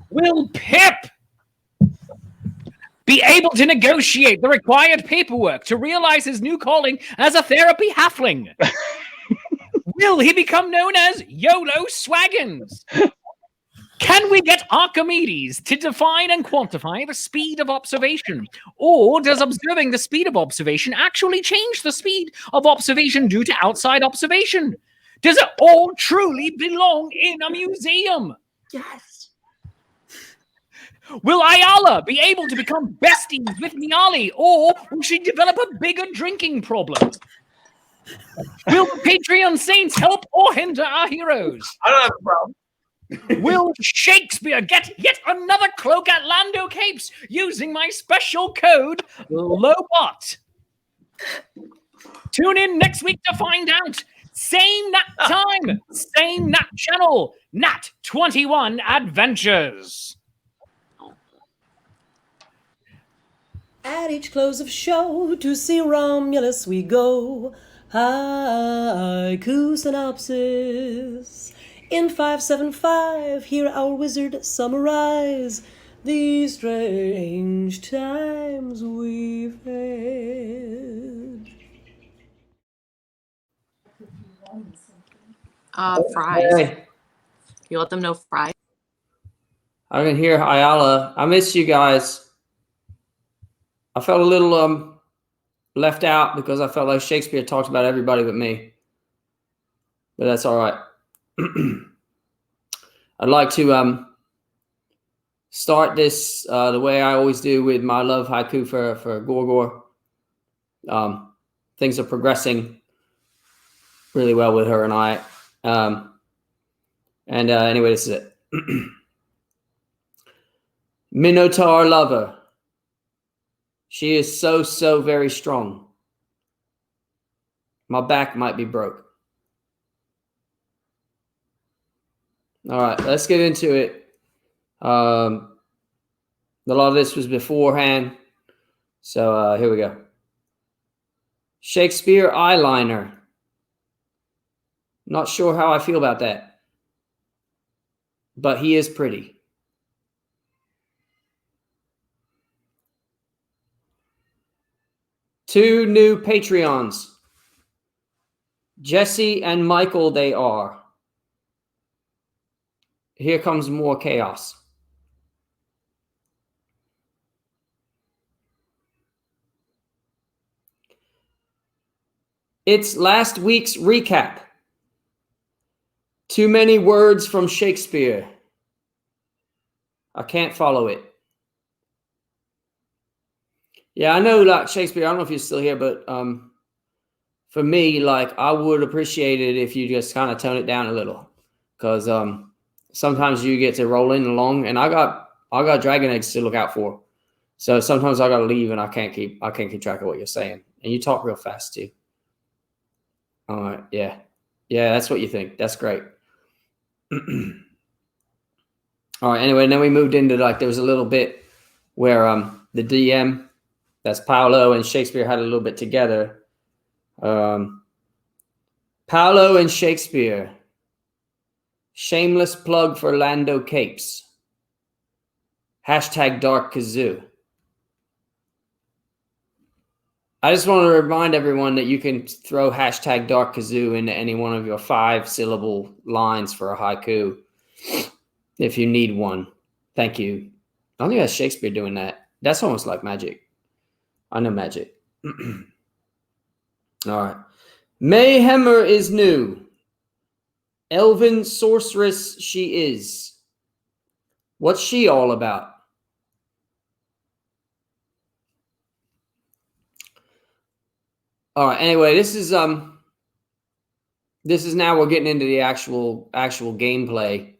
Will Pip be able to negotiate the required paperwork to realize his new calling as a therapy halfling? Will he become known as YOLO Swaggins? Can we get Archimedes to define and quantify the speed of observation? Or does observing the speed of observation actually change the speed of observation due to outside observation? Does it all truly belong in a museum? Yes. Will Ayala be able to become besties with Miali, or will she develop a bigger drinking problem? Will the Patreon Saints help or hinder our heroes? I don't have a problem. Will Shakespeare get yet another cloak at Lando Capes using my special code, LOBOT? Tune in next week to find out. Same Nat time, same Nat channel, Nat21 Adventures. At each close of show, to see Romulus we go. Haiku synopsis. In 575, hear our wizard summarize these strange times we've had. Fries. Hey, You let them know fries. I can hear Ayala. I miss you guys. I felt a little left out because I felt like Shakespeare talked about everybody but me. But that's all right. I'd like to start this the way I always do with my love haiku for Gorgor. Things are progressing really well with her and I. Anyway, this is it. Minotaur lover. She is so, so very strong. My back might be broke. All right, let's get into it. A lot of this was beforehand. So here we go. Shakespeare eyeliner. Not sure how I feel about that. But he is pretty. 2 new Patreons. Jesse and Michael, they are. Here comes more chaos. It's last week's recap. Too many words from Shakespeare. I can't follow it. Yeah, I know, like Shakespeare, I don't know if you're still here, but for me, like, I would appreciate it if you just kind of tone it down a little, because sometimes you get to rolling along, and I got dragon eggs to look out for, so sometimes I got to leave, and I can't keep track of what you're saying, and you talk real fast too. All right, yeah, that's what you think. That's great. All right. Anyway, and then we moved into, like, there was a little bit where the DM, that's Paolo, and Shakespeare had a little bit together. Paolo and Shakespeare. Shameless plug for Lando Capes. Hashtag Dark Kazoo. I just want to remind everyone that you can throw hashtag Dark Kazoo into any one of your 5-syllable lines for a haiku if you need one. Thank you. I don't think that's Shakespeare doing that. That's almost like magic. I know magic. All right. Mayhemmer is new. Elven sorceress she is. What's she all about? All right. Anyway, this is now we're getting into the actual gameplay.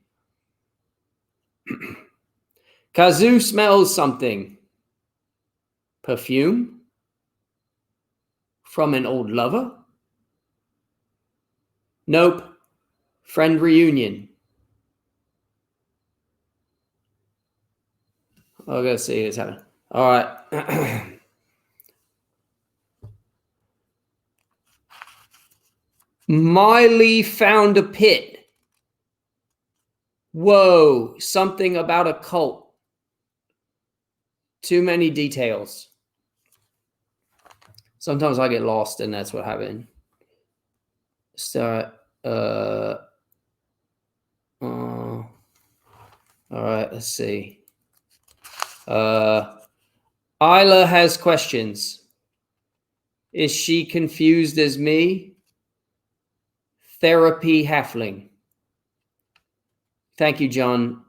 Kazoo smells something. Perfume? From an old lover? Nope. Friend reunion. I'll go see what's happening. All right. Miley found a pit. Whoa, something about a cult. Too many details. Sometimes I get lost, and that's what happened. Start. All right, let's see. Isla has questions. Is she confused as me? Therapy halfling. Thank you, John.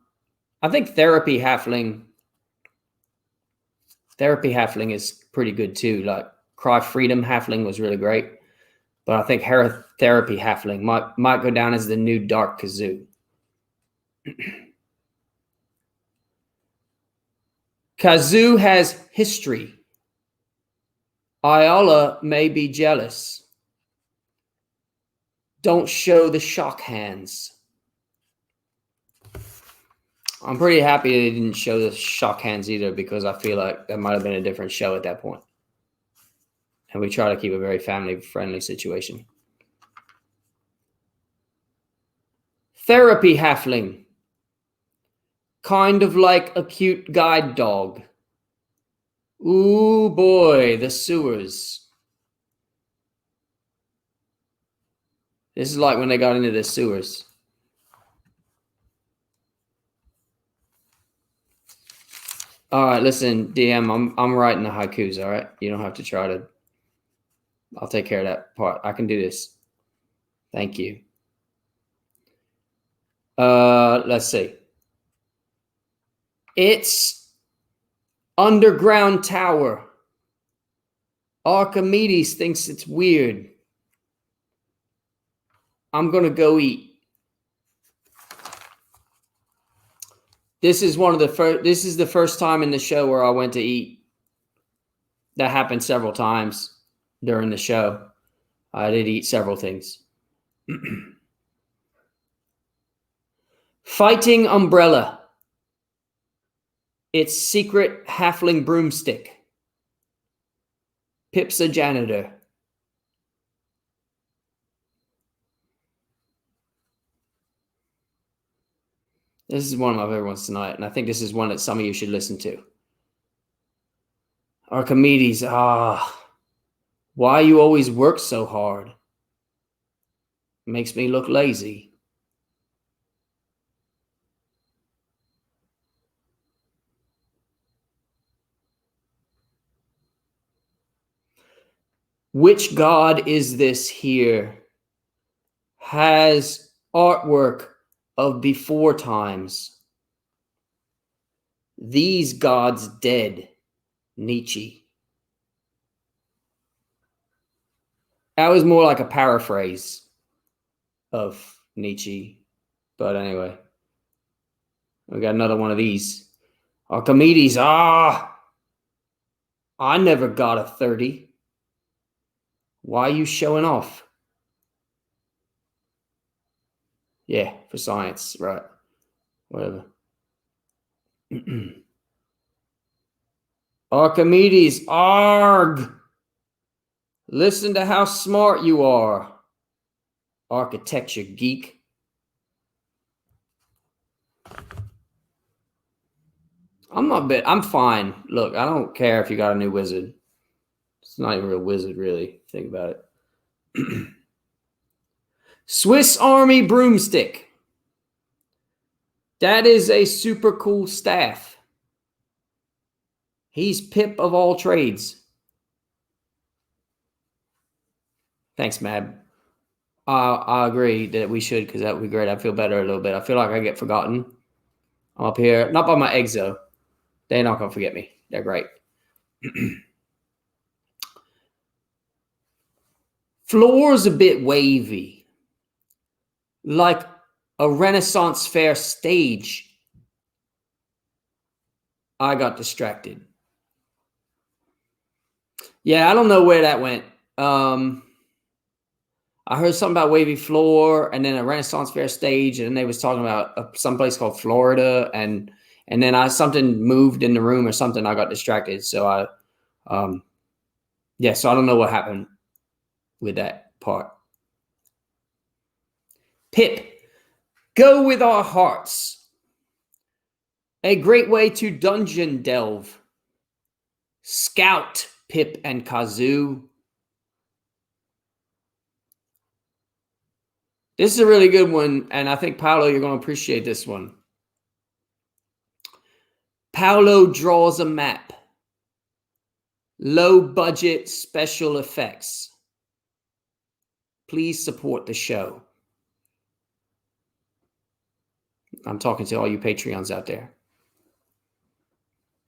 I think therapy halfling is pretty good too. Like Cry Freedom halfling was really great, but I think therapy halfling might go down as the new Dark Kazoo. Kazoo has history. Ayala may be jealous. Don't show the shock hands. I'm pretty happy they didn't show the shock hands either, because I feel like that might have been a different show at that point. And we try to keep a very family-friendly situation. Therapy halfling. Kind of like a cute guide dog. Ooh, boy, the sewers. This is like when they got into the sewers. All right, listen, DM, I'm writing the haikus, all right? You don't have to try to. I'll take care of that part. I can do this. Thank you. Let's see. It's underground tower. Archimedes thinks it's weird. I'm gonna go eat. This is the first time in the show where I went to eat. That happened several times during the show. I did eat several things. Fighting umbrella. It's secret halfling broomstick. Pip's a janitor. This is one of my favorite ones tonight, and I think this is one that some of you should listen to. Archimedes, why you always work so hard? Makes me look lazy. Which god is this here? Has artwork of before times. These gods dead. Nietzsche. That was more like a paraphrase of Nietzsche. But anyway, we got another one of these. Archimedes, I never got a 30. Why are you showing off? Yeah, for science, right. Whatever. Archimedes, arg! Listen to how smart you are, architecture geek. I'm fine. Look, I don't care if you got a new wizard. It's not even a real wizard, really. Think about it. Swiss Army broomstick. That is a super cool staff. He's Pip of all trades. Thanks, Mab. I agree that we should, because that would be great. I feel better a little bit. I feel like I get forgotten. I'm up here. Not by my eggs, though. They're not going to forget me. They're great. Floor's a bit wavy. Like a Renaissance fair stage. I got distracted. Yeah, I don't know where that went. I heard something about wavy floor and then a Renaissance fair stage, and they was talking about some place called Florida, and then something moved in the room or something. I got distracted, so so I don't know what happened with that part. Pip, go with our hearts. A great way to dungeon delve. Scout Pip and Kazoo. This is a really good one, and I think, Paolo, you're going to appreciate this one. Paolo draws a map. Low budget special effects. Please support the show. I'm talking to all you Patreons out there.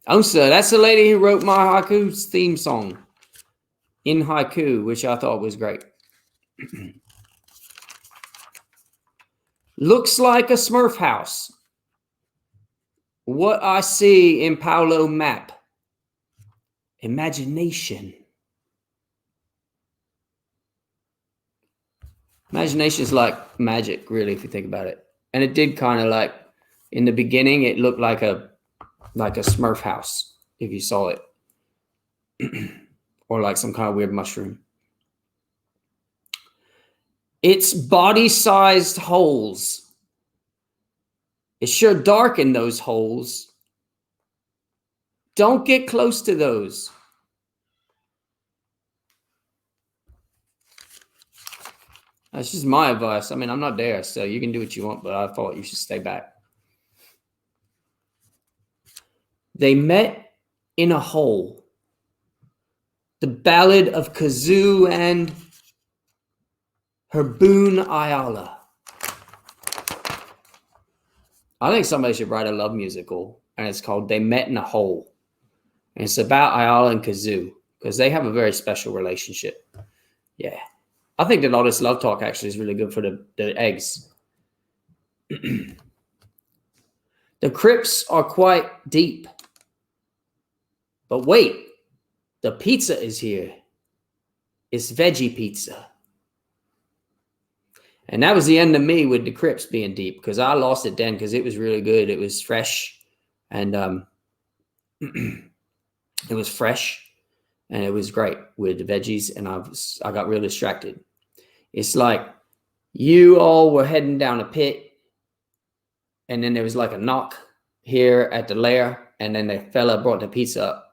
Osa, that's the lady who wrote my haiku theme song in haiku, which I thought was great. Looks like a Smurf house. What I see in Paolo map. Imagination. Imagination is like magic, really, if you think about it. And it did kind of like, in the beginning, it looked like a Smurf house, if you saw it. Or like some kind of weird mushroom. It's body-sized holes. It's sure dark in those holes. Don't get close to those. That's just my advice. I mean, I'm not there, so you can do what you want, but I thought you should stay back. They met in a hole. The Ballad of Kazoo and her boon Ayala. I think somebody should write a love musical, and it's called They Met in a Hole. And it's about Ayala and Kazoo because they have a very special relationship. Yeah. I think that all this love talk actually is really good for the eggs. The crypts are quite deep. But wait, the pizza is here. It's veggie pizza. And that was the end of me with the crypts being deep because I lost it then because it was really good. It was fresh and it was fresh and it was great with the veggies. And I got real distracted. It's like you all were heading down a pit and then there was like a knock here at the lair and then the fella brought the pizza up.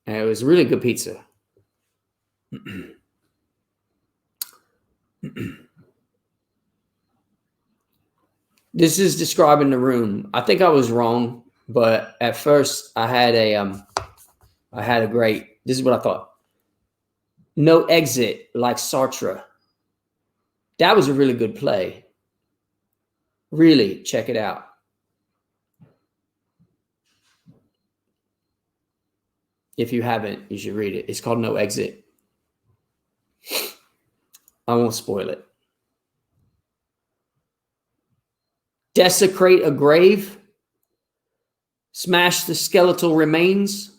And it was really good pizza. This is describing the room. I think I was wrong, but at first I had a great, this is what I thought. No exit like Sartre. That was a really good play. Really, check it out. If you haven't, you should read it. It's called No Exit. I won't spoil it. Desecrate a grave. Smash the skeletal remains.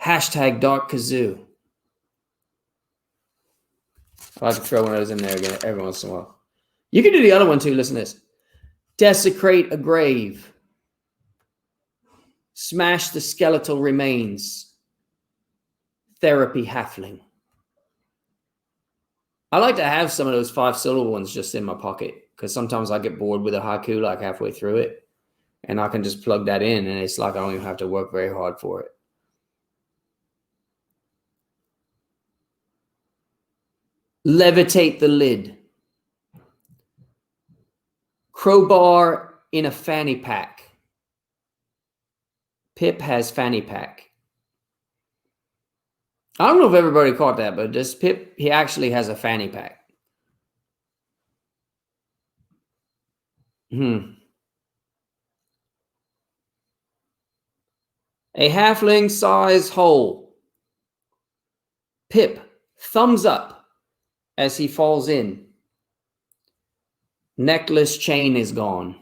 Hashtag Dark Kazoo. I like to throw one of those in there again every once in a while. You can do the other one too. Listen to this. Desecrate a grave. Smash the skeletal remains. Therapy halfling. I like to have some of those 5-syllable ones just in my pocket because sometimes I get bored with a haiku like halfway through it and I can just plug that in and it's like I don't even have to work very hard for it. Levitate the lid. Crowbar in a fanny pack. Pip has fanny pack. I don't know if everybody caught that, but this Pip, he actually has a fanny pack. A halfling size hole. Pip, thumbs up as he falls in. Necklace chain is gone.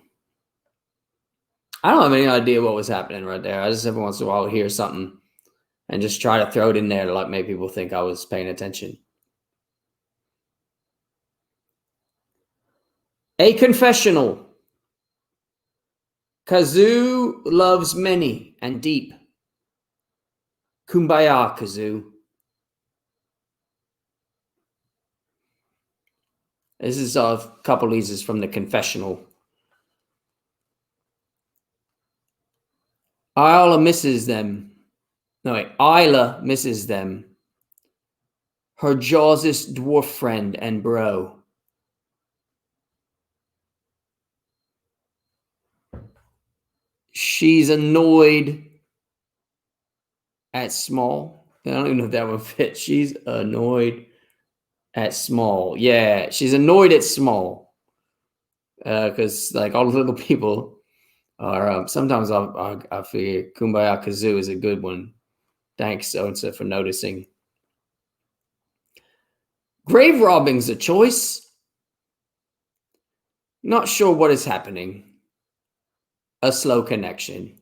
I don't have any idea what was happening right there. I just every once in a while hear something and just try to throw it in there to like make people think I was paying attention. A confessional. Kazoo loves many and deep. Kumbaya, Kazoo. This is a couple of these is from the confessional. Isla misses them. No, wait. Isla misses them. Her Jaws' dwarf friend and bro. She's annoyed at small. I don't even know if that one fits. She's annoyed at small. Yeah, she's annoyed at small. Because like all the little people are, sometimes I figure Kumbaya Kazoo is a good one. Thanks, so-and-so, for noticing. Grave robbing's a choice. Not sure what is happening. A slow connection.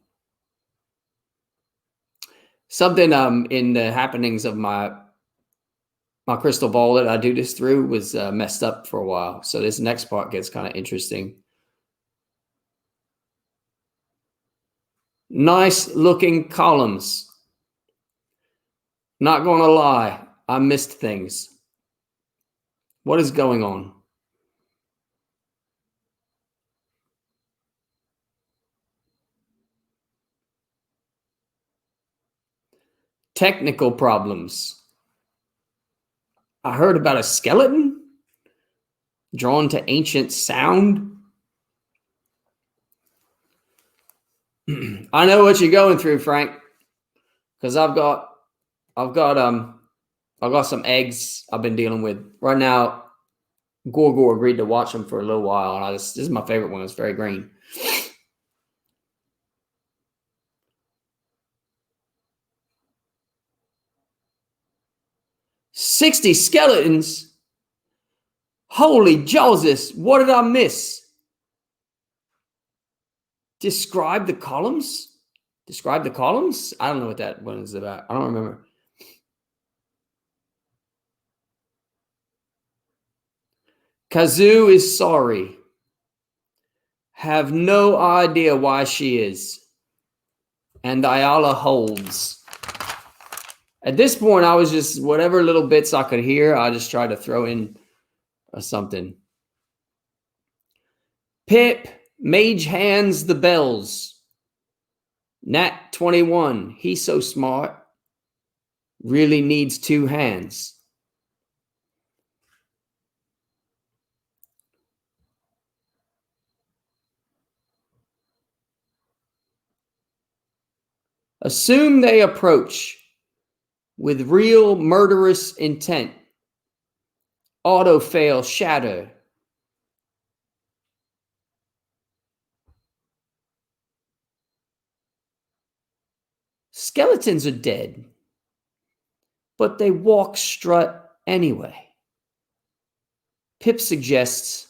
Something in the happenings of my crystal ball that I do this through was messed up for a while. So this next part gets kind of interesting. Nice looking columns. Not going to lie, I missed things. What is going on? Technical problems. I heard about a skeleton drawn to ancient sound. I know what you're going through, Frank, because I've got some eggs I've been dealing with right now. Gorgor agreed to watch them for a little while, and this is my favorite one. It's very green. "60 skeletons? Holy Joseph, what did I miss? Describe the columns? Describe the columns? I don't know what that one is about. I don't remember. Kazoo is sorry. Have no idea why she is. And Ayala holds." At this point, I was just, whatever little bits I could hear, I just tried to throw in something. "Pip, mage hands the bells. Nat21, he's so smart. Really needs 2 hands. Assume they approach with real murderous intent. Auto fail shatter. Skeletons are dead, but they walk strut anyway. Pip suggests,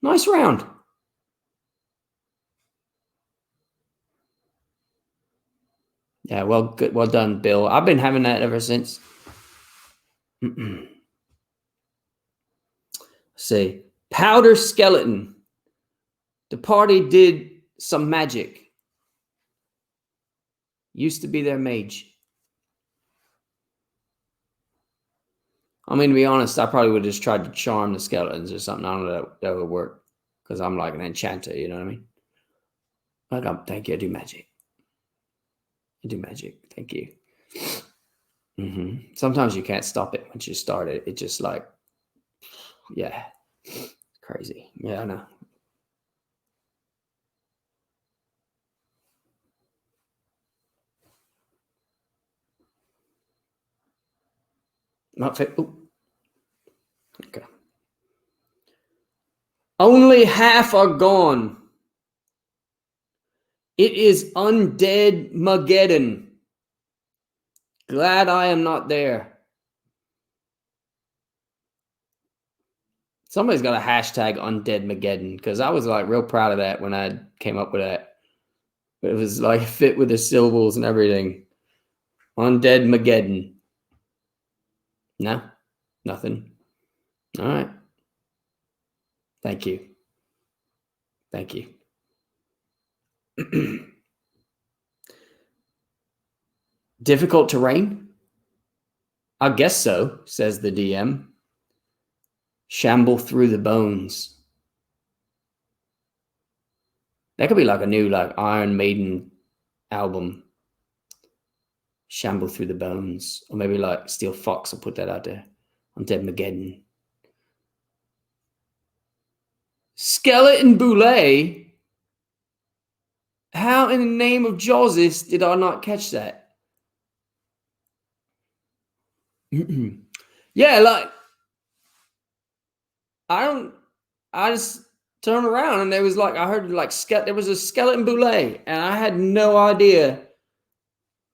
nice round. Yeah, well, good, well done, Bill. I've been having that ever since. See, powder skeleton. The party did some magic. Used to be their mage. I mean, to be honest, I probably would have just tried to charm the skeletons or something. I don't know if that would work because I'm like an enchanter, you know what I mean? I don't, thank you. I do magic. I do magic. Thank you. Sometimes you can't stop it once you start it. It just like, yeah, crazy. Yeah, I know. Not fit. Ooh. Okay. Only half are gone. It is undead Mageddon. Glad I am not there. Somebody's got a hashtag undead Mageddon because I was like real proud of that when I came up with that. It was like fit with the syllables and everything. Undead Mageddon. No, nothing. All right. Thank you. Thank you. Difficult terrain? I guess so, says the DM. Shamble through the bones. That could be like a new like Iron Maiden album. Shamble through the bones. Or maybe like Steel Fox will put that out there. Undead Mageddon. Skeleton Boule? How in the name of Joseph did I not catch that? Yeah, like I just turned around and there was like, I heard like, there was a skeleton boule and I had no idea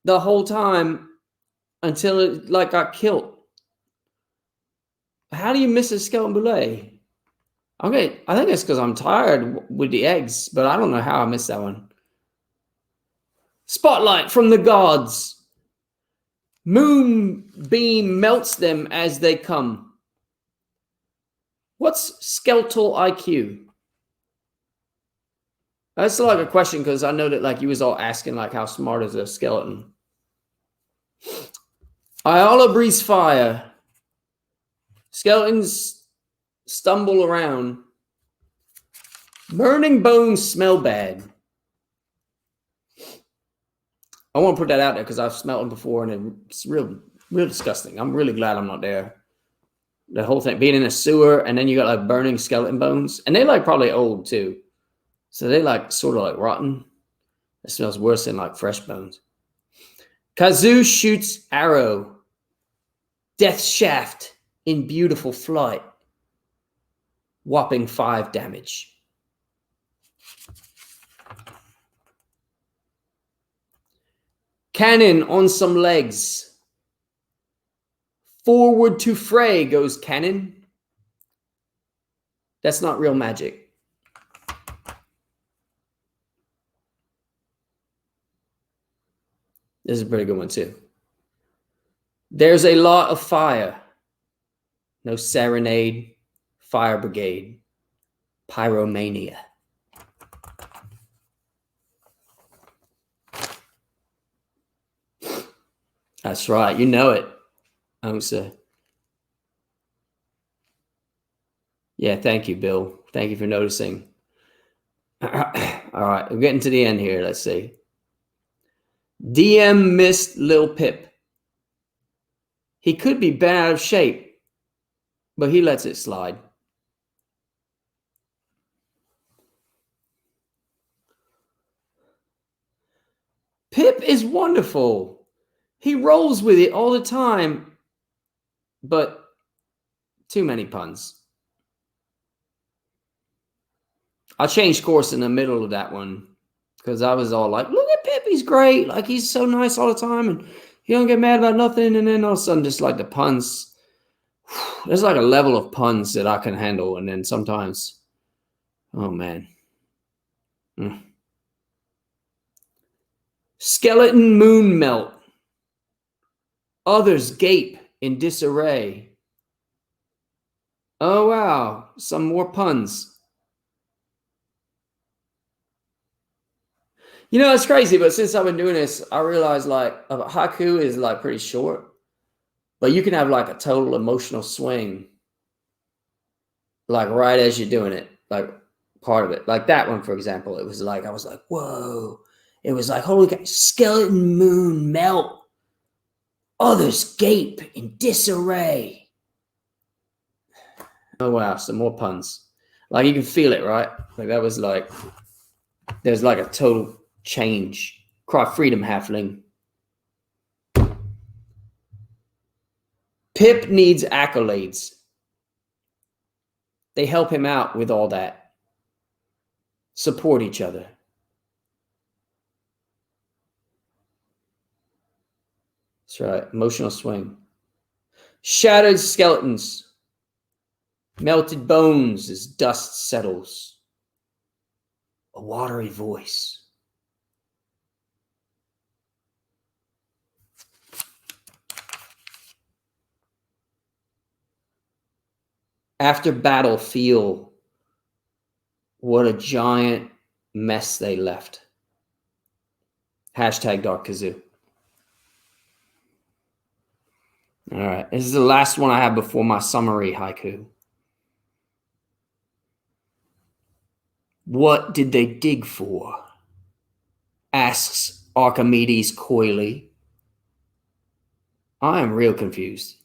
the whole time until it like got killed. How do you miss a skeleton boule? Okay, I think it's because I'm tired with the eggs, but I don't know how I missed that one. Spotlight from the gods. Moonbeam melts them as they come. What's skeletal IQ? That's like a question because I know that like you was all asking like how smart is a skeleton. Ayala breathes fire. Skeletons stumble around. Burning bones smell bad. I want to put that out there because I've smelled them before and it's real disgusting. I'm really glad I'm not there. The whole thing, being in a sewer and then you got like burning skeleton bones and they like probably old too. So they like sort of like rotten. It smells worse than like fresh bones. Kazoo shoots arrow. Death shaft in beautiful flight. Whopping 5 damage. Cannon on some legs. Forward to fray goes Cannon. That's not real magic. This is a pretty good one too. There's a lot of fire. No serenade, fire brigade, pyromania. That's right. You know it, Onsa. Yeah, thank you, Bill. Thank you for noticing. All right, we're getting to the end here. Let's see. DM missed Lil Pip. He could be bent out of shape, but he lets it slide. Pip is wonderful. He rolls with it all the time, but too many puns. I changed course in the middle of that one because I was all like, look at Pip, he's great. Like, he's so nice all the time and he don't get mad about nothing. And then all of a sudden, just like the puns, there's like a level of puns that I can handle. And then sometimes, oh man. Skeleton moon melt. Others gape in disarray. Oh, wow. Some more puns. You know, it's crazy, but since I've been doing this, I realized like a haiku is like pretty short, but you can have like a total emotional swing, like right as you're doing it, like part of it. Like that one, for example, it was like, I was like, whoa. It was like, holy cow, skeleton moon melt. Others gape in disarray. Oh, wow. Some more puns. Like you can feel it, right? Like that was like, there's like a total change. Cry freedom, halfling. Pip needs accolades. They help him out with all that. Support each other. That's right. Emotional swing. Shattered skeletons. Melted bones as dust settles. A watery voice. After battle, feel what a giant mess they left. Hashtag Dark Kazoo. All right. This is the last one I have before my summary haiku. What did they dig for? Asks Archimedes coyly. I am real confused.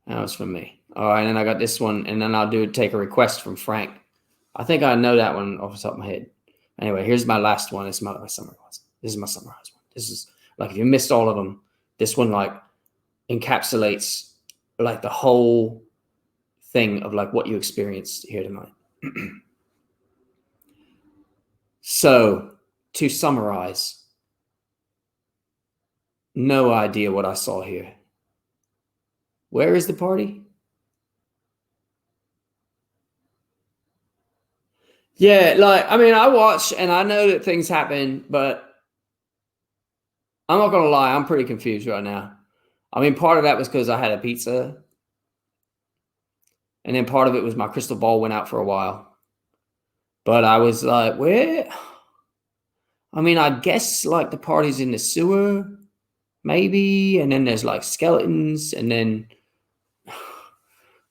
That was for me. All right, and then I got this one, and then I'll take a request from Frank. I think I know that one off the top of my head. Anyway, here's my last one. This is my summary one. This is my summarized one. This is like, if you missed all of them, this one like encapsulates like the whole thing of like what you experienced here tonight. So, to summarize, no idea what I saw here. Where is the party? Yeah, like, I mean, I watch and I know that things happen, but I'm not going to lie, I'm pretty confused right now. I mean, part of that was because I had a pizza. And then part of it was my crystal ball went out for a while. But I was like, where? I mean, I guess like the party's in the sewer, maybe. And then there's like skeletons. And then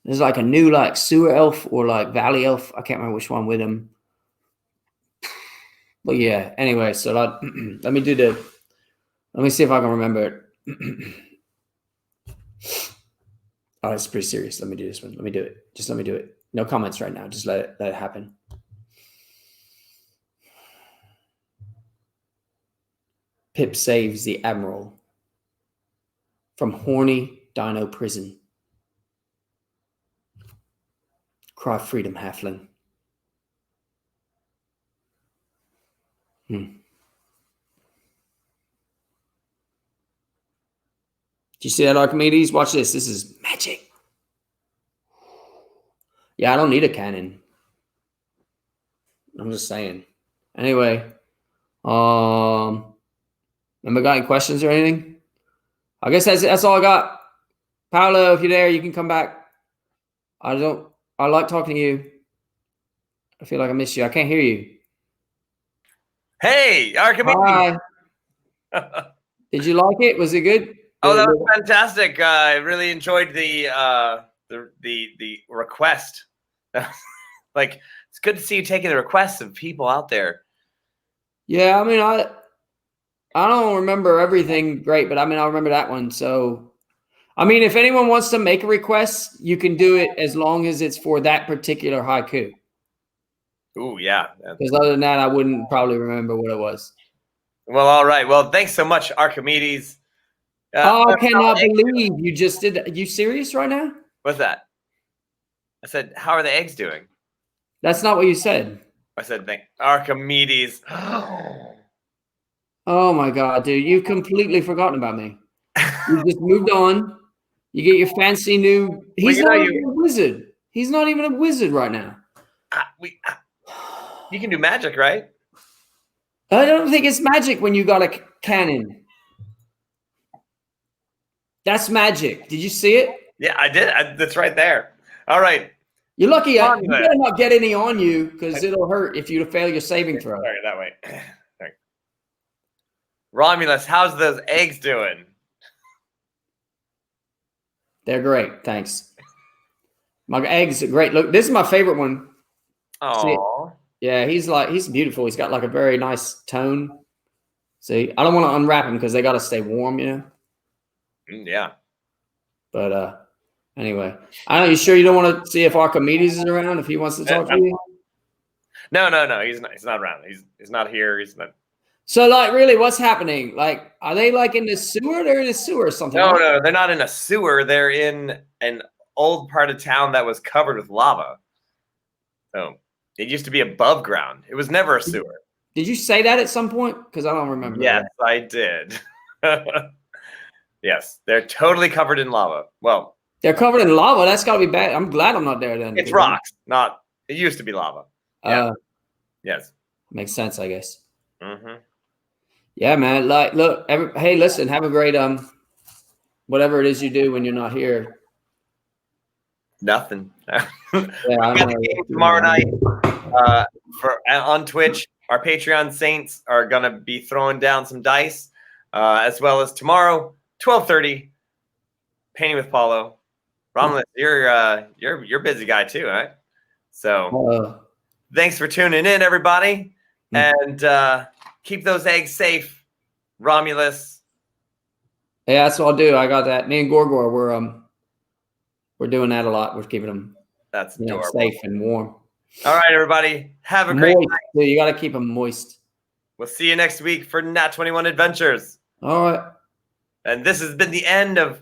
there's like a new like sewer elf or like valley elf. I can't remember which one with him. But yeah, anyway, so let me see if I can remember it. Oh, it's pretty serious. Let me do this one. Let me do it. Just let me do it. No comments right now. Just let it happen. Pip saves the Admiral from horny dino prison. Cry freedom, halfling. Do you see that, Archimedes? Watch this. This is magic. Yeah, I don't need a cannon. I'm just saying. Anyway, have I got any questions or anything? I guess that's all I got. Paolo, if you're there, you can come back. I like talking to you. I feel like I miss you. I can't hear you. Hey, Archimedes. Hi. Did you like it? Was it good? Oh, that was fantastic. I really enjoyed the request. Like, it's good to see you taking the requests of people out there. Yeah, I mean, I don't remember everything great, but I mean, I remember that one. So, I mean, if anyone wants to make a request, you can do it as long as it's for that particular haiku. Ooh, yeah. Because other than that, I wouldn't probably remember what it was. Well, all right. Well, thanks so much, Archimedes. I cannot believe you just did that. Are you serious right now? What's that? I said, how are the eggs doing? That's not what you said. I said, Archimedes. Oh my God, dude. You've completely forgotten about me. You just moved on. You get your fancy new... He's not even a wizard. He's not even a wizard right now. You can do magic, right? I don't think it's magic when you got a cannon. That's magic. Did you see it? Yeah, I did. That's right there. All right. You're lucky. You better not get any on you because it'll hurt if you fail your saving throw. Sorry, that way. Sorry. Romulus, how's those eggs doing? They're great. Thanks. My eggs are great. Look, this is my favorite one. Oh. Yeah, he's beautiful. He's got like a very nice tone. See, I don't want to unwrap him because they got to stay warm, you know? Yeah. But anyway, I know. You sure you don't want to see if Archimedes is around, if he wants to talk to you? No. He's not around. He's not here. He's not. So, like, really, what's happening? Like, are they like in the sewer? They're in the sewer or something. No, they're not in a sewer. They're in an old part of town that was covered with lava. So it used to be above ground. It was never a sewer. Did you say that at some point? Because I don't remember. Yes, I did. Yes, they're totally covered in lava. Well, they're covered in lava. That's got to be bad. I'm glad I'm not there then. It's rocks, not. It used to be lava. Yeah. Yes. Makes sense, I guess. Mm-hmm. Yeah, man. Like, look. Hey, listen. Have a great whatever it is you do when you're not here. Nothing. Yeah, got the game tomorrow night on Twitch. Our Patreon saints are gonna be throwing down some dice, as well as tomorrow, 12:30, Painting with Paulo. Romulus, you're busy guy too, right? So thanks for tuning in, everybody, and keep those eggs safe, Romulus. Yeah, that's what I'll do. I got that. Me and Gorgor, we're doing that a lot. We're keeping them safe and warm. All right, everybody. Have a great night. So you got to keep them moist. We'll see you next week for Nat21 Adventures. All right. And this has been the end of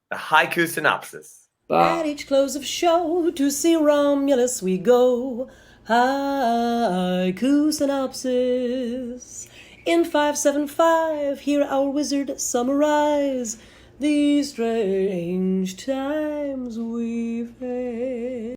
the Haiku Synopsis. At each close of show, to see Romulus we go. Haiku Synopsis. In 575, hear our wizard summarize these strange times we've had.